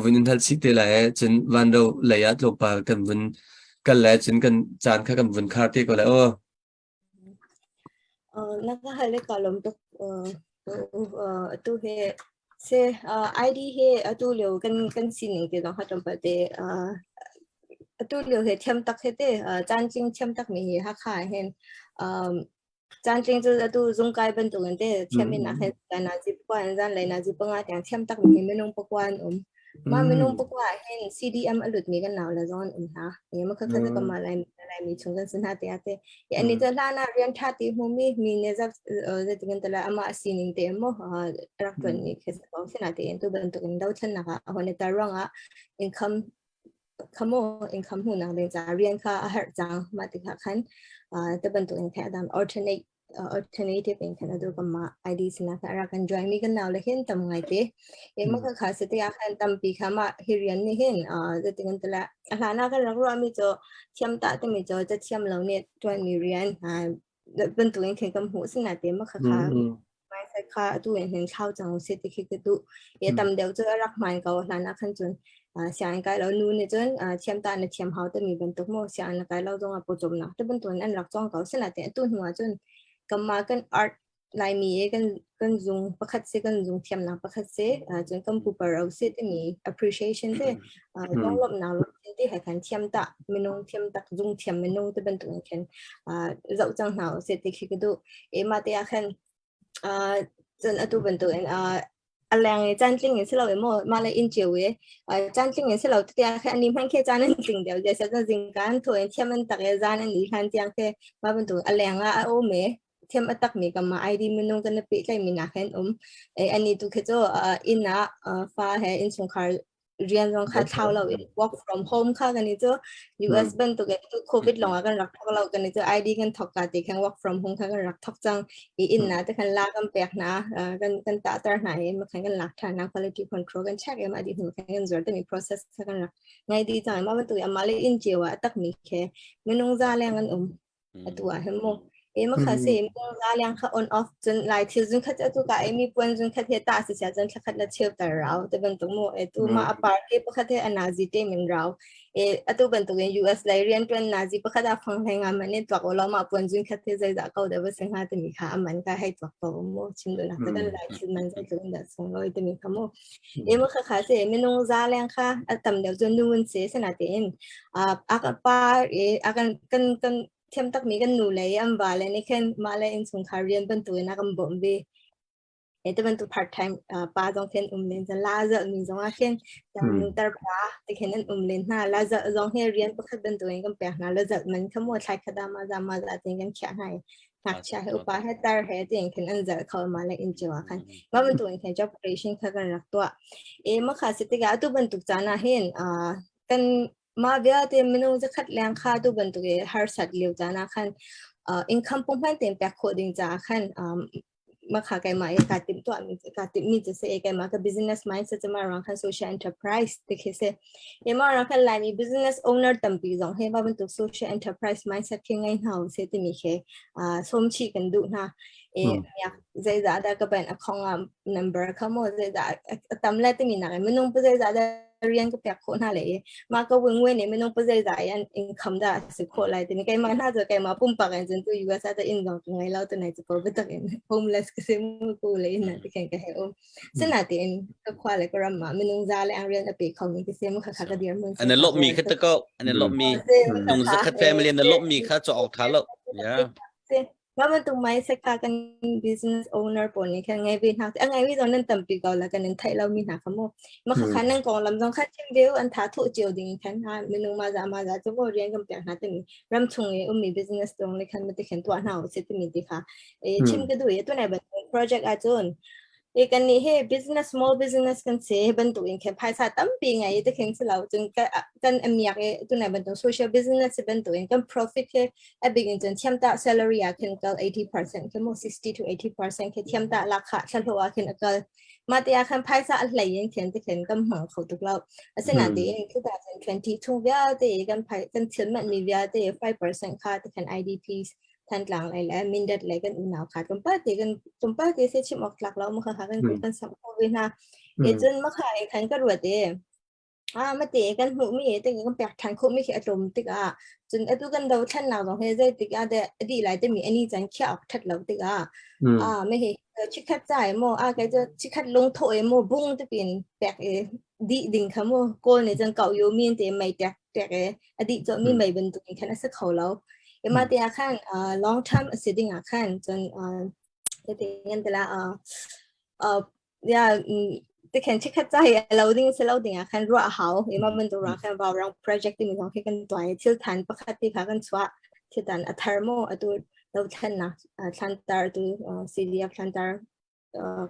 วันนั้นทัศน์สิเตลัยจนวันเราระยะลงไปกันวันกันแล้วจนกันจานข้ากันวันคาร์เตก็แล้ว
นักข่าวเล็กก็ลงตัวเฮเซไอดีเฮตัวเลี้ยวกันสิ่งหนึ่งที่ต้องหาจำเป็นตัวเลี้ยวเฮเทียมตักเฮเตจานจริงเทียมตักมีฮักขายเห็นจานจริงจะตัวจงกายเป็นตัวกันเตเทียมมีนักเฮแต่นาจิปกวนจานเลยนาจิปงาแต่เทียมตักมีไม่น้องปกวนมาไม่น้องปกว่าเห็น CDM อลุดมีกันหนาวแล้วจอนค่ะยังไม่เคยจะกำมาอะไรมีชงกันสินหาเตะอันนี้จะล่านาเรียนท่าตีหูมีเนี่ยจะถึงกันแต่ละอามาสินิงเตะมั้งรักตัวนี้คือเขาสินาเตะตัวเป็นตัวกันดาวชันนะคะเอาในตารางincome หูนักเรียนจะเรียนค่ะอาหารจังมาติค่ะคันตัวเป็นตัวเองแค่ดำ alternative เองค่ะดูกันมา ID สินะค่ะรักกัน join มีกันหนาวเลยเห็นทำไงเตะมันก็ขาดสติอาการตั้มปีค่ะมาเรียนนี่เห็นจะถึงกันแต่ละอาหารนักเรียนรู้มีจะเทียมตาแต่ไม่จะเทียมเราเนี่ยตัวมีเรียนเป็นตัวเองแข่งกับหูสินะเตะมันค่ะไม่ใช่ค่ะตัวเองเห็นเข้าจังเสร็จที่คือตัวตั้มเดียวจะรักมันก็หลานนักขันจน想改了นู่นนี่จนเทียมตาในเทียมเขาแต่มีบรรทุกมั่ว想改了ตรงปจมนะแต่บรรทุกนั้นหลักจ้องเขาสินะเตะตัวหัวจนกำมากัน art ลายมีกันซุงประคัดเสกันซุงเทียมนะประคัดเสจนกันผู้ประเราเสมี appreciation เตต้องลบหนาวลบที่ให้กันเทียมตาไม่น้องเทียมตาซุงเทียมไม่น้องแต่บรรทุกกันเราจังหนาวเสที่คิดดูมาเตะกันจนตัวบรรทุกแรงจานจริงอย่างที่เราเมื่อมาเลยอินเจียวจานจริงอย่างที่เราที่แค่อันนี้มันแค่จานนั่นจริงเดียวจะจะจริงกันถอยเทียมมันตักจานอันนี้คันที่แค่มาเป็นตัวแรงโอ้เมเทียมตักมีกับมาไอดีมันน้องกันปีใจมีนักเห็นอันนี้ตัวคือจะอินนะฟ้าให้อินสงคราม เรียนตรงค่าเท่าเรา work from home ค่ะกันนี่เจ้า US เป็นตัวกันตัวโควิดลงกันรักทักเรากันนี่เจ้า ID กันทอกกันตีแข่ง work from home ค่ะกันรักทักจังอินนะแต่กันลากันแปลกนะกันตาตาไหนมาแข่งกันหลักฐานนะ quality control กันเช็คมาดีถึงแข่งกันจอดแต่มี process ค่ะกันรักไงดีจังมาเป็นตัวมาเลยอินเจียวตักมีแค่ไม่น้องซาแรงกันตัวเห็นโมมาค่ะสิไม่น้องซาแรงค่ะ on off จนหลายทีจนเขาจะตัวกับมีปวนจนเขาเทตาสิเสียจนเขาละเชี่ยวแต่เราแต่เป็นตัวโมตัวมา apart ปะเขาเทอนาซิเตมันเราตัวเป็นตัวUS ไลเรียนเป็นนาซิปะเขาจะฟังแรงงานมันนี่ตัวเรามาปวนจนเขาเทใจจากเขาเดี๋ยวสิ่งหาตัวมีค่ะมันก็ให้ตัวเขาโมชิมดูนะแต่กันหลายทีมันจะตัวนั้นส่งเราตัวมีค่ะโมมาค่ะสิไม่น้องซาแรงค่ะตำเดียวจนนู่นเสียสนาเต็นอากันป้าอากันเทียมตักมีกันหนูเลยอันบาเลยนี่แค่มาเลยอินสงครามเรียนเป็นตัวนักบอมเบแต่เป็นตัว part time ป้าต้องแค่เรียนจะลาจะมีสองแค่จะมีตาป้าแต่แค่นั้นเรียนน่ะลาจะต้องให้เรียนประคับเป็นตัวเองกันแปลกนะลาจะมันขโมยใช้ขดามาจะติงกันแค่ให้หนักใช้อุปให้ตาให้ตัวเองแค่นั้นจะเข้ามาเลยอินจัวกันว่าเป็นตัวเองแค่ job creation ค่ะกันรักตัวมาค่ะสิติกาตัวเป็นตัวจานะเห็นกันมาเบียที่มันจะคัดเลี้ยงค่าตัวเป็นตัวหาสัตว์เลี้ยงจานะคันincome ปุ่มพันเต็มแปลกโคดิ้งจาคันมาค่ะไกมาการติดตัวการติดมีจะเสียไกมากับ business mindset จะมารังคัน social enterprise ที่คือเสียมารังคันไลน์มี business owner ตั้งปีสองให้ว่าเป็นตัว social enterprise mindset ที่ไงเฮาเสียที่มีแค่สมชีกันดูนะอยากใจจ่าได้ก็เป็นของnumber เขาโมใจจ่าตำแหน่งที่มีหนักไม่นุ่งไปใจจ่าได้เรียนก็แปลกคนหาเลยมาก็วิ่งเว้นเนี่ยไม่นุ่งไปใจจ่ายัน income ได้สิคนอะไรแต่นี่ไกมาถ้าจะไกมาปุ่มปากกันจนตัว US จะอินดองไงเราตัวไหนจะพอไปตักอิน homeless ก็เสียมือกูเลยนะที่แข่งกันให้ซึ่งน่าจะอินก็ควาเลยก็รำมาไม่นุ่งจ่าเลยอันเรียนแต่ปีของนี่ก็เสียมือค่ะก็เดียวมึง
อันนั้นลบมีแค่ตะก็อันนั้นลบมีนุ่งสักคัดแฟมิเลียนนั้นลบมีค่าจะออกท้าแล้ว
ว่ามันตรงไหมสักการกัน business owner ปนนี่แค่ไงวินหักแต่ไงวิตอนนั้นตั้งปีก่อนแล้วกันนั้นไทยเรามีหนักขโมยมาขันนั่งกองลำจงคัดเช่นเดียวอันท้าทุเจียวดิ่งแค่นั้นไม่นุ่งมาจะจะว่าเรียนกันเปลี่ยนหาแต่มีรำชงมี business ตรงเลยคันมันจะเขียนตัวหน้าเสร็จมีดีค่ะชิมก็ดูตัวไหนเป็น project อาจารย์กันนี่ให้ business small business กันเสียเป็นตัวเองแค่ภายใต้ตั้งปีไงจะเขียนสิเราจนกันมีอะไรตัวไหนเป็นตัว social business เป็นตัวเองกัน profit แค่begin จนเทียมตา salary อาจจะกัน80%แค่โม60 to 80%แค่เทียมตาราคาฉันรู้ว่าแค่กันมาแต่อาคารภายใต้อะไรยังเขียนจะเขียนกันหังเขาตุกเราซึ่งนั่นเองคือ2022ว่าแต่กันภายกันเทียมมันมีว่าแต่5%ค่าแต่กัน IDPsท่านหลังอะไรมินเด็ดอะไรกันอุณหภูมิกันป้าตีกันจมป้าตีเสียชิมออกหลักเราเมื่อค่ะกันกันสัมภเวนะจนเมื่อค่ะขันก็รวดเดมาตีกันหูมีแต่กันแปลกทันคุไม่เขียนตรงติกจนตุกันเราท่านหลังเราเฮ้ยใจติกแต่ดีไรแต่มีอันนี้จันเขียวทัดเราติกไม่เห็นชิคขัดใจโมแกจะชิคขัดลงโถยโมบุ้งจะเป็นแปลกดีดิ่งค่ะโมโกนเนี่ยจันเก่าโยมีนแต่ไม่แปลกอดีตจะมีไม่เป็นตัวแค่นั้นสักเขาเรามาที่อาคารlong term sitting อาคารจนที่งั้นแต่ละที่แข่งชิคใจเราดิ้งเสเราดิ้งอาคารรัวเขามาเป็นตัวอาคารว่าเรา project ที่มีของแค่กันตัวที่ฐานปกติค่ะกันสวะที่ฐานthermo ตัวเราท่านนะทันตาตัว CDF ทันตา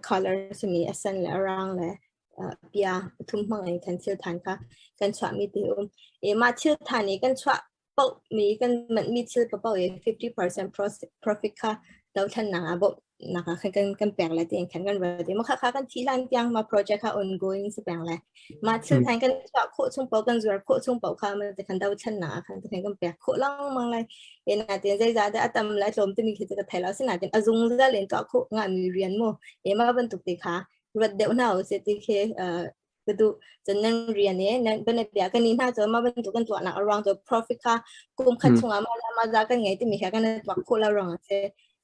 color จะมี essence และรางและเปียทุ่มมังไอ้ทันที่ฐานค่ะกันสวะมีที่มาที่ฐานนี้กันสวะมีกันมันมีชื่อเป้า50% profit ค่ะแล้วท่านหนาบอกนะคะกันแปลงอะไรตัวเองแข่งกันแบบนี้มาค่ะกันที่ร้านยังมา project ค่ะ ongoing สแปลงอะไรมาชื่อแทนกันว่าโคช่วงเป้ากันส่วนโคช่วงเป้าค่ะมันจะคันดาวท่านหนาค่ะจะแข่งกันแปลงโคล่องมังอะไรน่าจะใจจะอัตมและลมจะมีคิดจะไทยแล้วสิ่งน่าจะอาจุงจะเรียนก็โคงานมีเรียนโมมาบรรทุกติค่ะรถเดี๋ยวหน้าเสร็จที่ก็ดูจนนั่งเรียนเนี่ยนั่งเป็นแบบกันนี่ถ้าจะมาเป็นตัวกันตัวหนัก around the profit ค่ะกุมขัดชงมาจากกันไงที่มีแค่กันตัวคนละรองเส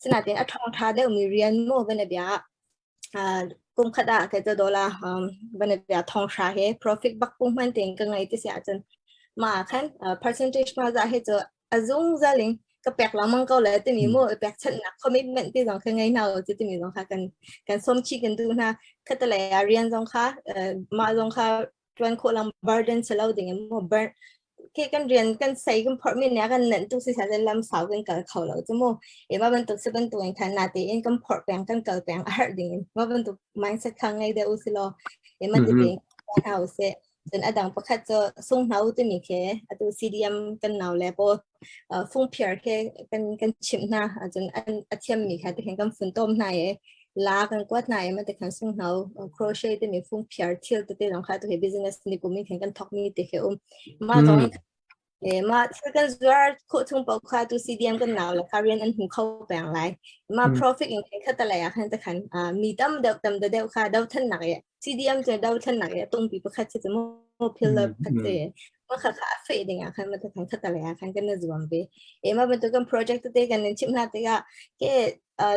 สนาเป็นอัทองท่าเดิมมีเรียนโม่เป็นแบบกุมขัดอะแต่จะ$เป็นแบบทองชาเฮ profit บักกุมมันเต็งกันไงที่เสียจนมาคันpercentage มาจากให้เจออาจุงจะลิงก็แปลกแล้วมันก็เลยที่มีโม่แปลกฉันนะ commitment ที่สองคือไงเนาะที่มีสองค่ะกันส้มชีกันดูนะคือแต่ละเรียนสองค่ะมาสองค่ะจวนคนละ burden เสร็จดิ่งโม่ burn แค่กันเรียนกันใส่กันพอมีเนี่ยกันนั่นตุกสิสาจะลำสาวกันกับเขาแล้วจะโม่ว่าเป็นตุกสิเป็นตัวเองขนาดที่เองกันพอแปลงกันกับแปลงอาร์ดิ่งว่าเป็นตุก mindset ข้างในเดียวสิโลมาที่เป็นเอาเส จนอดังประคัดจะส่งเนาตัวมีแค่อตัว CDM กันเนาแล้วพอฟุ้งเพียร์แค่กันชิมนะจนอันเทียมมีแค่แต่เห็นกันฝุ่นต้มไหนลากันกวาดไหนมันแต่กันส่งเนาโครเชต์ตัวมีฟุ้งเพียร์เที่ยวตัวเตะลองค่ะตัวเห็น business นี่กูมีเห็นกันท็อกมีแต่แค่มาตรงมาที่กันจวดโคทุ่งปอกค่ะตัว CDM กันเนาแล้วค่ะเรียนอันหุ่นเข้าแปลงไรมา profit อีกแค่แต่ละอย่างแต่กันมีตั้มเดียวค่ะเดาท่านหนักCDM จะเดาท่านหนักตรงปีประคัดจะมั่วพิลล์พัดเจมาค่ะเฟดดิ้งคันมาแต่คันคัดอะไรคันกันน่าจะวางไปมาเป็นตัวกันโปรเจกต์ตัวกันชิมนาตัวก็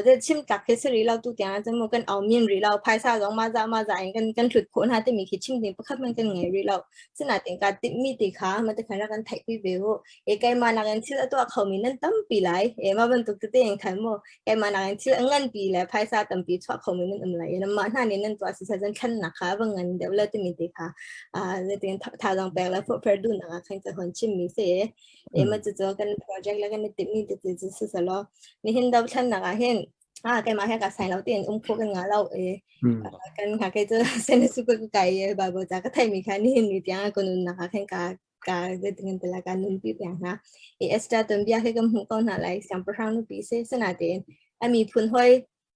จะชิมกักเคสรีเราตัวอย่างจะมั่วกันเอามีนรีเราภายใต้ลงมาจากกันถุดคนหาแต่มีคิดชิมดิ้งประคัดมันกันไงรีเราซึ่งน่าเป็นการติดมีติขามาแต่คันรักกันไทยปีเบลไกมานักกันชื่อตัวเขามีนั่นตั้มปีไรมาเป็นตัวตัวอย่างคันมั่วไกมานักกันชื่อเงินปีแล้วภายใต้ตั้มปีชั่วเขามีนั่นอะไรนั่นมาหน้านี้นั่นตัวสิฉันขันนะคะบางเงินเดี๋ยวเราจะมีติขาจะเป็นทางลองแปลแล้วเพื่อดูนะคะใครจะคนชิมมีเสียมันจะเจอกันโปรเจกต์แล้วกันติดมีติดสุดๆแล้วนี่เห็นดาวท่านนะคะเห็นแกมาให้กับสายเราเตียนโคกันงาเรากันค่ะแกจะเส้นสุกก็ไก่บาบจากก็ไทยมีค่ะนี่เห็นมีเตียงคนนู้นนะคะแข่งการจะถึงแต่ละการนุ่นปีเปียงนะเอสตาตัวเบียให้กับหูก้อนอะไรสัมปทานนุ่นปีเสสนาเตียนมีพุ่นห้อย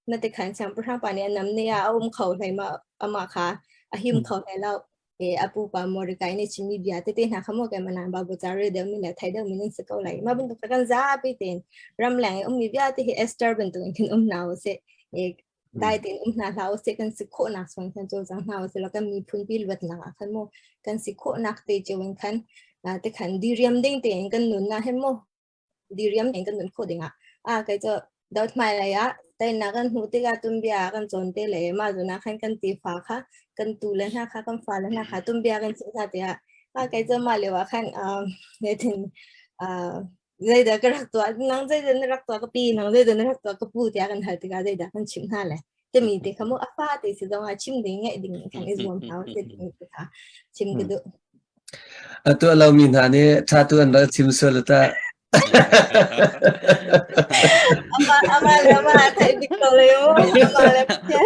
นั่นแต่ขันสัมปทานป่านนี้น้ำเนี่ยเอาเขาไทยมาค่ะหิมเขาไทยเราapu pa morikai ni chimi bia te na khamo ke mana ba bozare de mi la thai de mi ning sakau lai ma bin to kan za pi ten ram lang mi bia te Esther bin to kin naw se dai ten na law se kan sikho na song kan jo jang naw se la kan mi phun pi lwat na kan mo kan sikho nak te jewin kan te kan diriam ding te kan nun na hem mo diriam ding kan nun kho ding kai jo dot mai la yaแต่นักกันหูติกาตุ่มเบียกันจนเตเลยมาดูนักกันตีฟ้าค่ะกันตูเล่นนะคะกันฟ้าเล่นนะคะตุ่มเบียกันสิ่งที่ใครจะมาเลยว่าคันเนี่ยถึงใจเด็กรักตัวนังใจเด็กรักตัวก็ปีนังใจเด็กรักตัวก็พูดกันหาติกาใจเด็กกันชิมหน้าเลยจะมีแต่คำว่าฟ้าแต่สิ่งที่ชิมดิ่งไงดิ่งคันอิสวมเท้าจะดิ่งค่ะชิมกันดู
ตัวเรามีฐานนี้ชาตัวเราชิมส่วนละ
ama thầy biết rồi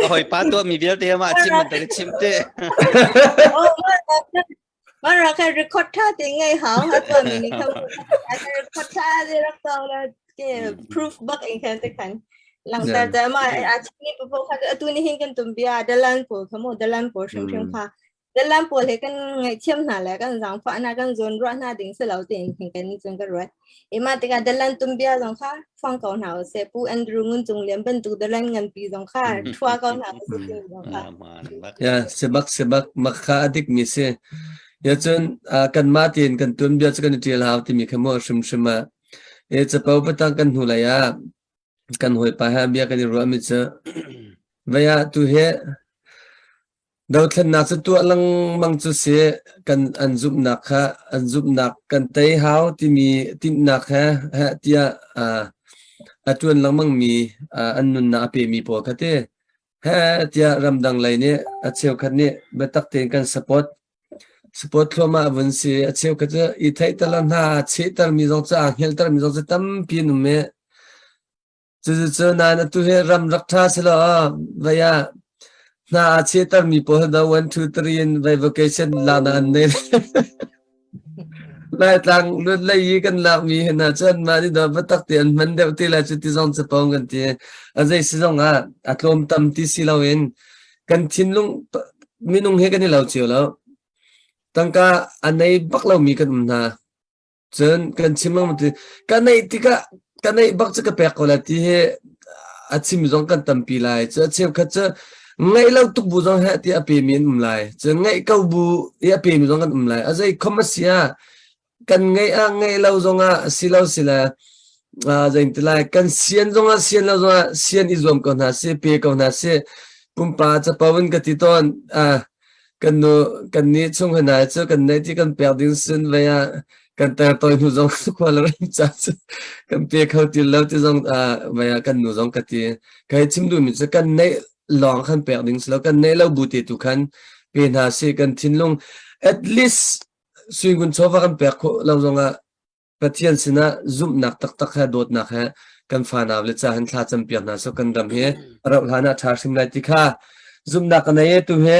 hồi pa tua mi biel te ma chim man te chim te
mà ra cái record tha thì ngay hảo hết rồi mình không cái record tha thì rất là cái proof bug anh kan te kan lang ta ma achni po kha tu ni hin kan tum bia dalan po khamo dalan po shim kha dalam boleh kan ngai thiam na la kan jang fa na kan zon ro na ding se lau tin hin kan jong ka ro ema te ka dalan tum bia jong kha phong ko na se pu andru ngun jong lem ben tu dalan ngan pi jong kha thua ko na se tin jong kha
ya sebak makha adik mi se ya chun kan ma tin kan tum bia kan til haw ti mi khamo shima cha pau patang kan hu la ya kan hoi pa ha bia kan ro mi cha vaya tu he đầu thân nạc tua lăng mang chu se kan an zup nak kan tai hau ti mi tin nak ha tia atun lang mang mi an nun na pe mi po khate ha tia ramdang lai ne acheu khat ne betak ten kan support thoma bun se acheu khat I thai talan ha che tar mi jong cha hel tar mi jong cha tam pi nu me chu na na tu he ram rakha selo vaya na chetar mi po da 1 2 3 in by vocation la na ne lai tang lu lai kan la mi na chan ma di da batak ti an man de ti la chu ti zong cha pong kan ti azai si zong atlom tam ti si lawin kan thin lung minung he kan lau chiu lo tangka anai bak lau mi kan na chen kan chimang ti kanai ti ka kanai bak cha ka pek ko la ti he achim zong kan tam pi lai cha cheu kha cha ngay lâu tục bu zong ha ti ape min lại chứ ngay câu bu ti ape mi zong kan lại azai khomasia kan ngay lâu zong si lâu si la zain ti lai kan sian zong sian lâu zong sian izom ko na se pe ko na se pumpa cha pawin ka ti ton kan ni chung hana chu kan nei ti kan pe ding sun vaya kan ta toy nu zong ko la cha kan pe khau ti lâu ti zong vaya kan nu zong ka ti kai chim du mi cha kan nei long khan pek ding slo kan nei lo buti tu khan pe na se kan thin long at least swingun chowa kan pek kho lo zonga pathian sina zum nak tak ha dot nak ha kan fa na le cha han thla champion na so kan ram he ro hana thar sim lai ti kha zum nak na ye tu he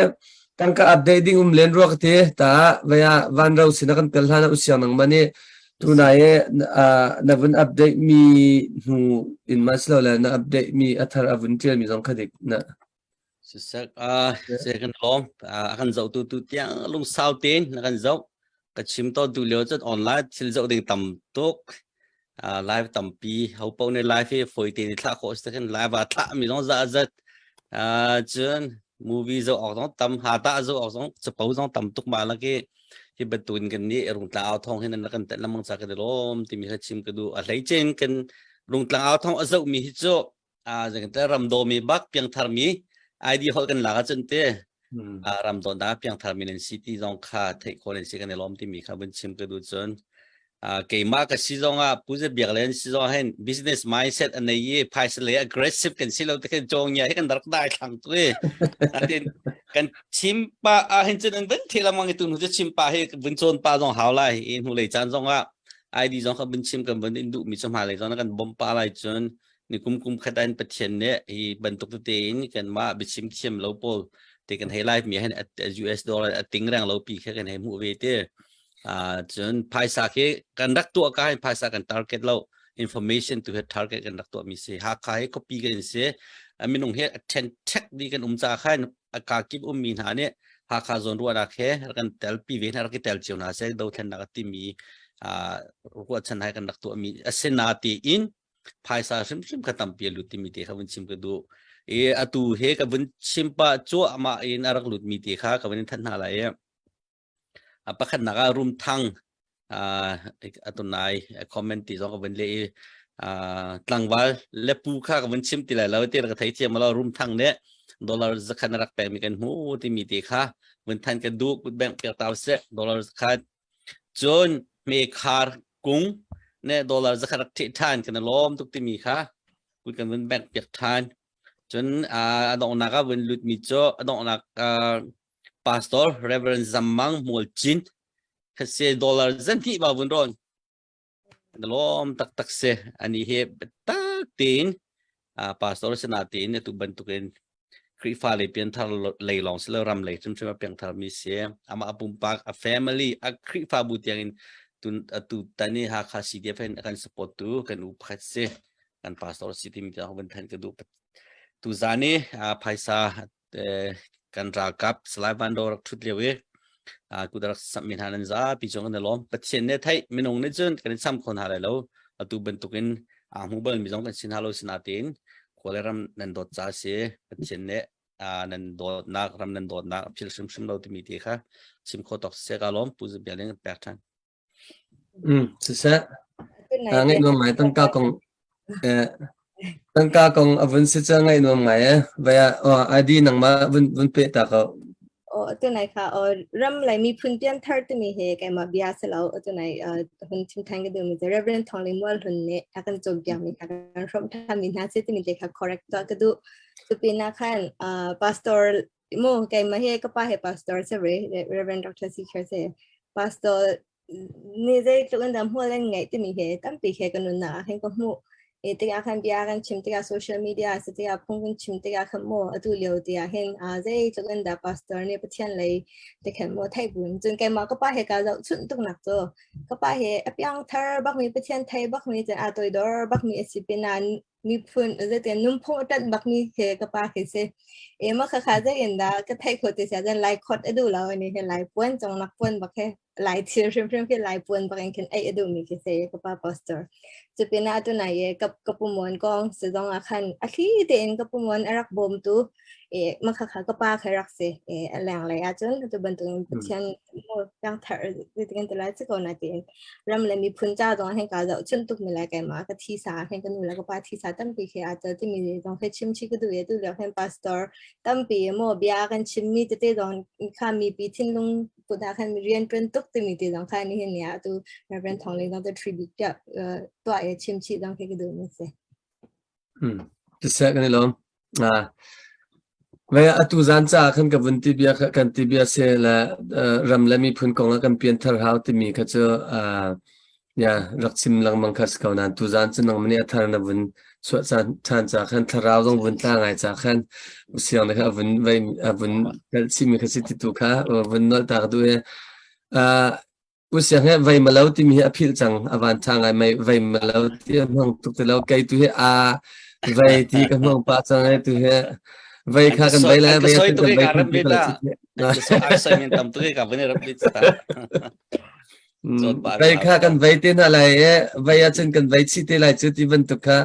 ตั้งก็อัปเดตดิ้งเล่นรัวกทีแต่เวลาวันเราสินะกันเปลี่ยนหน้าอุเสียงนังมันนี่ตัวนายนับวันอัปเดตมีหูอินมาสแล้วนะอัปเดตมีอัธราวันที่มีสองคดีนะ
Sesak second lom akan zau tu tiang lung sau tin akan zau kachim to tu leo chat online sil zau ding tam tok live tam pi hau pau ne live foi tin thla kho second live a thla mi long za zat chen movie zau ok dong tam ha ta zau ok dong chapau dong tam tok ma la ke hi betun kan ni rung tla au thong hin kan ta lamang sa ka de lom ti mi khachim ka du a hlei chen kan rung tla au thong a zau mi hi cho jang ta ram do mi bak piang thar mi ID hol kan laga chen te ram don da piang terminal city zong kha thei kholen si kan lom ti mi kha bun chim ka du chon ke ma ka si zong a pu je biak len si zong hen business mindset an ye phais le aggressive kan si lo te kan jong ya kan darak dai thang tu e atin kan chim pa a hen chen an ben thela mang tu nu je chim pa he bun chon pa zong haw lai in hu le chan zong a ID zong kha bun chim kan bun in du mi chom ha le zong kan bom pa lai chon ni kum khatan pathian ne hi bantuk te in kan ma bichim chim lo pol te kan hay live mi hen US dollar ting rang lo pi khe kan hay mu ve te chon paisa ke kan dak tu ka paisa kan target lo information to hit target kan dak tu mi se ha ka he copy kan se minung he attend check di kan cha khan ka kip min ha ne ha kha zon ru ra khe kan tel pi ve na ki tel chiona se do than na ti mi ru chan hai kan dak tu mi asenati in paisa sim khatam pi lu ti mi te khavun sim ka du atu he ka bun chimpa cho ama in arak lut mi ti kha ka bun than na la e apakhan naga room thang atu nai comment ti zong ka bun le tlangwal le pu kha ka bun chim ti la la te ka thai che ma room thang ne dollar zakhan rak pe mi kan hu ti mi ti kha bun than ka du bun bank pe taw se dollar kha chon me khar kung ne dollar zakhan rak thi than kan lom tuk ti mi kha bun kan bun bank pe than chun adong naka bun lut mi cho adong nak pastor reverend zamang molchin khase dollar zanti ba bun ron lom tak se ani he tak tin pastor senatin tu bantuken kri fa le pian thar lei long sel ram lei chum chum piang thar mi se ama apum pak a family a kri fa bu tiang in tu tani ha kha cdf kan support tu kan u phat se kan pastor city mi ta bun than ka du tu zani paisa kan rakap slai bandor thut lewe kudarak samin hanan za pi jong na lom patchen ne thai minong ne chen kan sam khon ha lo atu bentukin mobile mi jong kan sin halo sinatin koleram nan dot cha se patchen ne nan dot nak ram nan dot nak phil sim sim lo ti mi ti kha sim kho tok se ka lom pu ze bialeng per than
se ngai no mai tang ka kong tăng ca công vấn sẽ cho ngay nó mày vậy ID nằng mà vấn pe ta có
ตัวไหนค่ะรำไรมีพื้นเตียนทัดตัวมีเหตุแกมาบิอาสแล้วตัวไหนคนชิมทางก็เดิมมีจะ Reverend ทองลิมวัลหุ่นเนี่ยอาการจบยังมีการรวมทำมีหน้าที่ตัวมีจะค่ะ correct ตัวก็ดูตัวเป็นนักขันpastor โมแกมาเหตุก็ป้าเหตุ pastor ใช่ไหม Reverend Dr. Seeker ใช่ pastor นี่จะตัวกันดำหัวเล่นไงตัวมีเหตุตั้งปีเหตุกันนู่นน่ะให้ก็หูติกาขันบิอากันชิมติกาโซเชียลมีเดียสติกาพงกันชิมติกาขโมอตุเลียวติกาเห็นใจจุกันดาพาสเตอร์เนี่ยประเทศเลยติขโมไทยบุญจนแกมาก็ป้าเหกาจะชุนตุกหนักจ้ะก็ป้าเหอพิยังเธอบักมีประเทศไทยบักมีจะตัวดอร์บักมีสิเป็นนันมีพื้นจะเตียนนุ่มพงตัดบักมีเหก็ป้าเหเสมาข้าจะเห็นดาก็ไทยคนที่เสียจะไล่คดดูแล้วนี่เห็นไล่ป่วนจงนักป่วนบักเหไล่ที่เริ่มเป็นไล่ป่วนบักเองดูมีเสก็ป้าพาสเตอร์จะเป็นตัวไหนกับปุ่มวนกองสื่อตรงอาคารอาทิตย์เองกับปุ่มวนรักบ่มตัวมาข้าก็ป้าเคยรักเสียแหล่งเลยอาจารย์ตัวบันทึกเป็นเช่นโมยังเธอที่กันแต่ละสิ่งก่อนนะเองรำเลยมีพื้นจ้าตรงให้การจะชุนตุกมีอะไรกันมาก็ทีสาให้กันนู่นแล้วก็ป้าทีสาตั้งปีเคอาจจะที่มีตรงให้ชิมชิก็ดูเยอะดูแล้วให้พาสเตอร์ตั้งปีโมบิอากันชิมมีแต่ตรงข้ามีปีทิ้งลงปุถะขันมีเรียนเป็นตุกที่มีตรงข้านี่เห็นเนี่ยตัวเป็นทองเลยต้องตัวทริบิทตัวชิมชิต้องให้กันดูนี่สิ
จะเสกกันเลยล้อมเวลาตุจันจ้าขันกับวันที่เบียกันที่เบียเสละรำและมีพื้นกองกันเปลี่ยนทาร์ฮาวที่มีก็จะ ya raksim lang mangkas kaunan tuzan chenang mani atharna bun so chan cha khan tharau dong bun tla ngai cha khan usiang ne kha bun vai bun kal simi khasiti tu kha bun nol ta du e usiang he vai malau ti mi aphil chang awan chang ai mai vai malau ti mong tuk te lo kai tu he vai ti ka mong pa chang ai tu he vai kha kan vai la vai
soy
kan
tu ke
vai
garam
tu
beta
ka
ang so aksay min tam tu ke kabane rap bit ta Chot ba
vai
ka
kha
ba.
kan vai te na lai e vai a chen kan vai chi te lai chu ti ban tu kha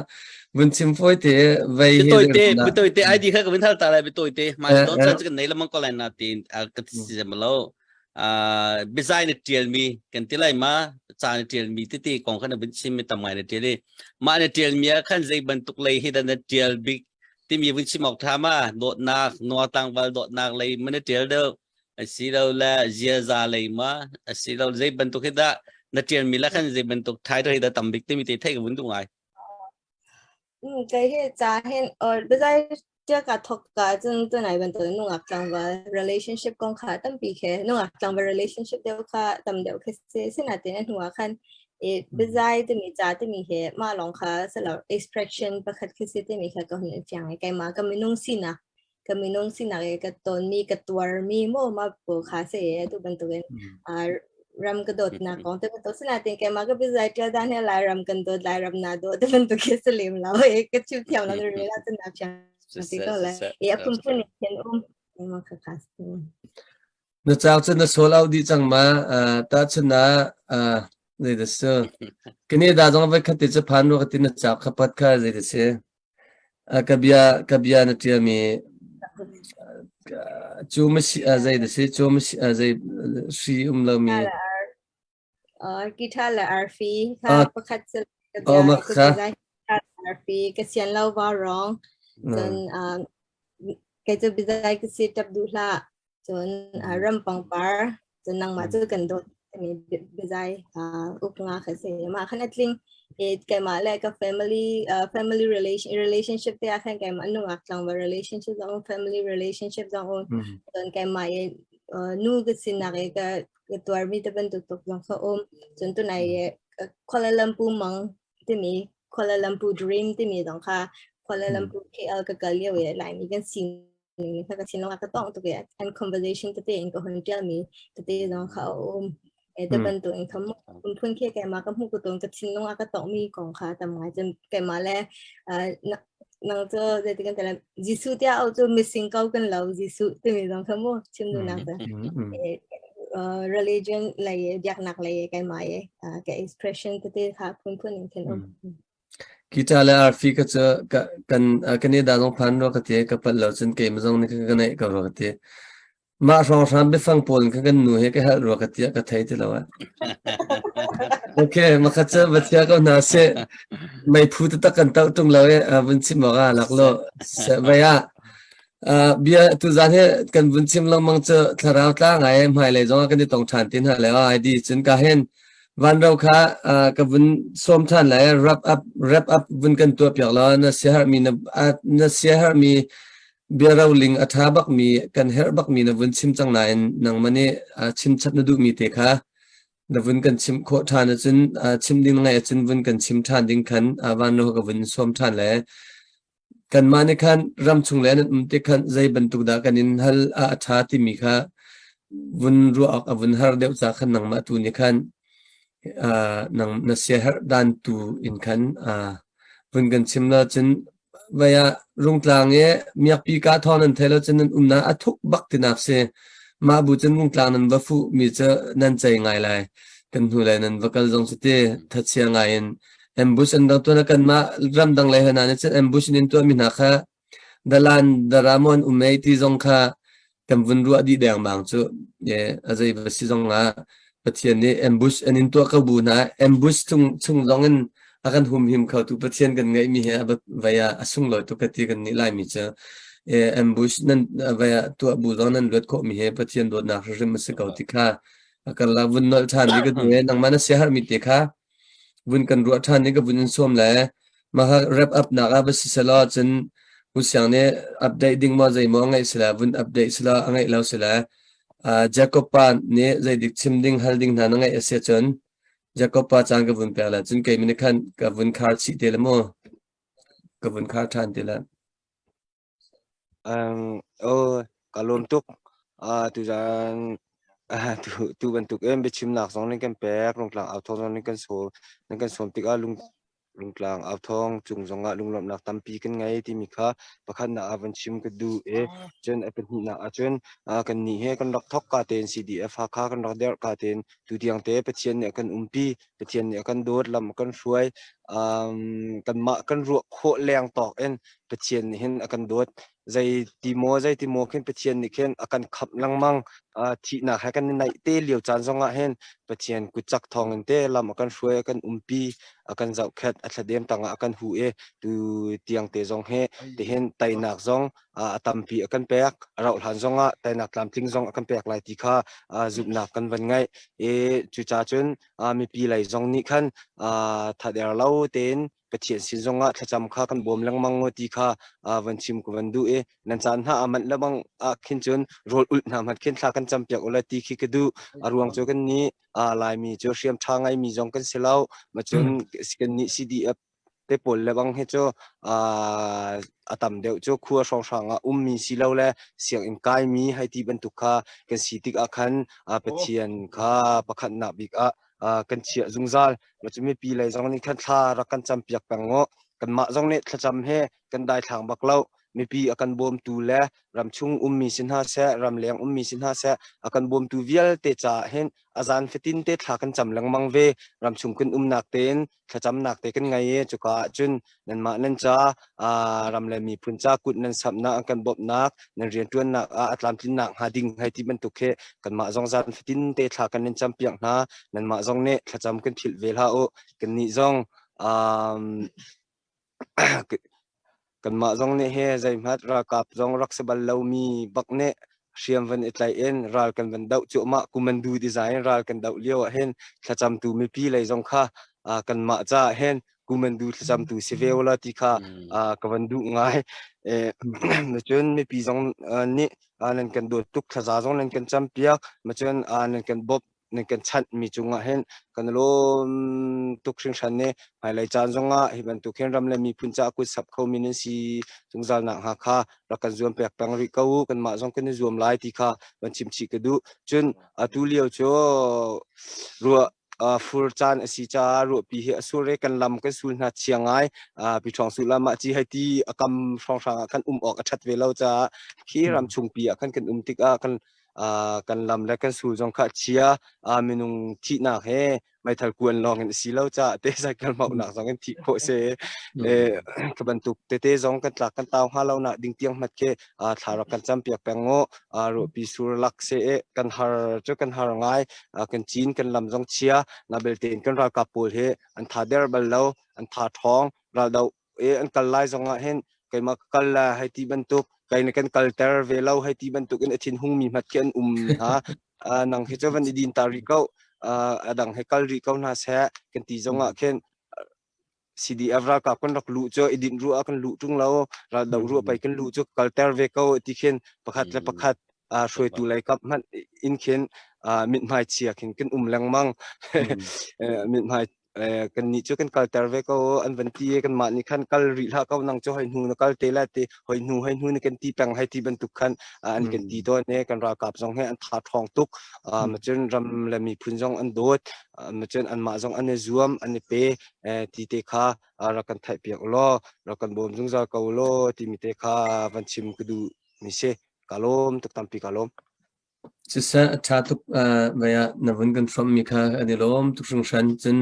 bun chim foi te vai he na
Bitoi te ID kha kabin thal ta la bitoi te ma don chan kan nei lamang ko lai na tin ka si malo bizai ne tiel mi kan tilai ma cha ne tiel mi ti kong khan bin sim mi tamai ne tiel ma ne tiel mi khan zai ban tuk lai hi da ne tiel big ti mi bin sim ok tha ma dot nak no tang bal dot nak lai man ne tiel do si lo la zia za lai ma si lo zai ban tuk hi da na tiel mi la khan zai ban tuk thai do hi da tam big ti mi te thai ka bun tu ngai
cái hệ trả hiện bây giờ chưa cả thuộc cả chân này bên tới nung ạc trong và relationship con khá tâm bị khé nung ạc trong và relationship đều khá tâm đều khé xin là tiền nung ạc khăn bây giờ thì mình trả thì mình hệ mà lòng khá sẽ là expression và khát khé thì mình khá có những cái mà cái mình nung xin à cái tôn mi cái tuar mi mô mà bố khá sẽ tụ bên tới ram kadot na kong te to sila tin kay maga bizay tya dan he lai ram kandot lai ram na do te ban to ke salim lao e ke chu thiam la re la tan na cha ti ko la e apun pun ken ma ka khas
na chao chen na sol au di chang ma ta chen na zai da se kini da jong vai khati che phan ro khati na chap khapat kha zai da se kabia na tia mi chu ma si zai da se chu ma si zai si la mi
kita la arfi kha pakhat se
ma kha
arfi ke sian lau wa rong chen ke chu bizai ke sit tab du la chen ram pang par chen nang ma chu kan dot mi bizai up nga kha se ma khan atling it ke ma la ka family relationship te akhan ke ma nu ak lang relationship dong family relationship dong chen ke ma nu ke sin na ke tuar mi te ban tuk lang kha chen tu nai Kuala Lumpur mang te mi Kuala Lumpur dream te mi dong kha Kuala Lumpur KL ka kalya we lai mi kan sin ni ka sin lo ka tong to ke and conversation te in ko hon tel mi te dong kha te ban tu in kham phun khe ke ma ka mu ko tong ka sin lo ka tong mi kong kha tam ngai chen ke ma le nang cho de te kan tela jisu tia au to missing kau kan lau jisu te mi dong kha mo chim du na ta religion lai yak nak lai cái mai cái expression te kha phun in ken
kita la arfi ka cha kan ni da jong phan ro ka te ka pal lo chen ke ma jong ni ka nei ka ro ka te ma rong ram be fang pol ka kan nu he ka ha ro ka te ka thai te lawa okay ma kha cha ba tia ka na se mai phu ta kan ta tung lo e bun chim ma ga lak lo se ba ya bia tu zan he kan bun chim lang mang cha tharau tla ngai mai le jong ka ni tong than tin ha le ai di chen ka hen van rau kha ka bun som than la wrap up bun kan tu pyak la na shehar mi na shehar mi biarau ling atha bak mi kan her bak mi na bun chim chang na nang mane chim chat na du mi te kha na bun kan chim kho than chun chim ding ngai chun bun kan chim than ding khan van no ka bun som than la kan mane khan ram chung le na te khan zai ban tu da kan in hal atha ti mi kha bun ru ak bun har deu cha khan nang ma tu ni khan nang na shehar dan tu in khan bun kan chimla chen vaya rung tlang e miak pi ka thon an thelo chen na athuk bak tinap se ma bu chen rung tlang nan ba fu mi cha nan chai ngai lai kan hu lai nan vakal jong sute thachia ngai en ambush an dang to na kan ma ram dang lai hana ne chen ambush nin to mi na kha dalan daramon umei ti jong kha kam vun ru adi dang bang chu ye azai ba si jong nga pathian ni ambush anin to ka bu na ambush chung jong en akan him khau tu pathian kan ngai mi he ba vaya asung lo to kati kan ni lai mi cha ambush nan vaya tu bu jong nan lot kho mi he pathian do na rim se kau ti kha akal la vun nol than ni ka du nang mana se har mi te kha vun kan ru than ni ka vun som la ma wrap up na ga ba si sala chen usiang ne update ding ma zai mo ngai sila vun update sila angai lau sila jacob pan ne zai dik chim ding hal ding na ngai ase chon Jacob pa chang ka vun pela chun ke min khan ka vun khar chi te la mo ka vun khar than te la
kalom tuk tu jan tu bentuk em bichim nak zong ning kan pek long tlang au thong ning kan som tik a lung tlang au thong chung zonga lunglom nak tampi kan ngai ti mi kha pakhat na avan chim ka du chen apen na a chen kan ni he kan rak thok ka ten CDF ha kha kan rak der ka ten tu tiang te pathian ne kan umpi pathian ne kan dot lam kan hruai kan ma kan ru kho leng tok en pathian ni hin akan dot zai timo khen pathian ni khen akan khap langmang thi na ha kan nai te liu chan zonga hen pathian ku chak thong en te lam akan hruai akan umpi akan zau khat athadem tanga akan hu tu tiang te zong he te hen tai nak zong atampi akan pek raul han zonga tai nak lam tling zong akan pek lai ti kha zup nak kan van ngai chu cha chun mi pi lai zong ni khan thader lau ten pathian sin zonga thacham kha kan bom langmang ngo ti kha van chim ku van du nan chan ha aman labang khin chun rol ul na mat khin thla kan champiak ola ti khi ke du aruang cho kan ni lai mi cho hriam thangai mi zong kan selau ma chun kan ni CDF te pol labang he cho atam deuh cho khua song sanga mi silo le siang in kai mi hai ti ban tu kha kan sitik akhan pathian kha pakhat na bik kan chia zungzal ma chumi pi lai zong ni khan thla ra kan champiak pango kan ma zong ne thacham he kan dai thang baklau mi pi akan bom tu le ram chung mi sin ha se ram leng mi sin ha se akan bom tu vial te cha hen azan fitin te thla kan cham lang mang ve ram chung kun nak ten thacham nak te kan ngai chuka chun nan ma nan cha ram le mi phun cha kut nan sap na kan bop nak nan rian tuan nak atlam tin nak ha ding hai ti ban tu khe kan ma zong zan fitin te thla kan nen cham piak na nan ma zong ne thacham kan thil vel ha kan ni zong kan ma zong ne he zai mat ra kap zong rak se bal lo mi bak ne hriam van etlai en ral kan van dau chu ma kumandu design ral kan dau leo hen thacham tu mi pi lai zong kha kan ma cha hen kumandu thacham tu seveola ti kha ka van du ngai ma chun mi pi zong ni nan kan do tuk thaza zong nan kan cham piak ma chun nan kan bob nan kan chat mi chunga hen kan lo tuk hring than ne hai lai chan zonga hi ban tu khen ram le mi phun cha ku sap kho min si chungzal na ha kha ra kan zuam pek pang ri kau kan ma zong kan zuam lai ti kha ban chim chi ka du chun atu leo cho ru fur chan si cha ru pi he asure kan lam kan sul na chiangai pi thong su lama chi hai ti akam song sang kan ok athat ve lo cha khi ram chung pi kan tik kan kan lam le kan sul jong kha chia minung thi na he mai thal kuan long en si lo cha te sai kan mau na jong en thi kho se ka ban tuk te jong kan tlak kan taw ha lo na ding tiang mat ke thara kan cham piak pengo ro pi sur lak se kan har cho kan har ngai kan chin kan lam jong chia na bel ten kan ra ka pul he an tha der bal lo an tha thong ra dau an kal lai jong a hen kai ma kal la hai ti ban tuk kai na kan kalter ve lo hai ti ban tuk in athin hung mi mat ken ha nang he cho van idin tari kau adang he kal ri kau na se kan ti zonga khen CDF ra ka kan rak lu cho idin ru akan lu tung lo ra dau ru pai kan lu cho kalter ve kau ti khen pakhat le pakhat shroi tu lai kap man in khen mit mai chia khen kan lang mang mit mai kan ni cho kan kalter ve kau an van ti kan ma ni khan kal ri la kau nang cho hai nu na kal te la te hai nu ni kan ti pang hai ti ban tu khan an kan ti to ne kan ra kap jong he an tha thong tuk ma chen ram la mi phun jong an dot ma chen an ma jong an zuam an pe ti te kha ra kan thai piak lo ra kan bom jung za kau lo ti mi te kha van chim ku du mi se kalom tuk tampi kalom
chisa chatuk maya navun kan from mi kha anilom tuk sung shan chen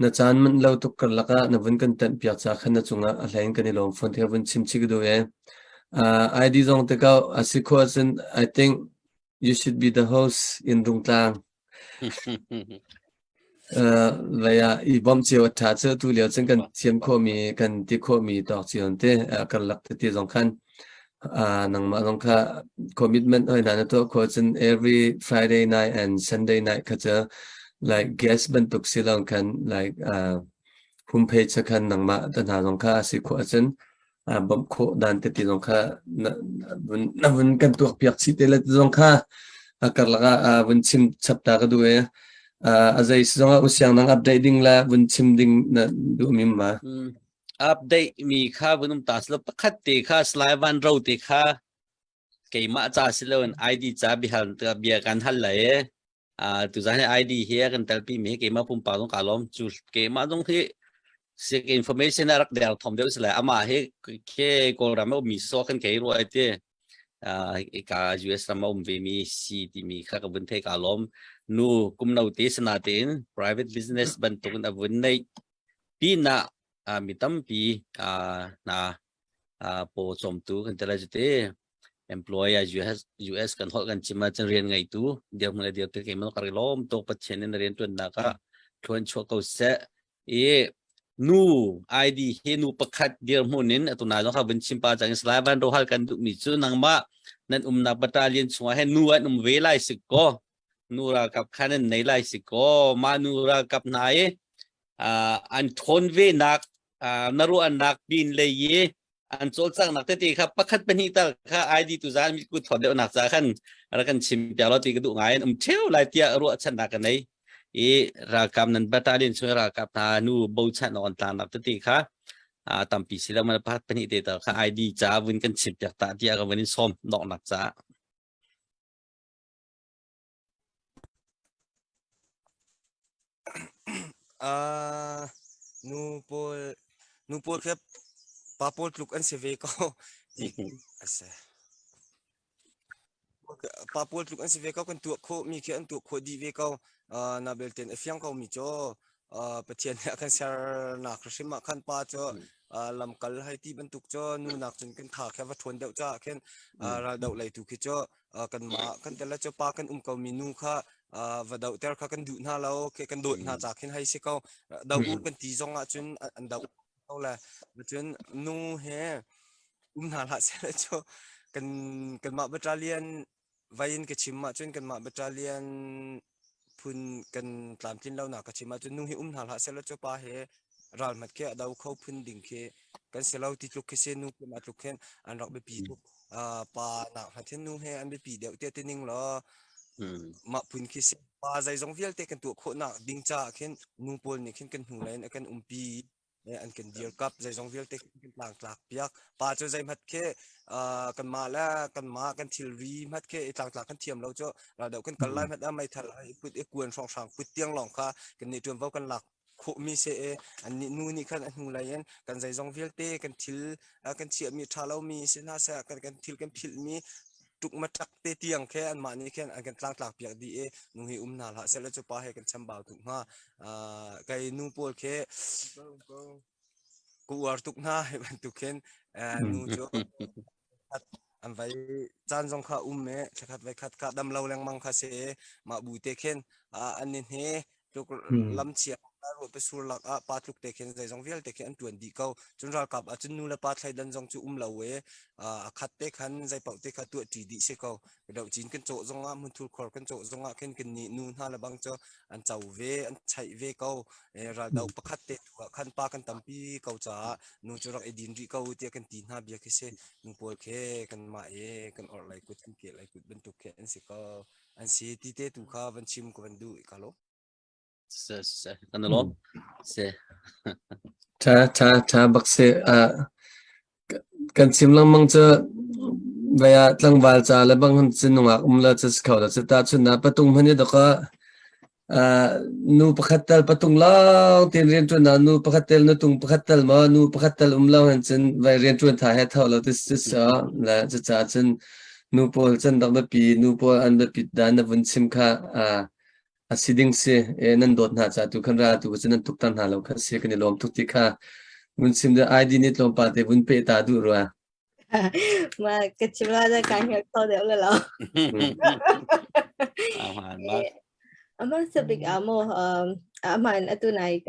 na chan man lo tuk kar laka navun kan tan piak cha khan na chunga alain kan ilom phone the vun chim chi du ID zong te ka asiko chen I think you should be the host in Rungtang vaya i bom chiu tha che tu leo chen kan thiam kho mi kan ti kho mi tok chion te kan lak te ti zong khan nang ma zong kha commitment oi na to ko chen every Friday night and Sunday night kha like guest ban tuk silong kan like homepage kan nang ma tan ha zong kha si kho chen bom kho dan te ti zong kha na bun kan tuk piak chi te la zong kha kar laga bun chim chap ta ka du azai songa usiang nang updating la bun chimding na du mimma
update mi kha bunum taslo pakhat te kha slide van ro te kha keima cha silon id cha bihal ta bia kan hal lai tu zane id he kan talpi mi keima pum pa dong kalom chu keima dong he se information arak der thom deu sila ama he ke ko ramo mi so kan ke ro ate ka US ramo ve mi si ti mi kha ka bun the kalom nu kum nau te sana ten private business ban tukun abun nei pi na mi tam pi na po som tu kan tala jute employer US kan hol kan chima chen rian ngai tu dia mula dia te kemal karilom to patchen en rian tun na ka thon cho ko se nu id he nu pakhat dia munin atuna lo kha bin chimpa chang slavan ro hal kan du mi chu nang ma nan na battalion chunga he nu an ve lai sik ko nu ra kap khanen nei lai sik ko ma nu ra kap nai an thon ve nak naru an nak bin le ye an chol chang nak te kha pakhat pani ta kha id tu zan mi ku thod de nak cha khan ra kan chim pya lo ti ka du ngai theu lai tia ru chan nak nei ra kam nan battalion chu ra kap ta nu bo chan on ta nak te kha tampi sila man pat pani te ta kha id cha win kan chim pya ta tia ka win som nok nak cha
nu pol ke papol tluk an se ve ko ase papol tluk an se ve ko kan tu kho mi ke an tu kho di ve ko na belten afyang ko mi cho pathian kan sar na krishma khan pa cho lam kal hai ti ban tuk cho nu nak chun kan tha kha wa thon deu cha khen ra deu lai tu ki cho kan ma kan tela cho pa kan ko mi nu kha và đậu ter kha kan du na lo ke kan do na cha khen hai se ko dau u kan ti zonga chun an dau ko la chun nu he na la se cho kan ma battalion vain ke chimma chun kan ma battalion phun kan tlam tin lo na ka chimma chun nu hi na la se lo cho pa he ral mat ke dau kho phun ding ke kan se lo ti tluk ke se nu ke ma tluk khen an rak be pi pa na ha then nu he an be pi deu te ting lo ma phun ki se pa zai zong vial te kan tu kho na ding cha khen nu pol ni khen kan hu lain kan umpi an kan deal cup zai zong vial te kan tlang tlak piak pa cho zai mat ke kan ma la kan ma kan thil ri mat ke tlang tlak kan thiam lo cho ra deu kan kal lai mat mai thal ai put e kuan song sang put tiang long kha kan ni tuam vau kan lak kho mi se an ni nu ni khan an hu lain kan zai zong vial te kan thil kan chia mi thalo mi se na sa kan thil kan phil mi tuk ma tak te tiang khe an ma ni khen an kan tlang tlak piak di nu hi na la se la chu pa he kan cham ba tu nga kai nu pol khe ku ar tuk na he ban tu khen nu cho an vai chan jong kha me thakhat vai khat ka dam lo leng mang kha se ma bu te khen an ni he tuk lam chia ro pe sur lak pa tluk te khen zai jong vial te khen an tuan di ko chun ral kap chun nu la pa thlai dan jong chu lo we khat te khan zai pau te kha tu ti di se ko dau chin kan cho zonga mun thul khor kan cho zonga khen kan ni nu na la bang cho an chau ve an chai ve ko ra dau pakhat te khan pa kan tampi ko cha nu chu rak edin ri ko te kan ti na bia ke se nu pol khe kan ma kan or lai kut ke lai kut ben tu ke an se ko an se ti te tu kha van chim ko van du ka lo
se kan lo se
ta bakse kan sim lang mang cha vaya tlang wal cha la bang hun chin nga umla cha skhaw la cha ta chun na patung mani da ka nu pakhatal patung law tin ren tu na nu pakhatel na tung pakhatal ma nu pakhatal umlaw han chin vai ren tu tha he thaw la tis sa la cha cha chin nu pol chan da pi nu pol an da pi da na vun sim kha asiding se nan dot na cha tu khan ra tu chin tuk tan na lo kha se kan lom tuk ti kha vun sim da id net lom pa te vun pe ta du ro
mà cái chim la ra càng hiểu thâu đều là lo ama sabik amo aman atu nai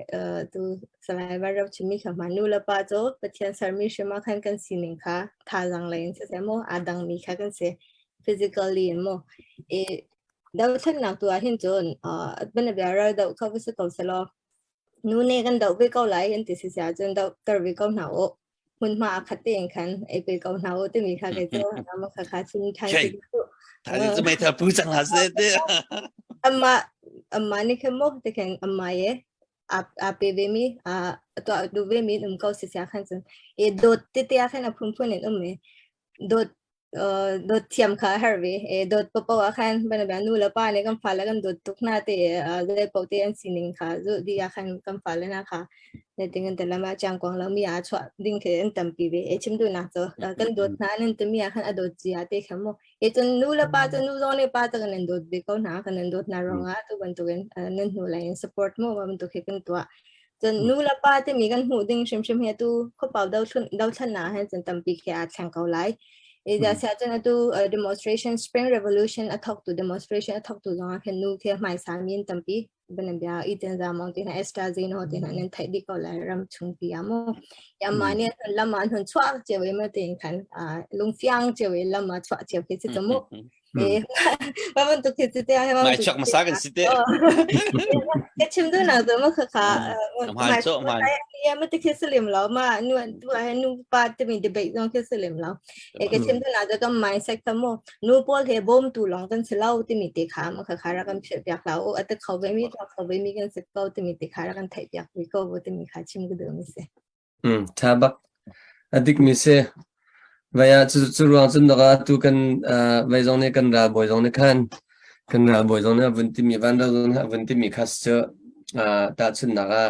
tu salai ba rap chimi kha manu la pa cho pathian sarmi shema khan kan sining kha tha jang lain se mo adang mi kha kan se physically mo daw than nak tu a hin chon ben bia ra daw kha se ko se lo nu ne kan daw be ko lai hin ti se sia chon daw tar be ko na o mun ma kha te khan e be ko na o te mi kha ke cho ma kha kha chin thang ti tu
ta ni mai tha pu chang ha se te
ama amma ni kemo te ken amma ye pe ve mi to do ve mi kau si sia khan chen e dot te khan phun phun me dot dot thiam kha har ve e dot pa khan ban ba nu la pa ne kam fa la kan dot tuk na te le po te an sining kha zo di khan kam fa le na kha ne ting an te la ma chang kwang la mi chwa ding ke an tam pi ve e chim du na zo kan dot na nen te mi khan dot ji te khamo e chun nu la pa chun nu zo ne pa ta kan dot be ko na kan dot na ronga tu ban tu gen nen nu la support mo ban tu ke kan tu chun nu la pa te mi kan hu ding shim he tu kho pau dau thun na he chun tam pi ke chang kau lai e ja sa chang tu demonstration spring revolution athok tu demonstration athok tu long khen nu ke mai sa min tam pi ban bia iten za mong te na extra zin ho te na nen thai di ko la ram chung pi amo ya ma ne la ma hun chwa che we ma te khan lung fyang che we la ma chwa che ke chi mo e ba man tu ke te ha ma
mai chok masakan site
ke chim du na zo ma kha
man cho man
ya ma te ke slim lo ma nu tu ha nu pa te mi debate zong ke slim lo e ke chim du na zo ka mindset ka mo nu pol he bom tu long kan selau te mi te kha ma kha ra kan phe pyak la o at khaw be mi to khaw be mi kan se ko te mi te kha ra kan thai pyak wi ko bo te mi kha chim gu de mi se
Tabak adik mi se vaya chu ruang chun da tu kan vai zong ne kan ra boy zong ne kan ra boy zong ne vun ti mi van da zong vun ti mi khas che ta chun na ga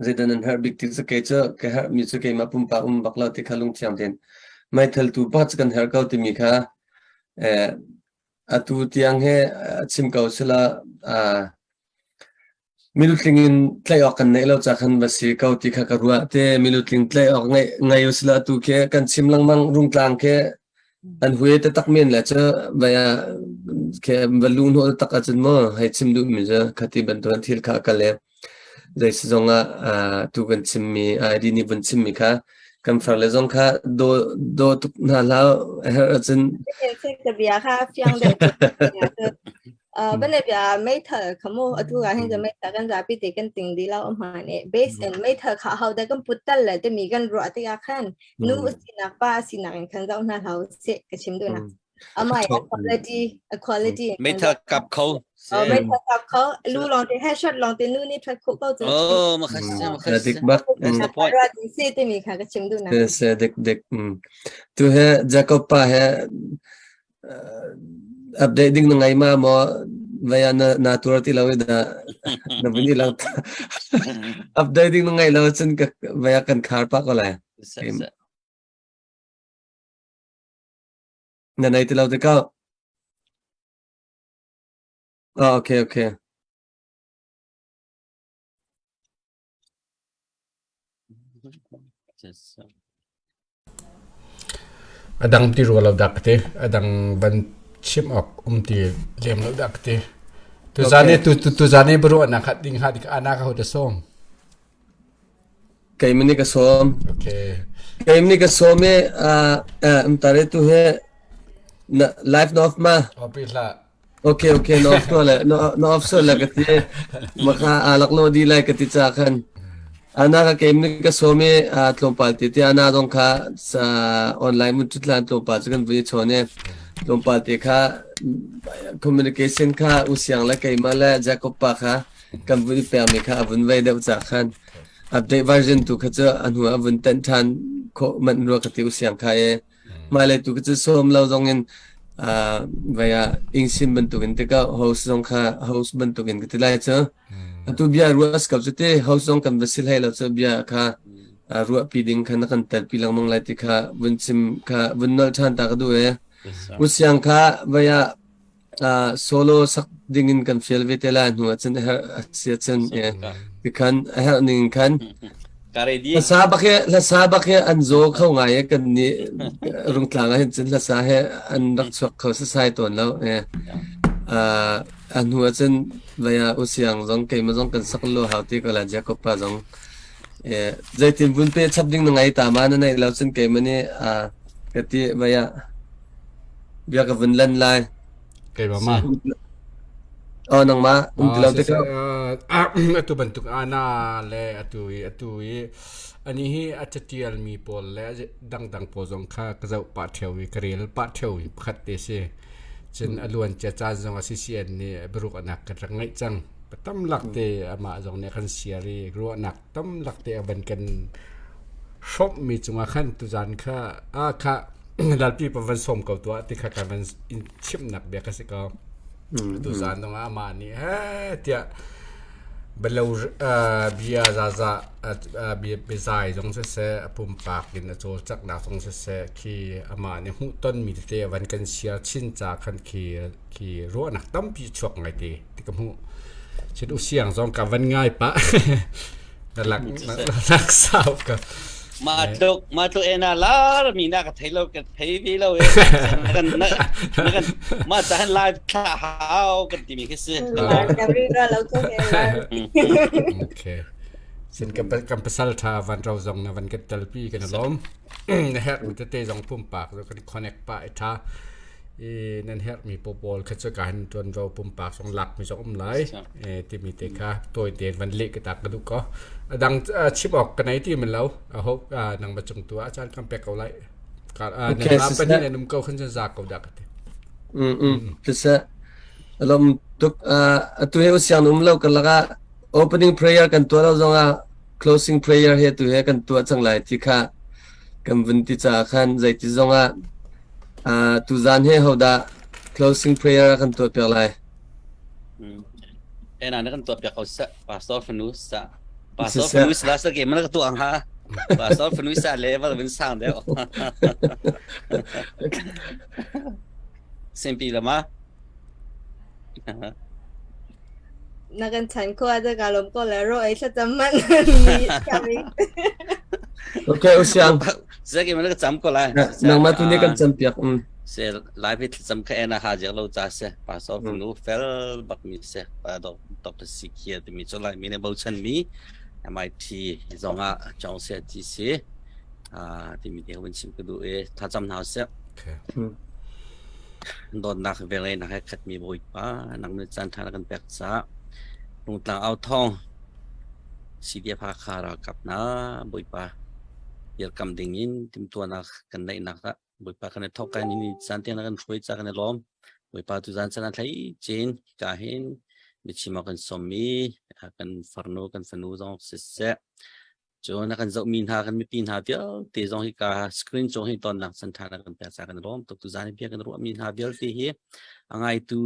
zedan her big tik se ke che ke her mi chu ke ma pum pa bakla ti khalung chiang den mai thal tu pa kan her ka ti mi kha atu tiang he chim kau sila milutling tlay ok kan nei lo cha khan basi kau ti kha karua te milutling tlay ok ngai usla tu ke kan chim lang mang rung tlang ke an huye te tak men la cha baya ke balun ho tak achin mo hai chim du mi ja khati ban ton thil kha ka le jai si zonga tu kan chim mi id ni ban chim mi kha kan far le zong kha do tu na la achin
se ke bia kha fyang de bên này mấy thợ khamo atu ga hen mấy thợ kan rapi te kan ting di lao ma ne base and mấy thợ kha how da kan putal la te mi kan ro te ya khan nu sina pa sina kan zau na hau se ka chim do na amai equality
mấy thợ cặp khâu
mấy thợ cặp khâu lu long te headshot long te nu ni thak khâu bao giờ
mà khas
dik bak
point
ra di se te mi kha ka chim do na
se dik tu he jacob pa he updating ng ngai ma mo vaya na natural ti lawi na bini lang updating ng ngai law chen ka vaya kan khar pa ko la na nai ti law te ka okay
adang ti ro lo dak te adang ban chim ok ti lem lo dak te tu zane tu zane bro na khat ding ha dik ana ka ho de som
kai mini ka som
okay
kai mini ka som me tare tu he na live off ma
opila
okay no off la no off so la ka ti maka alak no di lai ka ti cha khan ana ka kai mini ka som me tlompal ti ana dong kha sa online mun tutlan tlompal kan vi chone tlompal ti kha communication kha usiang la kai mala jacob pa kha kam vi pe mi kha avun vai da cha khan update version tu kha cha anu avun tan than ko man ro ka ti usiang kha e male tu kha som lo jong in vaya ingsim ban tu gen te ka house jong kha house ban tu gen ti lai cha tu bia ruas ka te house jong kan vasil hai lo cha bia kha ruwa piding kha na kan tar pilang mong lai ti kha bunsim kha bunnal than ta ka du e usiang kha vaya solo sak dingin kan fiel vetela nu chen her sia chen e kan her ning kan
kare di
la sabak he an zo khau ngai kan ni rung tlang hin chen la sa he an rak chok kho sa sai ton lo e an hu chen vaya usiang jong ke ma jong kan sak lo ha ti ka la jacob pa jong e zaitin bun pe chap ding ngai ta ma na nei lo chen ke mani ka ti vaya bia ka vun lan lai
kay mama
nang ma dilaw te ka
atu bentuk ana le atu ani hi achatial mi pol le dang po jong kha ka zau pa thewi karel pa thewi khat te se จนอลวนจะจานจงอาเซียนนี่บรุกนักกันรังไงจังตั้มหลักเตะมาจงเนี่ยคันเสียรีรัวนักตั้มหลักเตะบันกันชอบมีจงอาขันตุจันค่ะค่ะดัลปีปวันสมกับตัวที่ข้ากันมันชิมหนักเบียกสิก็ตุจันตรงอามานี่เฮ้เดียเบลล์บียาซาบียาใจจงเสะปุ่มปากกินโจจักหนักจงเสะคีอามาเนี่ยหุ่นต้นมีเตะวันกันเสียชินจากคันคีรัวนักตั้มปีชกไงดีที่กับหุ่นฉันอุเสียงจงกับวันง่ายปะนั่นหลักสาวกับ
มาตุเอนาลามีนักไทยเรากันไทยพี่เรากันมาจะให้ไลฟ์ข่าวกันที่มีแค่ซื้อ
จะรีเราเราก็เห็นแล้ว
โอเคสินกับภาษาทาวันเราจงนะวันกันตลปีกันนะล้อมนะฮะมันจะเตะจงปุ่มปากแล้วกันคอนเนคปะไอ้ท่านั่นฮะมีโปรโพลคัดสการจนเราปุ่มปากสองหลักมีสองไหลที่มีเตะค่ะตัวเตะวันเล็กกระตักกระดูกก็ดังชิบออกกันไหนที่มันแล้วฮบนังประจุตัวอาจารย์คำแปลกเอาไรการนะครับเป็นที่ในนุ่มเก่าขึ้นจะจากเก่าดักกัน
แต่ซะลมตุกตัวเฮอุสยานนุ่มเล่ากันละก็ opening prayer กันตัวเราจงclosing prayer เฮตัวเฮกันตัวจังไรที่ค่ะกันวันที่จะขันใจที่จงตุจานเฮเขาได้ closing prayer กันตัวเปล่าไร
นั่นกันตัวเปียกเขาสะปาสตอฟนุสะปาสตอฟนุสลาสเกมันก็ตัวอังฮะปาสตอฟนุสะเลวเป็นสามเดียวสิ่งปีละมั้ย
นักกันฉันก็อาจจะการลมก็แล้วรอไอ้ฉันจำมันมีคำนี้
โอเคอุสยาน
สเกมันก็จำก็เลย
นังมาตัวนี้กันจำเปียก
เสร็จไลฟ์ที่จำแค่หาเจอเราจะเสร็จปาสอฟนูเฟลบักมีเสร็จปาดอกสิเกียที่มีจุดไลมีในบูชันมีMIT จงจงเสร็จที่เสที่มีเด็กวันชิมก็ดูถ้าจำหน้าเสร็จโดนนักเวลานักขัดมีบุยป้านักมือจันทร์กันแปลกซะลงต่างเอาทองสีเดียพาคารากับน้าบุยป้าเยอะกำดิ่งยินทิมตัวนักกันได้นักละบุยป้ากันในทอกกันนี่จันเตียนักกันช่วยจากกันในล้อมบุยป้าตุจันทร์นั้นใช้เจนกาเห็นมิชิมากันสมีกันฟาร์โนกันฟานูจงเสะจนนักกันจะมีหากันมีปีนหาเดียวตีจงให้การสกรีนจงให้ตอนนักสันทานักกันแปลจากกันล้อมตุจันทร์เพียงกันรู้มีหาเดียวที่เหี้ยอังitu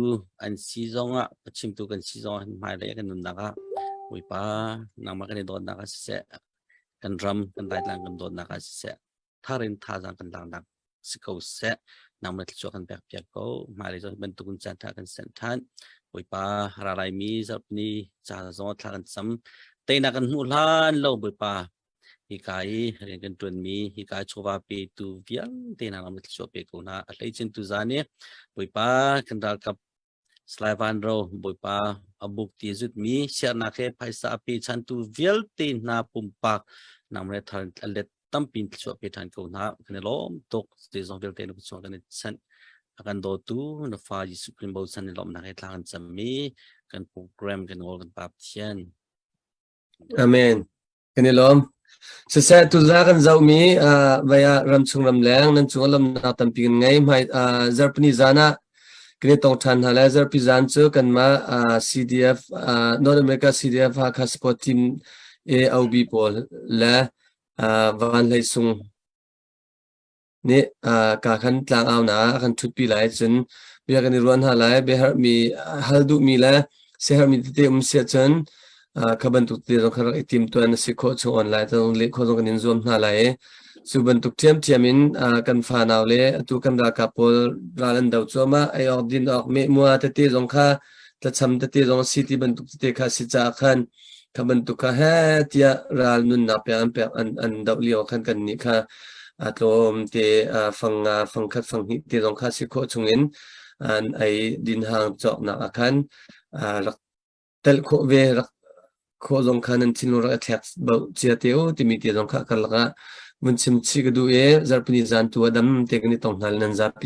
season pacim tu kan season mai le kan nunda ui pa nang makan don nak se kan drum kan dai lang kan don nak se tharin tha jang kan lang dak sikau se nang mat chu kan pek pek ko mai le bentuk kun chan tha kan sen than ui pa ra lai mi zap ni cha zo tha kan sam te na kan hu lan lo ui pa hikai ren kan tun mi hikai chowa pe tu viang te na lam chu pe ko na alai chin tu zane ui pa kan dal kap slaivan ro ui pa abuk ti zut mi sia na khe phaisa pe chan tu vial te na pumpak nam re than alet tampin chu pe than ko na kan lom tok te zong vial te no chu kan chan akan do tu na fa ji supreme bo san lom na khe tlang cham mi kan program kan ol kan pap thian
amen kan lom Sesa tu zakan zau mi via ramchung ramlang nan chung lam na tamping ngai mai zarpni zana kini tong than hala zarpi zan chu kan ma CDF North America CDF ha kha sport team AOB pol la van lai sung ni ka khan tlang aw na khan thut pi lai chen bia kan ruan hala be har mi haldu mi la se har mi te se chen kaban tuk te jong khar team to an sikho chu online to le kho jong kan zoom na lai suban tuk tiamin kan fa naw le tu kan da kapol ralan daw choma ai ordin ok me mua te jong kha ta cham te jong city ban tuk te kha si cha khan kaban tuk kha ha tia ral nun na pe an daw li ok kan ni kha atlom te fang khat fang hi te jong kha sikho chungin an ai din hang chok na akhan tel kho veโคจงคันทินโรแท็กบ่เจียเตียวที่มีเตียจงคักละมันชิมชิกดูจารปนิจานตัวดำเทคนิคตรงนั้นนันจับพิเต